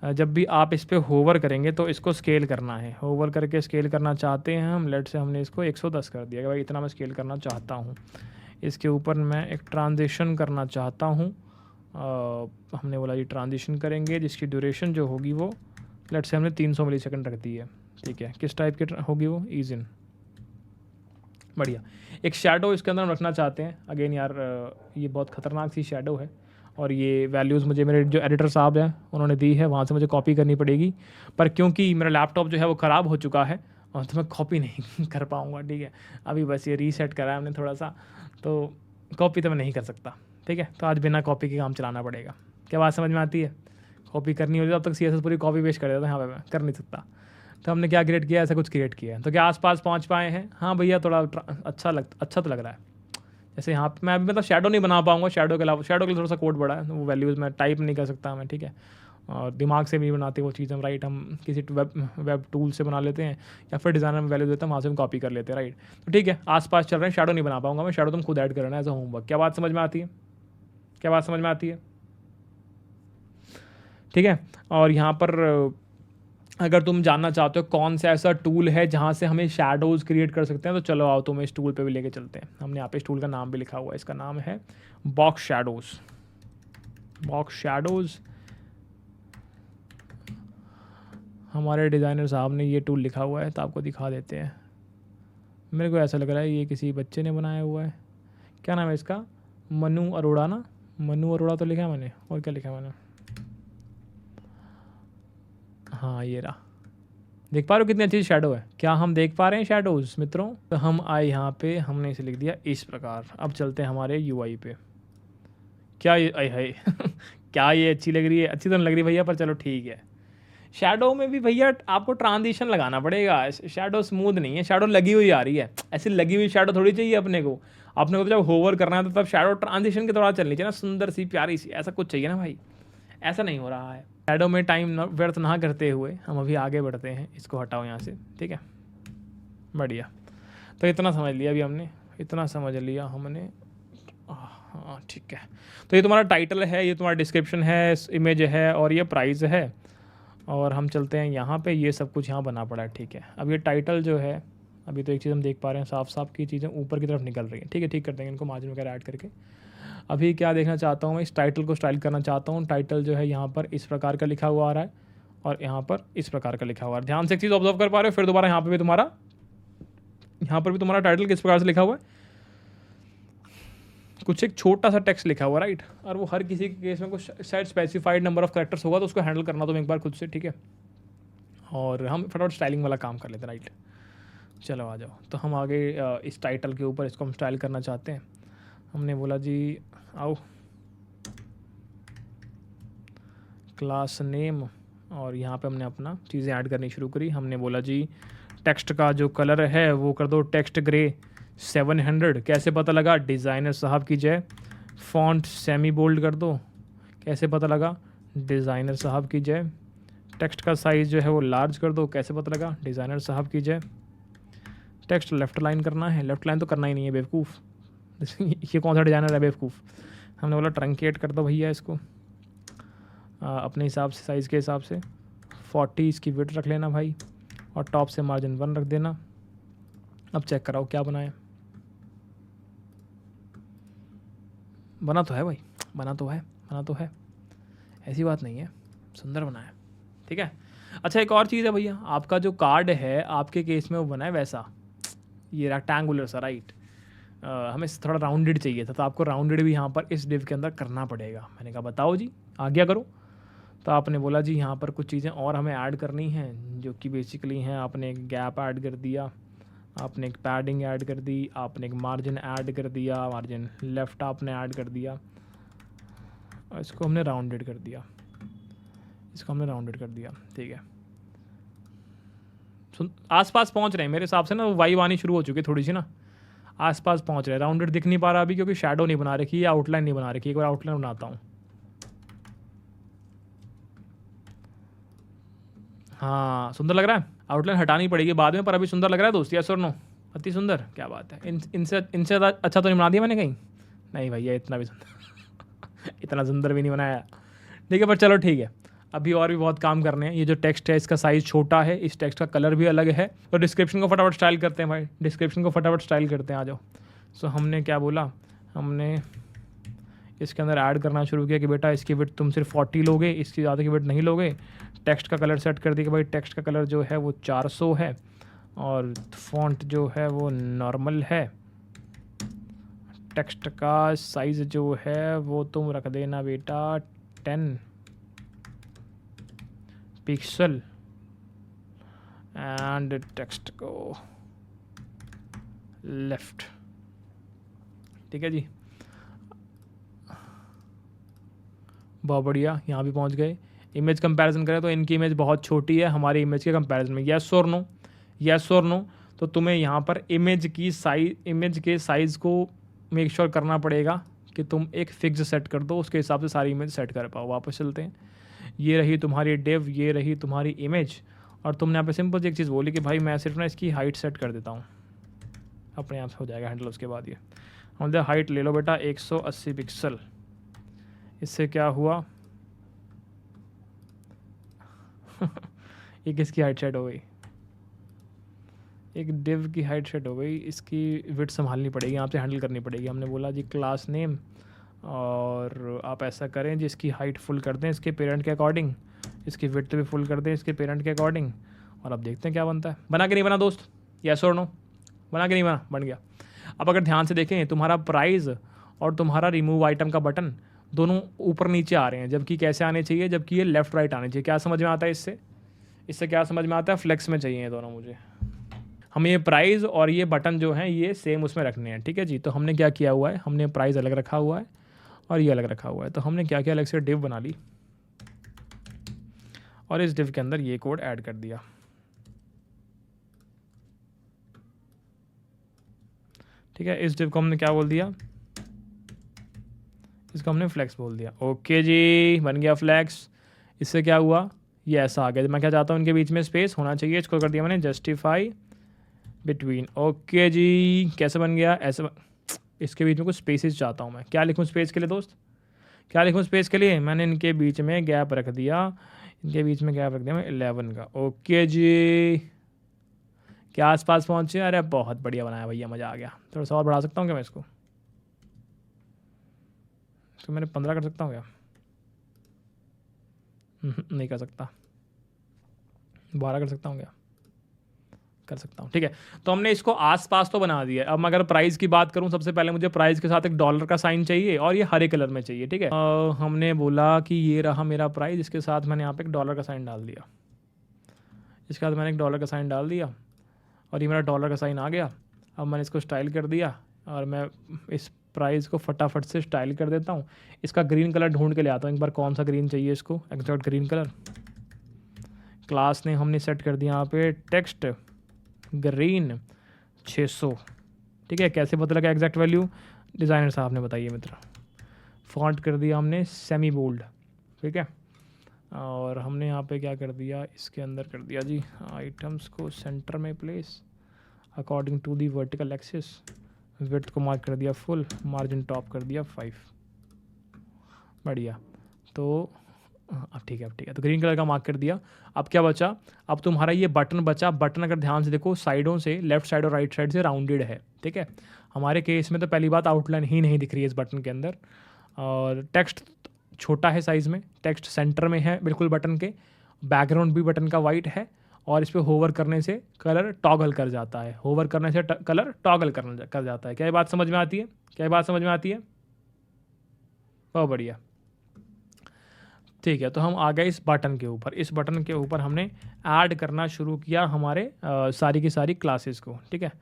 जब भी आप इस पर होवर करेंगे तो इसको स्केल करना है। होवर करके स्केल करना चाहते हैं हम, लेट से हमने इसको 110 कर दिया कि भाई इतना मैं स्केल करना चाहता हूँ। इसके ऊपर मैं एक ट्रांजिशन करना चाहता हूँ, हमने बोला ये ट्रांजिशन करेंगे जिसकी ड्यूरेशन जो होगी वो, लेट से हमने 300 मिलीसेकंड रख दी है। ठीक है, किस टाइप की होगी वो? ईज इन। बढ़िया। एक शैडो इसके अंदर हम रखना चाहते हैं। अगेन यार ये बहुत ख़तरनाक सी शैडो है और ये वैल्यूज़ मुझे मेरे जो एडिटर साहब हैं उन्होंने दी है, वहाँ से मुझे कॉपी करनी पड़ेगी, पर क्योंकि मेरा लैपटॉप जो है वो ख़राब हो चुका है और तो मैं कॉपी नहीं कर पाऊँगा। ठीक है, अभी बस ये रीसेट करा है हमने थोड़ा सा, तो कॉपी तो मैं नहीं कर सकता। ठीक है, तो आज बिना कॉपी के काम चलाना पड़ेगा। क्या बात समझ में आती है? कॉपी करनी होती तब तक CSS पूरी कॉपी पेस्ट कर देता, यहाँ पे मैं कर नहीं सकता। तो हमने क्या क्रिएट किया, ऐसा कुछ क्रिएट किया है। तो क्या आसपास पहुंच पाए हैं? हाँ भैया, थोड़ा अच्छा तो लग रहा है। जैसे यहाँ पे मैं अभी मतलब शैडो नहीं बना पाऊंगा, शैडो के अलावा, शैडो के लिए थोड़ा सा कोड बड़ा है, वो वैल्यूज़ मैं टाइप नहीं कर सकता मैं। ठीक है, और दिमाग से भी बनाते वो चीज़ हम, राइट, हम किसी वेब टूल से बना लेते हैं या फिर डिज़ाइनर में वैल्यू देते हैं, वहाँ से हम कॉपी कर लेते हैं, राइट। तो ठीक है, आसपास चल रहे हैं, शैडो नहीं बना पाऊंगा मैं, शैडो तुम खुद ऐड करना है एज अ होमवर्क। क्या बात समझ में आती है? क्या बात समझ में आती है? ठीक है, और यहाँ पर अगर तुम जानना चाहते हो कौन सा ऐसा टूल है जहाँ से हमें शैडोज़ क्रिएट कर सकते हैं, तो चलो आओ तुम्हें इस टूल पे भी लेके चलते हैं। हमने यहाँ पे इस टूल का नाम भी लिखा हुआ है, इसका नाम है बॉक्स शैडोज़। बॉक्स शैडोज़, हमारे डिज़ाइनर साहब ने ये टूल लिखा हुआ है, तो आपको दिखा देते हैं। मेरे को ऐसा लग रहा है ये किसी बच्चे ने बनाया हुआ है। क्या नाम है इसका? मनु अरोड़ा ना? मनु अरोड़ा तो लिखा है मैंने, और क्या लिखा है मैंने? हाँ ये रहा। देख पा रहे हो कितनी अच्छी शैडो है? क्या हम देख पा रहे हैं शैडोज़ मित्रों? तो हम आए यहाँ पे, हमने इसे लिख दिया इस प्रकार। अब चलते हैं हमारे UI पे। क्या ये आए हाय क्या ये अच्छी लग रही है? अच्छी तो नहीं लग रही भैया, पर चलो ठीक है। शैडो में भी भैया आपको ट्रांजिशन लगाना पड़ेगा, शैडो स्मूथ नहीं है, शैडो लगी हुई आ रही है। ऐसी लगी हुई शैडो थोड़ी चाहिए अपने को। अपने को तो जब होवर करना है तो तब शैडो ट्रांजिशन के दौरान चलनी चाहिए ना, सुंदर सी प्यारी सी, ऐसा कुछ चाहिए ना भाई। ऐसा नहीं हो रहा है। शैडो में टाइम व्यर्थ ना करते हुए हम अभी आगे बढ़ते हैं। इसको हटाओ यहाँ से, ठीक है, बढ़िया। तो इतना समझ लिया अभी हमने, इतना समझ लिया हमने। हाँ ठीक है, तो ये तुम्हारा टाइटल है, ये तुम्हारा डिस्क्रिप्शन है, इमेज है और ये प्राइस है। और हम चलते हैं यहाँ पे, ये सब कुछ यहाँ बना पड़ा है। ठीक है, अब ये टाइटल जो है, अभी तो एक चीज़ हम देख पा रहे हैं, साफ साफ की चीज़ें ऊपर की तरफ निकल रही हैं। ठीक है, ठीक कर देंगे इनको मार्जिन वगैरह ऐड करके। अभी क्या देखना चाहता हूँ मैं, इस टाइटल को स्टाइल करना चाहता हूँ। टाइटल जो है यहाँ पर इस प्रकार का लिखा हुआ आ रहा है और यहाँ पर इस प्रकार का लिखा हुआ है। ध्यान से एक चीज़ ऑब्जर्व कर पा रहे हो? फिर दोबारा यहाँ पर भी तुम्हारा टाइटल किस प्रकार से लिखा हुआ है, कुछ एक छोटा सा टेक्स्ट लिखा हुआ, राइट। और वो हर किसी के केस में कुछ शायद स्पेसिफाइड नंबर ऑफ कैरेक्टर्स होगा, तो उसको हैंडल करना तुम एक बार खुद से, ठीक है। और हम फटाफट स्टाइलिंग वाला काम कर लेते हैं, राइट। चलो आ जाओ, तो हम आगे इस टाइटल के ऊपर इसको हम स्टाइल करना चाहते हैं। हमने बोला जी आओ, क्लास नेम और यहाँ पे हमने अपना चीज़ें ऐड करनी शुरू करी। हमने बोला जी टेक्स्ट का जो कलर है वो कर दो टेक्स्ट ग्रे 700। कैसे पता लगा? डिज़ाइनर साहब की जय। फॉन्ट सेमी बोल्ड कर दो। कैसे पता लगा? डिज़ाइनर साहब की जय। टेक्स्ट का साइज़ जो है वो लार्ज कर दो। कैसे पता लगा? डिज़ाइनर साहब की जय। टेक्स्ट लेफ़्ट लाइन करना है। लेफ़्ट लाइन तो करना ही नहीं है बेवकूफ़। ये कौन सा डिज़ाइनर है बेवकूफ़? हमने बोला ट्रंकेट कर दो भैया इसको अपने हिसाब से, साइज़ के हिसाब से। 40 इसकी विड्थ रख लेना भाई, और टॉप से मार्जिन 1 रख देना। अब चेक कराओ क्या बना है। बना तो है भाई, बना तो है, ऐसी बात नहीं है, सुंदर बना है। ठीक है। अच्छा एक और चीज़ है भैया, आपका जो कार्ड है आपके केस में वो बना है वैसा, ये रेक्टेंगुलर सा, राइट। हमें थोड़ा राउंडेड चाहिए था, तो आपको राउंडेड भी यहाँ पर इस डिव के अंदर करना पड़ेगा। मैंने कहा बताओ जी, आ गया करो। तो आपने बोला जी यहाँ पर कुछ चीज़ें और हमें ऐड करनी हैं, जो कि बेसिकली हैं, आपने एक गैप ऐड कर दिया, आपने एक पैडिंग ऐड कर दी, आपने एक मार्जिन ऐड कर दिया, मार्जिन लेफ़्ट आपने ऐड कर दिया, और इसको हमने राउंडेड कर दिया, ठीक है। आसपास पहुँच रहे हैं मेरे हिसाब से ना, वो वाइब आनी शुरू हो चुकी है थोड़ी सी ना, आसपास पहुँच रहे हैं। राउंडेड दिख नहीं पा रहा अभी क्योंकि शैडो नहीं बना रखी है, आउटलाइन नहीं बना रखी है। एक बार आउटलाइन बनाता हूँ। हाँ सुंदर लग रहा है। आउटलाइन हटानी पड़ेगी बाद में, पर अभी सुंदर लग रहा है दोस्त, यस और नो? अति सुंदर, क्या बात है। इनसे अच्छा तो नहीं बना दिया मैंने कहीं? नहीं भैया इतना भी सुंदर इतना सुंदर भी नहीं बनाया, ठीक है। पर चलो ठीक है, अभी और भी बहुत काम करने हैं। ये जो टेक्स्ट है इसका साइज़ छोटा है, इस टेक्स्ट का कलर भी अलग है। तो डिस्क्रिप्शन को फटाफट स्टाइल करते हैं भाई, डिस्क्रिप्शन को फटाफट स्टाइल करते हैं, आ जाओ। सो हमने क्या बोला, हमने इसके अंदर ऐड करना शुरू किया कि बेटा इसकी विड्थ तुम सिर्फ 40 लोगे, इसकी ज़्यादा की विड्थ नहीं लोगे। टेक्स्ट का कलर सेट कर दिया कि भाई टेक्स्ट का कलर जो है वो 400 है, और फॉन्ट जो है वो नॉर्मल है। टेक्स्ट का साइज़ जो है वो तुम रख देना बेटा 10 पिक्सल, एंड टेक्स्ट को लेफ्ट, ठीक है जी। बहुत बढ़िया, यहाँ भी पहुँच गए। इमेज कंपैरिजन करें तो इनकी इमेज बहुत छोटी है हमारी इमेज के कंपैरिजन में, यस और नो? यस और नो? तो तुम्हें यहाँ पर इमेज के साइज़ को मेक श्योर करना पड़ेगा कि तुम एक फिक्स सेट कर दो, उसके हिसाब से सारी इमेज सेट कर पाओ। वापस चलते हैं, ये रही तुम्हारी डिव, ये रही तुम्हारी इमेज, और तुमने यहाँ पे सिंपल से एक चीज़ बोली कि भाई मैं सिर्फ ना इसकी हाइट सेट कर देता हूँ, अपने आप से हो जाएगा हैंडल। उसके बाद ये हम हाइट ले लो बेटा 180 पिक्सल। इससे क्या हुआ ये किसकी हाइट सेट हो गई? एक डिव की हाइट सेट हो गई। इसकी विड्थ संभालनी पड़ेगी, यहाँ से हैंडल करनी पड़ेगी। हमने बोला जी क्लास नेम, और आप ऐसा करें जिसकी हाइट फुल कर दें इसके पेरेंट के अकॉर्डिंग, इसकी विड्थ भी फुल कर दें इसके पेरेंट के अकॉर्डिंग, और अब देखते हैं क्या बनता है। बना कि नहीं बना दोस्त? यस और नो? बना कि नहीं बना? बन गया। अब अगर ध्यान से देखें, तुम्हारा प्राइस और तुम्हारा रिमूव आइटम का बटन दोनों ऊपर नीचे आ रहे हैं, जबकि कैसे आने चाहिए? जबकि ये लेफ़्ट राइट आने चाहिए। क्या समझ में आता है इससे क्या समझ में आता है? फ्लेक्स में चाहिए ये दोनों मुझे। हमें ये प्राइस और ये बटन जो हैं ये सेम उसमें रखने हैं, ठीक है जी। तो हमने क्या किया हुआ है, हमने प्राइस अलग रखा हुआ है और ये अलग रखा हुआ है। तो हमने क्या किया, अलग से डिव बना ली और इस डिव के अंदर ये कोड ऐड कर दिया, ठीक है। इस डिव को हमने क्या बोल दिया, इसको हमने फ्लेक्स बोल दिया। ओके जी, बन गया फ्लेक्स। इससे क्या हुआ, ये ऐसा आ गया। मैं क्या चाहता हूँ, इनके बीच में स्पेस होना चाहिए, इसको कर दिया मैंने जस्टिफाई बिटवीन। ओके जी, कैसे बन गया? ऐसे इसके बीच में कुछ स्पेसेस चाहता हूँ मैं। क्या लिखूँ स्पेस के लिए दोस्त? क्या लिखूँ स्पेस के लिए? मैंने इनके बीच में गैप रख दिया, इनके बीच में गैप रख दिया मैं 11 का। ओके जी, क्या आसपास पहुँचे? अरे बहुत बढ़िया बनाया भैया, मज़ा आ गया। थोड़ा सा और बढ़ा सकता हूँ क्या मैं इसको? तो मैंने 15 कर सकता हूँ क्या? नहीं कर सकता। 12 कर सकता हूँ क्या? कर सकता हूँ, ठीक है। तो हमने इसको आसपास तो बना दिया। अब मैं अगर प्राइस की बात करूँ, सबसे पहले मुझे प्राइस के साथ एक डॉलर का साइन चाहिए और ये हरे कलर में चाहिए, ठीक है। हमने बोला कि ये रहा मेरा प्राइस, इसके साथ मैंने यहाँ पे एक डॉलर का साइन डाल दिया, इसके बाद मैंने एक डॉलर का साइन डाल दिया और ये मेरा डॉलर का साइन आ गया। अब मैंने इसको स्टाइल कर दिया और मैं इस प्राइस को फटाफट से स्टाइल कर देता हूँ। इसका ग्रीन कलर ढूंढ के ले आता हूँ एक बार, कौन सा ग्रीन चाहिए इसको, एग्जैक्ट ग्रीन कलर। क्लास ने हमने सेट कर दिया यहाँ पे टेक्स्ट ग्रीन 600, ठीक है। कैसे पता लगा एग्जैक्ट वैल्यू, डिज़ाइनर साहब ने बताइए मित्र। फॉन्ट कर दिया हमने सेमी बोल्ड, ठीक है। और हमने यहाँ पे क्या कर दिया, इसके अंदर कर दिया जी आइटम्स को सेंटर में place according to the vertical axis, width को मार्क कर दिया फुल, मार्जिन टॉप कर दिया 5, बढ़िया। तो अब ठीक है, अब ठीक है, तो ग्रीन कलर का मार्क कर दिया। अब क्या बचा, अब तुम्हारा ये बटन बचा। बटन अगर ध्यान से देखो साइडों से, लेफ्ट साइड और राइट साइड से राउंडेड है, ठीक है। हमारे केस में तो पहली बात आउटलाइन ही नहीं दिख रही है इस बटन के अंदर, और टेक्स्ट छोटा है साइज़ में, टेक्स्ट सेंटर में है बिल्कुल बटन के, बैकग्राउंड भी बटन का वाइट है, और इस पर होवर करने से कलर टॉगल कर जाता है, होवर करने से कलर टॉगल कर जाता है। क्या ये बात समझ में आती है, क्या ये बात समझ में आती है? बहुत बढ़िया, ठीक है। तो हम आ गए इस बटन के ऊपर। इस बटन के ऊपर हमने ऐड करना शुरू किया हमारे सारी की सारी क्लासेस को, ठीक है।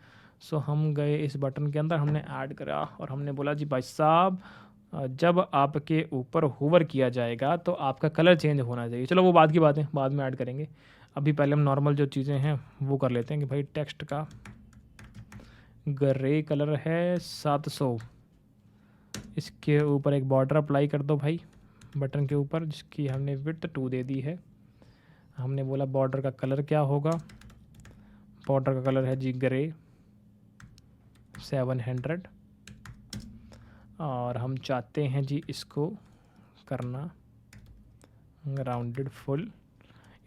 सो हम गए इस बटन के अंदर, हमने ऐड करा और हमने बोला जी भाई साहब जब आपके ऊपर होवर किया जाएगा तो आपका कलर चेंज होना चाहिए। चलो वो बाद की बातें बाद में ऐड करेंगे, अभी पहले हम नॉर्मल जो चीज़ें हैं वो कर लेते हैं कि भाई टेक्स्ट का ग्रे कलर है 700, इसके ऊपर एक बॉर्डर अप्लाई कर दो भाई बटन के ऊपर, जिसकी हमने विड्थ 2 दे दी है। हमने बोला बॉर्डर का कलर क्या होगा, बॉर्डर का कलर है जी ग्रे 700, और हम चाहते हैं जी इसको करना राउंडेड फुल।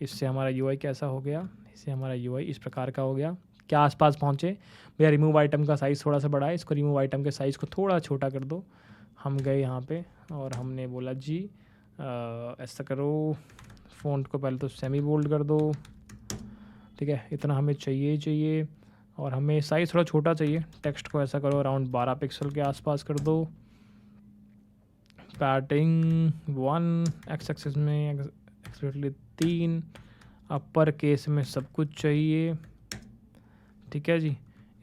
इससे हमारा यूआई कैसा हो गया, इससे हमारा यूआई इस प्रकार का हो गया। क्या आसपास पहुँचे भैया, रिमूव आइटम का साइज़ थोड़ा सा बड़ा है, इसको रिमूव आइटम के साइज़ को थोड़ा छोटा कर दो। हम गए यहाँ पे और हमने बोला जी ऐसा करो, फ़ॉन्ट को पहले तो सेमी बोल्ड कर दो, ठीक है, इतना हमें चाहिए, और हमें साइज़ थोड़ा छोटा चाहिए। टेक्स्ट को ऐसा करो अराउंड 12 पिक्सल के आसपास कर दो। पैडिंग 1, एक्स एक्सिस में एक्सलेटली 3, अपर केस में सब कुछ चाहिए, ठीक है जी।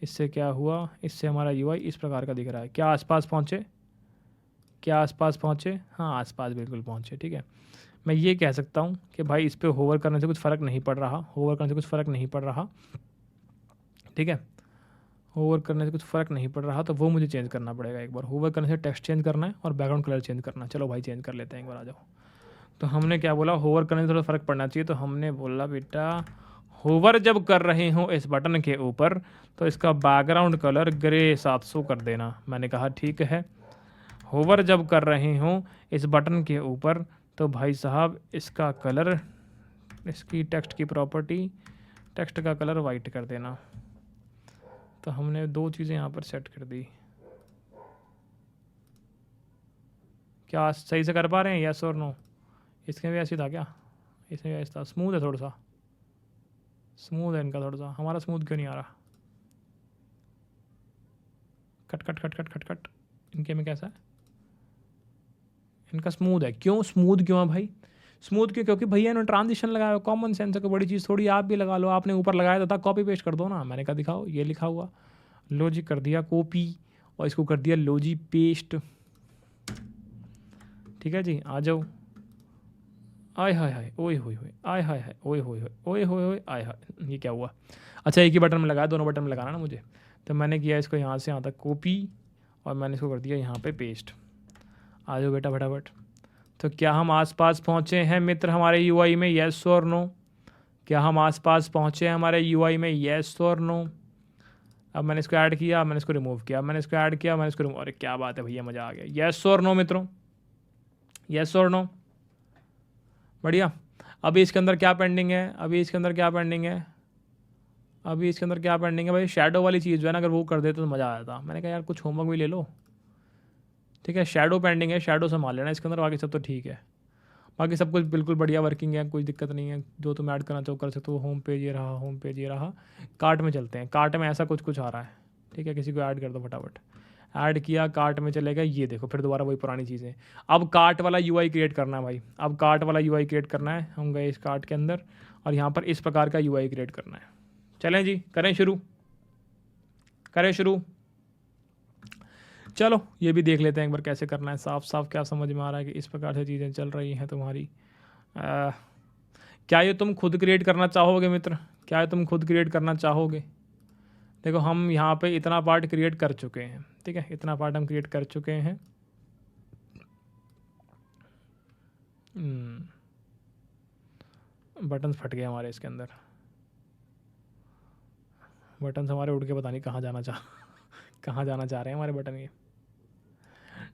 इससे क्या हुआ, इससे हमारा यूआई इस प्रकार का दिख रहा है। क्या आसपास पहुँचे, क्या आसपास पहुँचे? हाँ आसपास बिल्कुल पहुँचे, ठीक है। मैं ये कह सकता हूँ कि भाई इस पर होवर करने से कुछ फ़र्क नहीं पड़ रहा, होवर करने से कुछ फ़र्क नहीं पड़ रहा, ठीक है। होवर करने से कुछ फ़र्क नहीं पड़ रहा तो वो मुझे चेंज करना पड़ेगा एक बार। होवर करने से टेक्स्ट चेंज करना है और बैकग्राउंड कलर चेंज करना है। चलो भाई चेंज कर लेते हैं, एक बार आ जाओ। तो हमने क्या बोला, होवर करने से थोड़ा फ़र्क पड़ना चाहिए, तो हमने बोला बेटा होवर जब कर रहे हो इस बटन के ऊपर तो इसका बैकग्राउंड कलर ग्रे 700 कर देना। मैंने कहा ठीक है। होवर जब कर रहे हो इस बटन के ऊपर तो भाई साहब इसका कलर, इसकी टेक्स्ट की प्रॉपर्टी, टेक्स्ट का कलर वाइट कर देना। तो हमने 2 चीज़ें यहाँ पर सेट कर दी। क्या सही से कर पा रहे हैं, यस और नो? इसमें भी ऐसे था क्या, इसमें भी ऐसा था? स्मूथ है, थोड़ा सा स्मूथ है इनका, थोड़ा सा। हमारा स्मूथ क्यों नहीं आ रहा? Cut cut cut cut cut cut, इनके में कैसा है? इनका स्मूथ है। क्यों स्मूथ क्यों है भाई? स्मूथ क्यों? क्योंकि भैया इन्होंने ट्रांजिशन लगाया। कॉमन सेंस है, कोई बड़ी चीज़ थोड़ी आप भी लगा लो। आपने ऊपर लगाया था कॉपी पेस्ट कर दो ना। मैंने कहा दिखाओ, ये लिखा हुआ लॉजिक कर दिया कॉपी और इसको कर दिया लॉजी पेस्ट, ठीक है जी। आ जाओ। आय हाय हाय, ओए होए होए, आय हाय हाय, ओए होए होए, ओए होए होए, आय हाय। ये क्या हुआ? अच्छा एक ही बटन में लगाया, दोनों बटन में लगाना ना मुझे। तो मैंने किया इसको यहाँ से यहाँ तक कॉपी और मैंने इसको कर दिया यहाँ पे पेस्ट। आ जाओ बेटा फटाफट। तो क्या हम आसपास पहुँचे हैं मित्र हमारे यूआई में, येस और नो? क्या हम आसपास पहुँचे हैं हमारे यूआई में, येस और नो? अब मैंने इसको ऐड किया, मैंने इसको रिमूव किया, मैंने इसको ऐड किया, मैंने इसको रिमूव। अरे क्या बात है भैया, मज़ा आ गया। येस और नो मित्रों, येस और नो? बढ़िया। अभी इसके अंदर क्या पेंडिंग है, अभी इसके अंदर क्या पेंडिंग है, अभी इसके अंदर क्या पेंडिंग है भाई? शैडो वाली चीज़ जो है ना, अगर वो कर देते तो मज़ा आया था। मैंने कहा यार कुछ होमवर्क भी ले लो, ठीक है। शैडो पेंडिंग है, शैडो संभाल लेना इसके अंदर, बाकी सब तो ठीक है। बाकी सब कुछ बिल्कुल बढ़िया वर्किंग है, कोई दिक्कत नहीं है। जो तुम ऐड करना चाहो कर सकते हो। होम पेज ये रहा, होम पेज ये रहा। कार्ट में चलते हैं, कार्ट में ऐसा कुछ आ रहा है, ठीक है। किसी को ऐड कर दो फटाफट। ऐड किया, कार्ट में चलेगा, ये देखो फिर दोबारा वही पुरानी चीज़ें। अब कार्ट वाला यूआई क्रिएट करना है भाई, अब कार्ट वाला यूआई क्रिएट करना है। हम गए इस कार्ट के अंदर और यहाँ पर इस प्रकार का यूआई क्रिएट करना है। चलें जी, करें शुरू, करें शुरू। चलो ये भी देख लेते हैं एक बार कैसे करना है। साफ साफ क्या समझ में आ रहा है कि इस प्रकार से चीज़ें चल रही हैं तुम्हारी। क्या ये तुम खुद क्रिएट करना चाहोगे मित्र? क्या ये तुम खुद क्रिएट करना चाहोगे? देखो हम यहाँ पे इतना पार्ट क्रिएट कर चुके हैं, ठीक है, इतना पार्ट हम क्रिएट कर चुके हैं। बटन्स फट गए हमारे इसके अंदर, बटन्स हमारे उड़ के पता नहीं कहाँ जाना कहाँ जाना चाह रहे हैं हमारे बटन ये।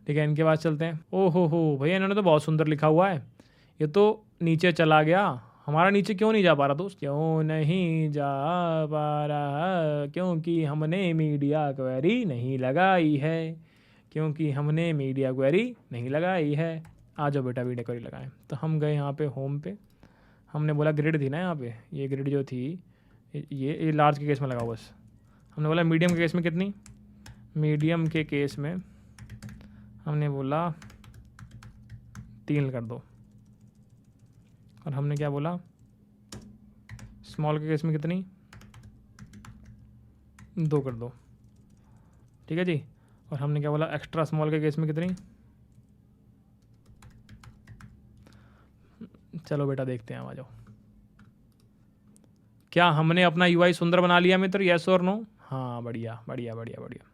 ठीक है, इनके पास चलते हैं। ओ हो भैया, इन्होंने तो बहुत सुंदर लिखा हुआ है। ये तो नीचे चला गया, हमारा नीचे क्यों नहीं जा पा रहा दोस्त? क्यों नहीं जा पा रहा? क्योंकि हमने मीडिया क्वेरी नहीं लगाई है, क्योंकि हमने मीडिया क्वेरी नहीं लगाई है। आ जाओ बेटा मीडिया क्वेरी लगाएं। तो हम गए यहाँ पे होम पे, हमने बोला ग्रिड थी ना यहाँ पे, ये ग्रिड जो थी ये लार्ज के केस में लगाओ बस। हमने बोला मीडियम के केस में कितनी? मीडियम के केस में हमने बोला 3 कर दो। और हमने क्या बोला? स्मॉल के केस में कितनी? 2 कर दो। ठीक है जी। और हमने क्या बोला? एक्स्ट्रा स्मॉल के केस में कितनी? चलो बेटा देखते हैं, आ जाओ। क्या हमने अपना यूआई सुंदर बना लिया मित्र? यस और नो? हाँ, बढ़िया बढ़िया बढ़िया बढ़िया।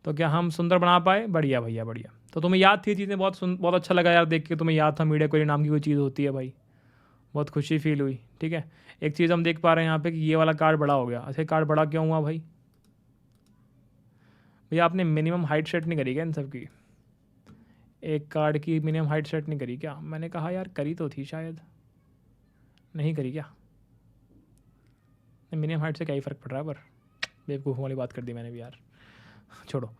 तो क्या हम सुंदर बना पाए? बढ़िया भैया बढ़िया। तो तुम्हें याद थी चीज़ें, बहुत अच्छा लगा यार देख के, तुम्हें याद था मीडिया क्वेरी नाम की कोई चीज़ होती है भाई, बहुत खुशी फील हुई। ठीक है, एक चीज़ हम देख पा रहे हैं यहाँ पे कि ये वाला कार्ड बड़ा हो गया। अच्छा, कार्ड बड़ा क्यों हुआ भाई? भैया आपने मिनिमम हाइट सेट नहीं करी क्या इन सब की? एक कार्ड की मिनिमम हाइट सेट नहीं करी क्या? मैंने कहा यार करी तो थी, शायद नहीं करी क्या? मिनिमम हाइट से क्या ही फ़र्क पड़ रहा है, पर बेवकूफ़ वाली बात कर दी मैंने भी यार, छोड़ो।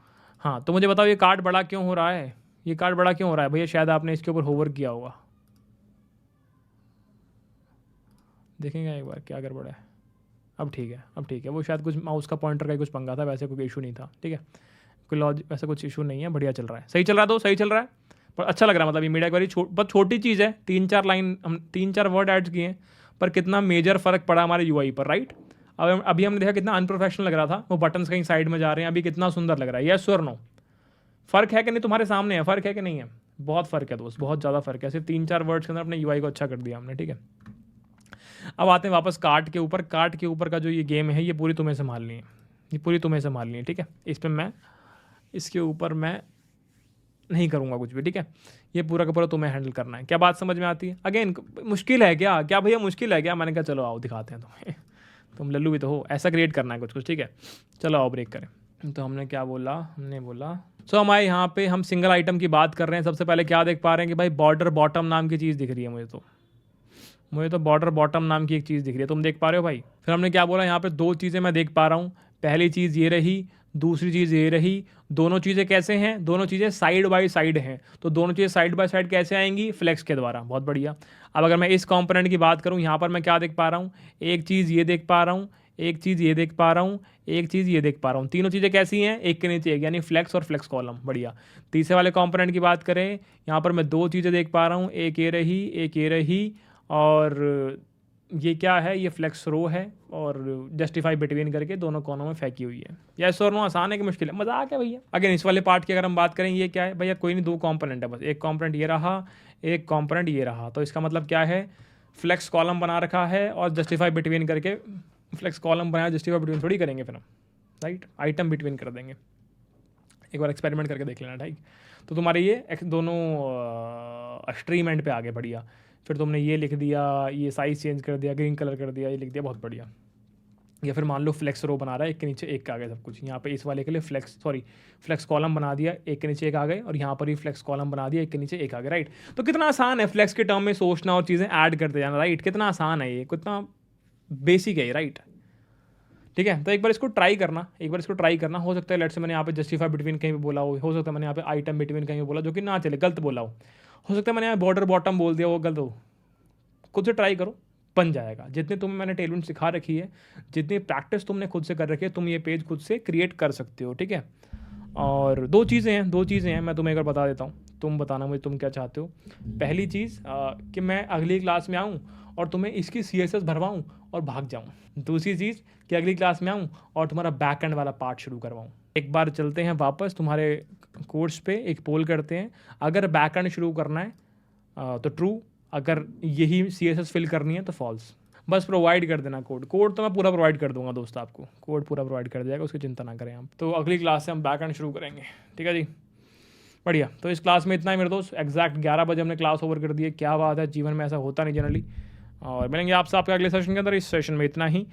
हाँ, तो मुझे बताओ ये कार्ड बड़ा क्यों हो रहा है? ये कार्ड बड़ा क्यों हो रहा है भैया? शायद आपने इसके ऊपर होमवर्क किया होगा, देखेंगे एक बार क्या गड़बड़ है। अब ठीक है, अब ठीक है। वो शायद कुछ माउस का पॉइंटर का ही कुछ पंगा था, वैसे कोई इशू नहीं था। ठीक है, कोई वैसे कुछ इशू नहीं है, बढ़िया चल रहा है, सही चल रहा है, तो सही चल रहा है। पर अच्छा लग रहा है, मतलब ये मीडिया क्वेरी बहुत छोटी चीज़ है, 3-4 लाइन हम 3-4 वर्ड ऐड किए हैं, पर कितना मेजर फ़र्क पड़ा हमारे यूआई पर, राइट? अब अभी हमने देखा कितना अनप्रोफेशनल लग रहा था, वो बटन्स कहीं साइड में जा रहे हैं, अभी कितना सुंदर लग रहा है। यस और नो? फ़र्क है कि नहीं? तुम्हारे सामने है, फ़र्क है कि नहीं है? बहुत फ़र्क है दोस्त, बहुत ज़्यादा फ़र्क है। सिर्फ 3-4 वर्ड्स के अंदर अपने यूआई को अच्छा कर दिया हमने। ठीक है, अब आते हैं वापस कार्ट के ऊपर। कार्ट के ऊपर का जो ये गेम है, ये पूरी तुम्हें संभालनी है, ये पूरी तुम्हें संभालनी है। ठीक है, इस पर मैं, इसके ऊपर मैं नहीं करूँगा कुछ भी। ठीक है, ये पूरा का पूरा तुम्हें हैंडल करना है। क्या बात समझ में आती है? अगेन मुश्किल है क्या? क्या भैया मुश्किल है क्या? मैंने कहा चलो आओ दिखाते हैं तुम्हें, तुम लल्लू भी तो हो, ऐसा क्रिएट करना है कुछ कुछ। ठीक है, चलो आओ ब्रेक करें। तो हमने क्या बोला? हमने बोला हमारे यहाँ पे हम सिंगल आइटम की बात कर रहे हैं। सबसे पहले क्या देख पा रहे हैं कि भाई बॉर्डर बॉटम नाम की चीज़ दिख रही है मुझे तो बॉर्डर बॉटम नाम की एक चीज़ दिख रही है, तुम देख पा रहे हो भाई? फिर हमने क्या बोला? यहाँ पे 2 चीज़ें मैं देख पा रहा हूँ। पहली चीज़ ये रही, दूसरी चीज़ ये रही। दोनों चीज़ें कैसे हैं? दोनों चीज़ें साइड बाय साइड हैं। तो दोनों चीज़ें साइड बाय साइड कैसे आएंगी? फ्लेक्स के द्वारा। बहुत बढ़िया। अब अगर मैं इस कंपोनेंट की बात करूँ, यहाँ पर मैं क्या देख पा रहा हूँ? एक चीज़ ये देख पा रहा हूँ, एक चीज़ ये देख पा रहा हूँ, एक चीज़ ये देख पा रहा हूँ। तीनों चीज़ें कैसी हैं? एक के नीचे एक, यानी फ्लेक्स और फ्लेक्स कॉलम। बढ़िया। तीसरे वाले कंपोनेंट की बात करें, यहाँ पर मैं 2 चीज़ें देख पा रहा हूँ, एक ये रही, एक ये रही, और ये क्या है? ये फ्लेक्स रो है, और जस्टिफाई बिटवीन करके दोनों कोनों में फेंकी हुई है। यस और नो? आसान है कि मुश्किल है? मजाक है भैया। अगेन इस वाले पार्ट की अगर हम बात करें, ये क्या है भैया? कोई नहीं, 2 कंपोनेंट है बस, एक कंपोनेंट ये रहा, एक कंपोनेंट ये रहा। तो इसका मतलब क्या है? फ्लेक्स कॉलम बना रखा है और जस्टिफाई बिटवीन करके, फ्लेक्स कॉलम बनाया, जस्टिफाई बिटवीन थोड़ी करेंगे फिर हम, राइट? आइटम बिटवीन कर देंगे। एक बार एक्सपेरिमेंट करके देख लेना, ठीक? तो तुम्हारे ये दोनों स्ट्रीम एंड पे आ गए, बढ़िया। फिर तुमने ये लिख दिया, ये साइज़ चेंज कर दिया, ग्रीन कलर कर दिया, ये लिख दिया, बहुत बढ़िया। या फिर मान लो फ्लेक्स रो बना रहा है, एक के नीचे एक का आ गया सब कुछ। यहाँ पे इस वाले के लिए फ्लेक्स कॉलम बना दिया, एक के नीचे एक आ गए, और यहाँ पर भी फ्लेक्स कॉलम बना दिया, एक के नीचे एक आ गए, राइट? तो कितना आसान है फ्लेक्स के टर्म में सोचना और चीज़ें ऐड करते जाना, राइट? कितना आसान है ये, कितना बेसिक है ये, राइट? ठीक है, तो एक बार इसको ट्राई करना, हो सकता है लेट्स से मैंने यहाँ पे जस्टिफाई बिटवीन कहीं पे बोला हो सकता है मैंने यहाँ पे आइटम बिटवीन कहीं पे बोला जो कि ना चले, गलत बोला हो सकता है मैंने यहाँ बॉर्डर बॉटम बोल दिया, वो गलत हो। खुद से ट्राई करो, बन जाएगा। जितने तुम्हें मैंने टेलमेंट सिखा रखी है, जितनी प्रैक्टिस तुमने खुद से कर रखी है, तुम ये पेज खुद से क्रिएट कर सकते हो। ठीक है, और 2 चीज़ें हैं, मैं तुम्हें एक बार बता देता हूँ, तुम बताना मुझे तुम क्या चाहते हो। पहली चीज़ कि मैं अगली क्लास में आऊँ और तुम्हें इसकी CSS भरवाऊँ और भाग जाऊँ। दूसरी चीज़ कि अगली क्लास में आऊँ और तुम्हारा बैक एंड वाला पार्ट शुरू करवाऊँ। एक बार चलते हैं वापस तुम्हारे कोर्स पे, एक पोल करते हैं। अगर बैक एंड शुरू करना है तो ट्रू, अगर यही CSS फिल करनी है तो फॉल्स। बस प्रोवाइड कर देना कोड तो मैं पूरा प्रोवाइड कर दूंगा दोस्त, आपको कोड पूरा प्रोवाइड कर दिया, उसकी चिंता ना करें आप। तो अगली क्लास से हम बैक एंड शुरू करेंगे, ठीक है जी, बढ़िया। तो इस क्लास में इतना ही मेरे दोस्त, एग्जैक्ट 11 बजे हमने क्लास ओवर कर दी है। क्या बात है, जीवन में ऐसा होता नहीं जनरली। और मिलेंगे आपसे आपके अगले सेशन के अंदर। इस सेशन में इतना ही।